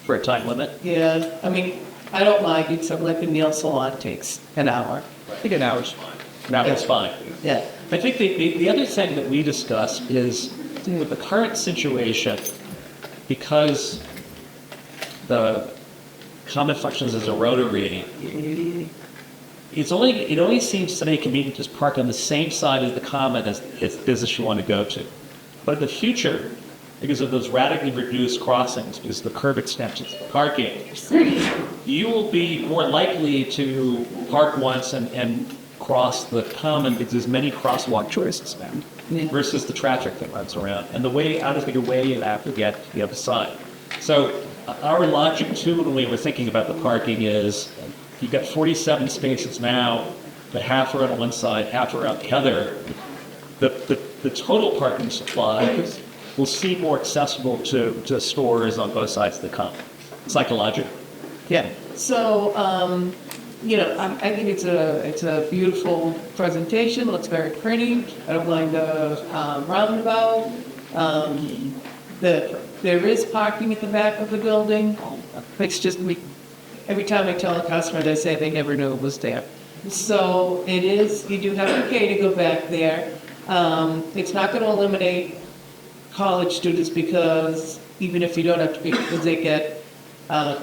[SPEAKER 6] for a time limit.
[SPEAKER 12] Yeah, I mean, I don't mind it, so like a nail salon takes an hour.
[SPEAKER 6] I think an hour's fine. An hour's fine.
[SPEAKER 12] Yeah.
[SPEAKER 6] I think the other thing that we discussed is with the current situation, because the common functions as a rotary, it only seems to me convenient to just park on the same side of the common as the business you want to go to. But in the future, because of those radically reduced crossings, because the curb extensions, parking, you will be more likely to park once and cross the common because there's many crosswalk choices now versus the traffic that runs around. And the way out of your way, you have to get to the other side. So our logic too, when we were thinking about the parking is, you've got 47 spaces now, but half are on one side, half are on the other. The total parking supply will seem more accessible to stores on both sides of the common, psychologically.
[SPEAKER 12] Yeah. So, I think it's a beautiful presentation. Looks very pretty. I don't mind the roundabout. There is parking at the back of the building. It's just every time I tell a customer, they say they never knew it was there. So it is. You do have to pay to go back there. It's not going to eliminate college students because even if you don't have to pay, because they get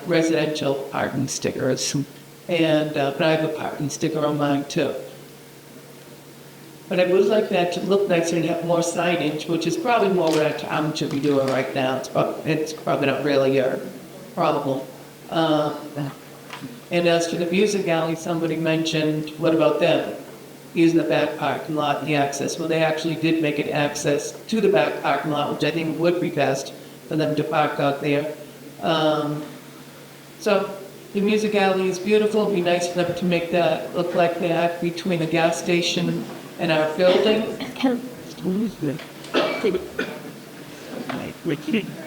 [SPEAKER 12] residential parking stickers. And but I have a parking sticker on mine too. But I would like that to look nicer and have more signage, which is probably more what our town should be doing right now. It's probably not really a problem. And as for the music alley, somebody mentioned, what about them? Using the back parking lot and the access. Well, they actually did make it access to the back parking lot, which I think would be best for them to park out there. So the music alley is beautiful. It'd be nice for them to make that look like that between the gas station and our building.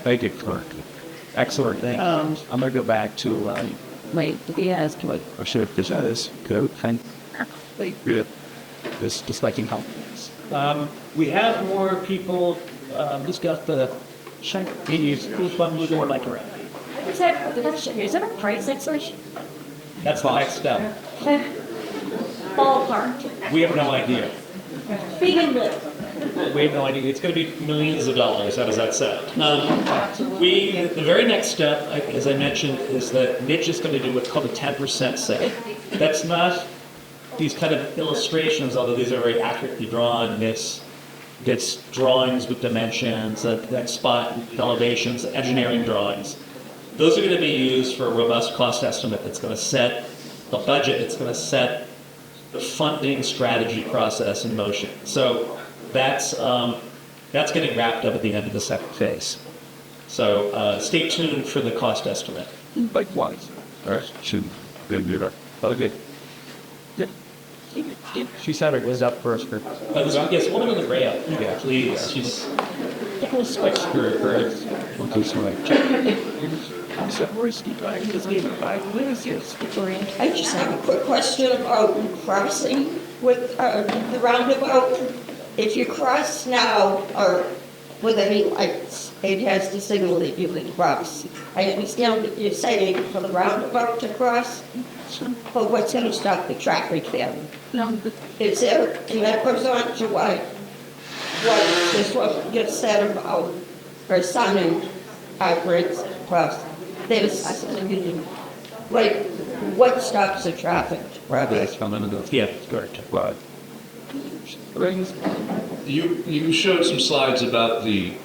[SPEAKER 6] Thank you, Clark. Excellent thing. I'm going to go back to,
[SPEAKER 10] Wait, yes, what?
[SPEAKER 6] I should have just had this code. Thank you. Just like in confidence. We have more people, just got the school fund moving more like around.
[SPEAKER 10] Is that a price extension?
[SPEAKER 6] That's the next step.
[SPEAKER 10] Ballpark.
[SPEAKER 6] We have no idea.
[SPEAKER 10] Feeding lip.
[SPEAKER 6] We have no idea. It's going to be millions of dollars. How does that sound? The very next step, as I mentioned, is that Mitch is going to do what's called a 10% sale. That's not these kind of illustrations, although these are very accurately drawn. It's drawings with dimensions, that spot elevations, engineering drawings. Those are going to be used for a robust cost estimate that's going to set the budget. It's going to set the funding strategy process in motion. So that's getting wrapped up at the end of the second phase. So stay tuned for the cost estimate.
[SPEAKER 8] Likewise. All right. Should be good. Okay.
[SPEAKER 6] She said it was up first. Yes, one of the rail. Yeah, please. She's switched her.
[SPEAKER 11] I just have a quick question about crossing with the roundabout. If you cross now or with any lights, it has to signal that you can cross. I understand what you're saying for the roundabout to cross, but what's going to stop the traffic there?
[SPEAKER 10] No.
[SPEAKER 11] Is there, and that goes on to what this what gets said about our son and hybrids cross. There's, like, what stops the traffic?
[SPEAKER 6] Yeah, correct.
[SPEAKER 5] You showed some slides about the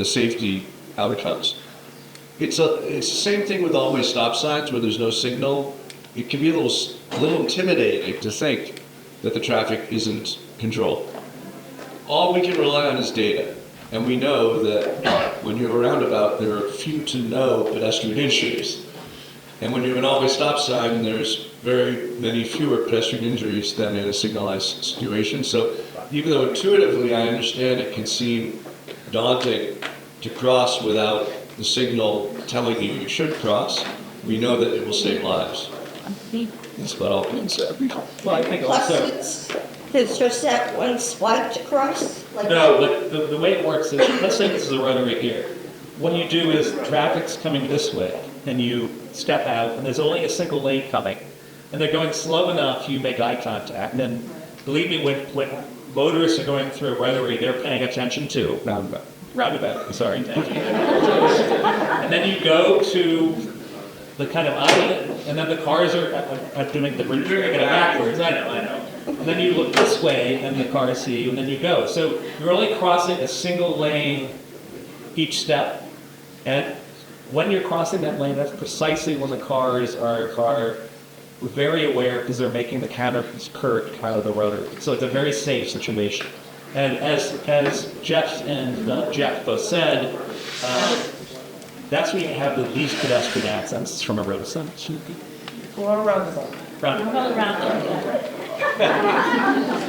[SPEAKER 5] safety outcomes. It's the same thing with always stop signs where there's no signal. It can be a little intimidating to think that the traffic isn't controlled. All we can rely on is data. And we know that when you have a roundabout, there are few to no pedestrian injuries. And when you have an always stop sign, there's very many fewer pedestrian injuries than in a signalized situation. So even though intuitively I understand it can seem daunting to cross without the signal telling you should cross, we know that it will save lives. That's about all I can say.
[SPEAKER 6] Well, I think also...
[SPEAKER 11] It's just that one spot to cross?
[SPEAKER 6] No, but the way it works is, let's say this is a rotary here. What you do is traffic's coming this way, and you step out, and there's only a single lane coming, and they're going slow enough, you make eye contact. And believe me, when motorists are going through a rotary, they're paying attention to roundabout. Sorry. And then you go to the kind of island, and then the cars are doing the bridge backwards. I know. And then you look this way, and the cars see you, and then you go. So you're only crossing a single lane each step. And when you're crossing that lane, that's precisely when the cars are very aware because they're making the counter curve out of the rotor. So it's a very safe situation. And as Jeff and Jeff both said, that's when you have the least pedestrian accidents from a road.
[SPEAKER 12] Or roundabout.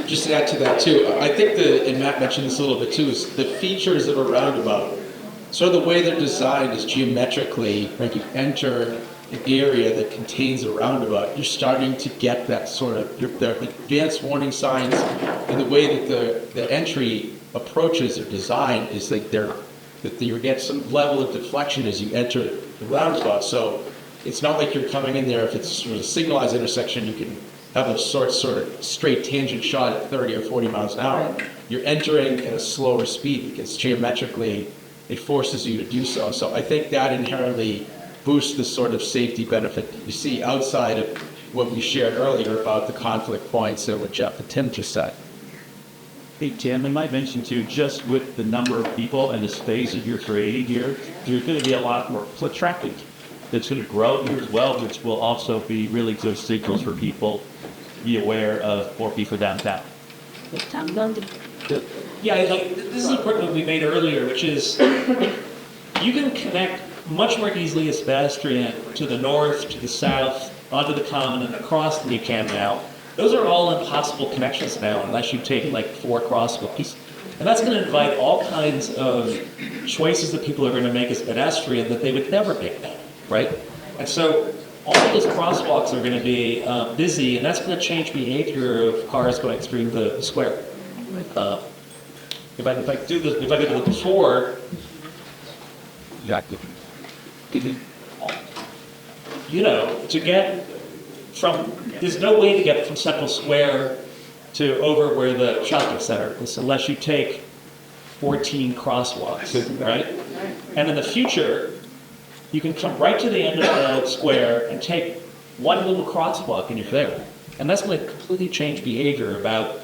[SPEAKER 7] Just to add to that too, I think and Matt mentioned this a little bit too, is the features of a roundabout. So the way they're designed is geometrically, when you enter an area that contains a roundabout, you're starting to get that sort of, the advanced warning signs, and the way that the entry approaches are designed is that you get some level of deflection as you enter the roundabout. So it's not like you're coming in there, if it's sort of a signalized intersection, you can have a sort of straight tangent shot at 30 or 40 miles an hour. You're entering at a slower speed because geometrically it forces you to do so. So I think that inherently boosts the sort of safety benefit that you see outside of what we shared earlier about the conflict points and what Jeff and Tim just said.
[SPEAKER 6] Hey Tim, I might mention too, just with the number of people and the space that you're creating here, there's going to be a lot more foot traffic that's going to grow here as well, which will also be really good signals for people to be aware of more people downtown. Yeah, this is a point that we made earlier, which is you can connect much more easily as pedestrian to the north, to the south, onto the common, and across than you can now. Those are all impossible connections now unless you take like 4 crosswalks. And that's going to invite all kinds of choices that people are going to make as pedestrian that they would never make now, right? And so all of those crosswalks are going to be busy, and that's going to change behavior of cars going through the square. If I could do the before,
[SPEAKER 7] Exactly.
[SPEAKER 6] you know, to get from, there's no way to get from Central Square to over where the shopping center is unless you take 14 crosswalks, right? And in the future, you can come right to the end of the square and take one little crosswalk and you're there. And that's going to completely change behavior about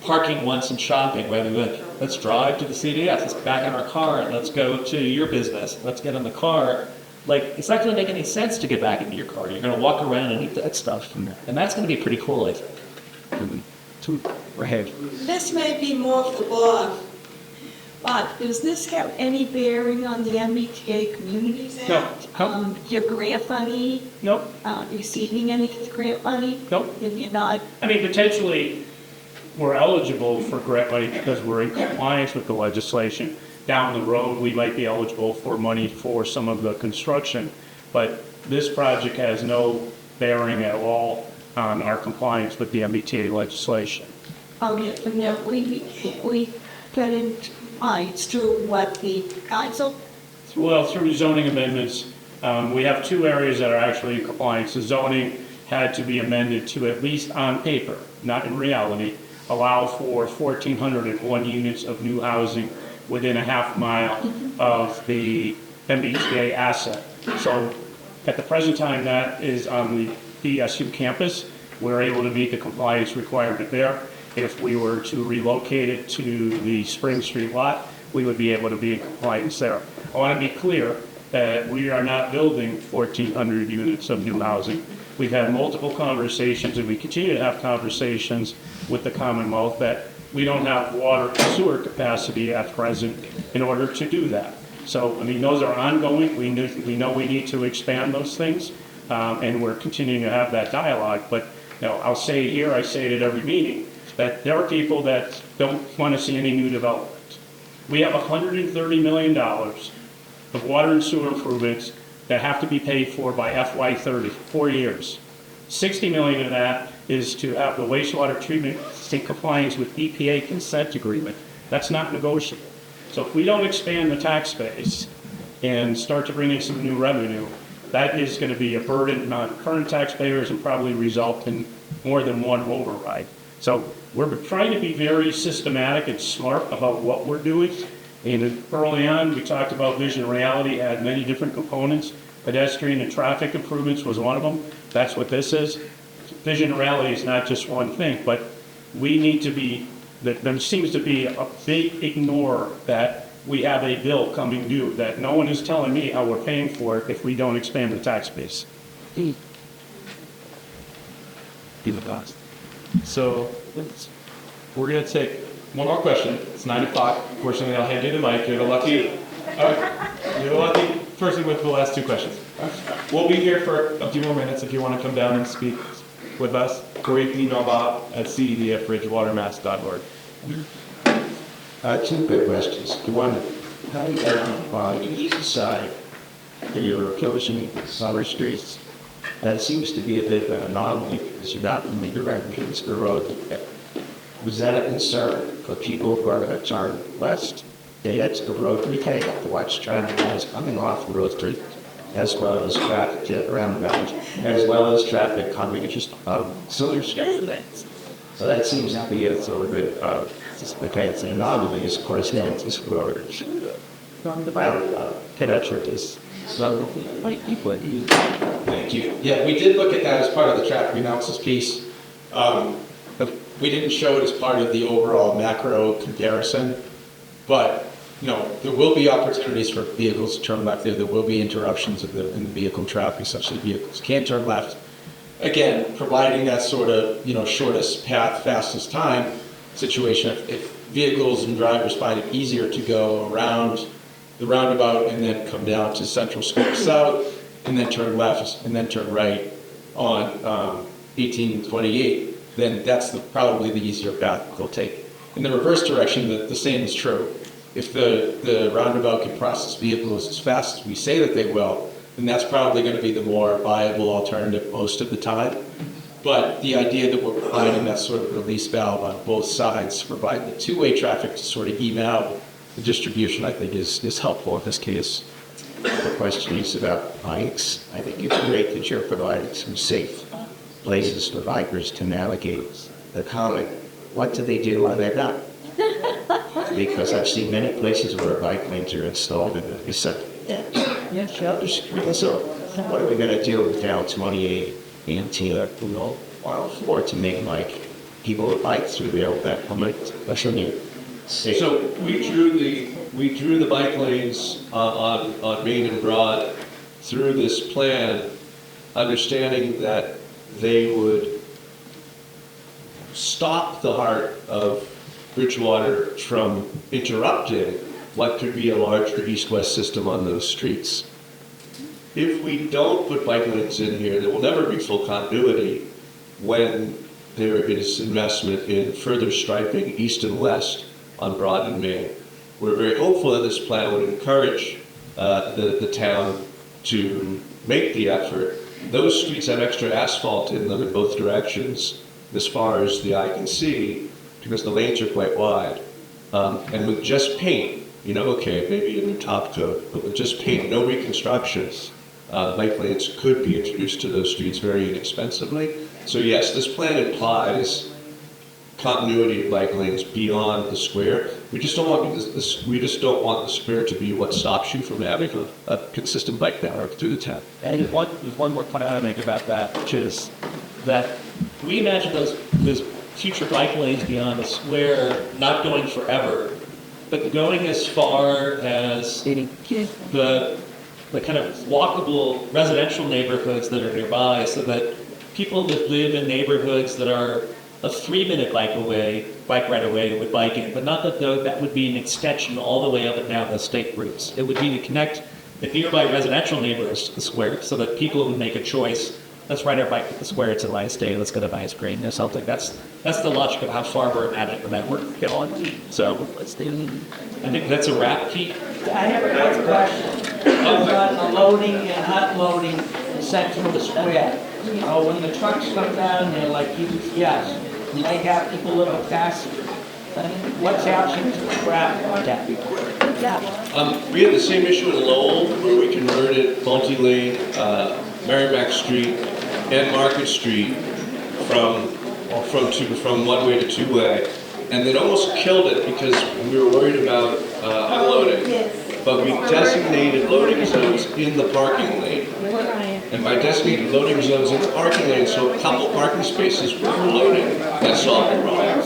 [SPEAKER 6] parking once and shopping, rather than let's drive to the CVS, let's get back in our car and let's go to your business, let's get in the car. Like, it's not going to make any sense to get back into your car. You're going to walk around and eat that stuff. And that's going to be pretty cool, I think.
[SPEAKER 11] This may be more for Bob, but does this have any bearing on the MBTA Communities Act?
[SPEAKER 6] No.
[SPEAKER 11] Your grant money?
[SPEAKER 6] Nope.
[SPEAKER 11] Receiving any grant money?
[SPEAKER 6] Nope.
[SPEAKER 11] If you're not?
[SPEAKER 8] I mean, potentially, we're eligible for grant money because we're in compliance with the legislation. Down the road, we might be eligible for money for some of the construction, but this project has no bearing at all on our compliance with the MBTA legislation.
[SPEAKER 11] We get in compliance through what the council?
[SPEAKER 8] Well, through zoning amendments, we have 2 areas that are actually in compliance. The zoning had to be amended to, at least on paper, not in reality, allow for 1,401 units of new housing within a half mile of the MBTA asset. So at the present time, that is on the DSU campus. We're able to meet the compliance requirement there. If we were to relocate it to the Spring Street lot, we would be able to be in compliance there. I want to be clear that we are not building 1,400 units of new housing. We've had multiple conversations, and we continue to have conversations with the Commonwealth that we don't have water and sewer capacity at present in order to do that. So, I mean, those are ongoing. We know we need to expand those things, and we're continuing to have that dialogue. But, you know, I'll say it here, I say it at every meeting, that there are people that don't want to see any new development. We have $130 million of water and sewer improvements that have to be paid for by FY30, 4 years. 60 million of that is to have the wastewater treatment in compliance with EPA consent agreement. That's not negotiable. So if we don't expand the tax base and start to bring in some new revenue, that is going to be a burden on current taxpayers and probably result in more than one override. So we're trying to be very systematic and smart about what we're doing. And early on, we talked about vision reality, had many different components. Pedestrian and traffic improvements was one of them. That's what this is. Vision reality is not just one thing, but we need to be, there seems to be a big ignore that we have a bill coming due that no one is telling me how we're paying for it if we don't expand the tax base. So we're going to take one more question. It's 9 o'clock. Fortunately, I'll hand you the mic. You're the lucky person with the last two questions. We'll be here for a few more minutes if you want to come down and speak with us, or you can email Bob at ced@bridgewatermass.org.
[SPEAKER 4] Two quick questions. One, how do you identify the east side of your approaching summer streets? That seems to be a bit of an anomaly because you're not in the directions of the road. Was that a concern for people who are going to turn west? They head to the rotary, they have to watch traffic cars coming off the rotary, as well as traffic around the mountain, as well as traffic coming just so there's so that seems to be a sort of bit it's an anomaly, of course, now it's rotors. Penetrates. So,
[SPEAKER 7] Thank you. Yeah, we did look at that as part of the traffic analysis piece. But we didn't show it as part of the overall macro comparison. But, there will be opportunities for vehicles to turn left there. There will be interruptions in the vehicle traffic such that vehicles can't turn left. Again, providing that sort of, shortest path, fastest time situation. If vehicles and drivers find it easier to go around the roundabout and then come down to Central Square South and then turn left and then turn right on 1828, then that's probably the easier path they'll take. In the reverse direction, the same is true. If the roundabout can process vehicles as fast as we say that they will, then that's probably going to be the more viable alternative most of the time. But the idea that we're providing that sort of release valve on both sides, providing the two-way traffic to sort of even out the distribution, I think is helpful in this case.
[SPEAKER 4] The question is about bikes. I think it's great that you're providing some safe places for bikers to navigate the common. What do they do when they're not? Because I've seen many places where bike lanes are installed and it's like, so what are we going to do with Down 28 and Taylor, or to make people with bikes through there with that public special need?
[SPEAKER 5] So we drew the bike lanes on Main and Broad through this plan, understanding that they would stop the heart of Bridgewater from interrupting what could be a larger east-west system on those streets. If we don't put bike lanes in here, there will never be full continuity when there is investment in further striping east and west on Broad and Main. We're very hopeful that this plan would encourage the town to make the effort. Those streets have extra asphalt in them in both directions as far as the eye can see because the lanes are quite wide. And with just paint, maybe a new top coat, but with just paint, no reconstructions, bike lanes could be introduced to those streets very inexpensively. So yes, this plan implies continuity of bike lanes beyond the square. We just don't want the square to be what stops you from having a consistent bike network through the town.
[SPEAKER 6] And one more point I want to make about that, which is that we imagine those future bike lanes beyond the square not going forever, but going as far as the kind of walkable residential neighborhoods that are nearby, so that people that live in neighborhoods that are a 3-minute bike ride away would bike in, but not that would be an extension all the way up and down the state routes. It would be to connect the nearby residential neighborhoods to the square so that people would make a choice. Let's ride our bike to the square, it's a nice day, let's go to ice cream or something. That's the logic of how far we're imagining the network going. So I think that's a wrap, Pete.
[SPEAKER 12] I have a quick question about loading and unloading Central Square. When the trucks come down there like UPS, you might have people a little faster. What's happening to the traffic on that?
[SPEAKER 5] We had the same issue in Lowell where we converted multi-lane Merrimack Street and Market Street from one-way to two-way, and it almost killed it because we were worried about unloading. But we designated loading zones in the parking lane. And by designating loading zones in the parking lane, so a couple parking spaces were for loading, that solved the problem.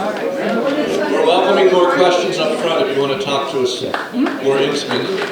[SPEAKER 5] We're welcoming more questions up front if you want to talk to us more intimately.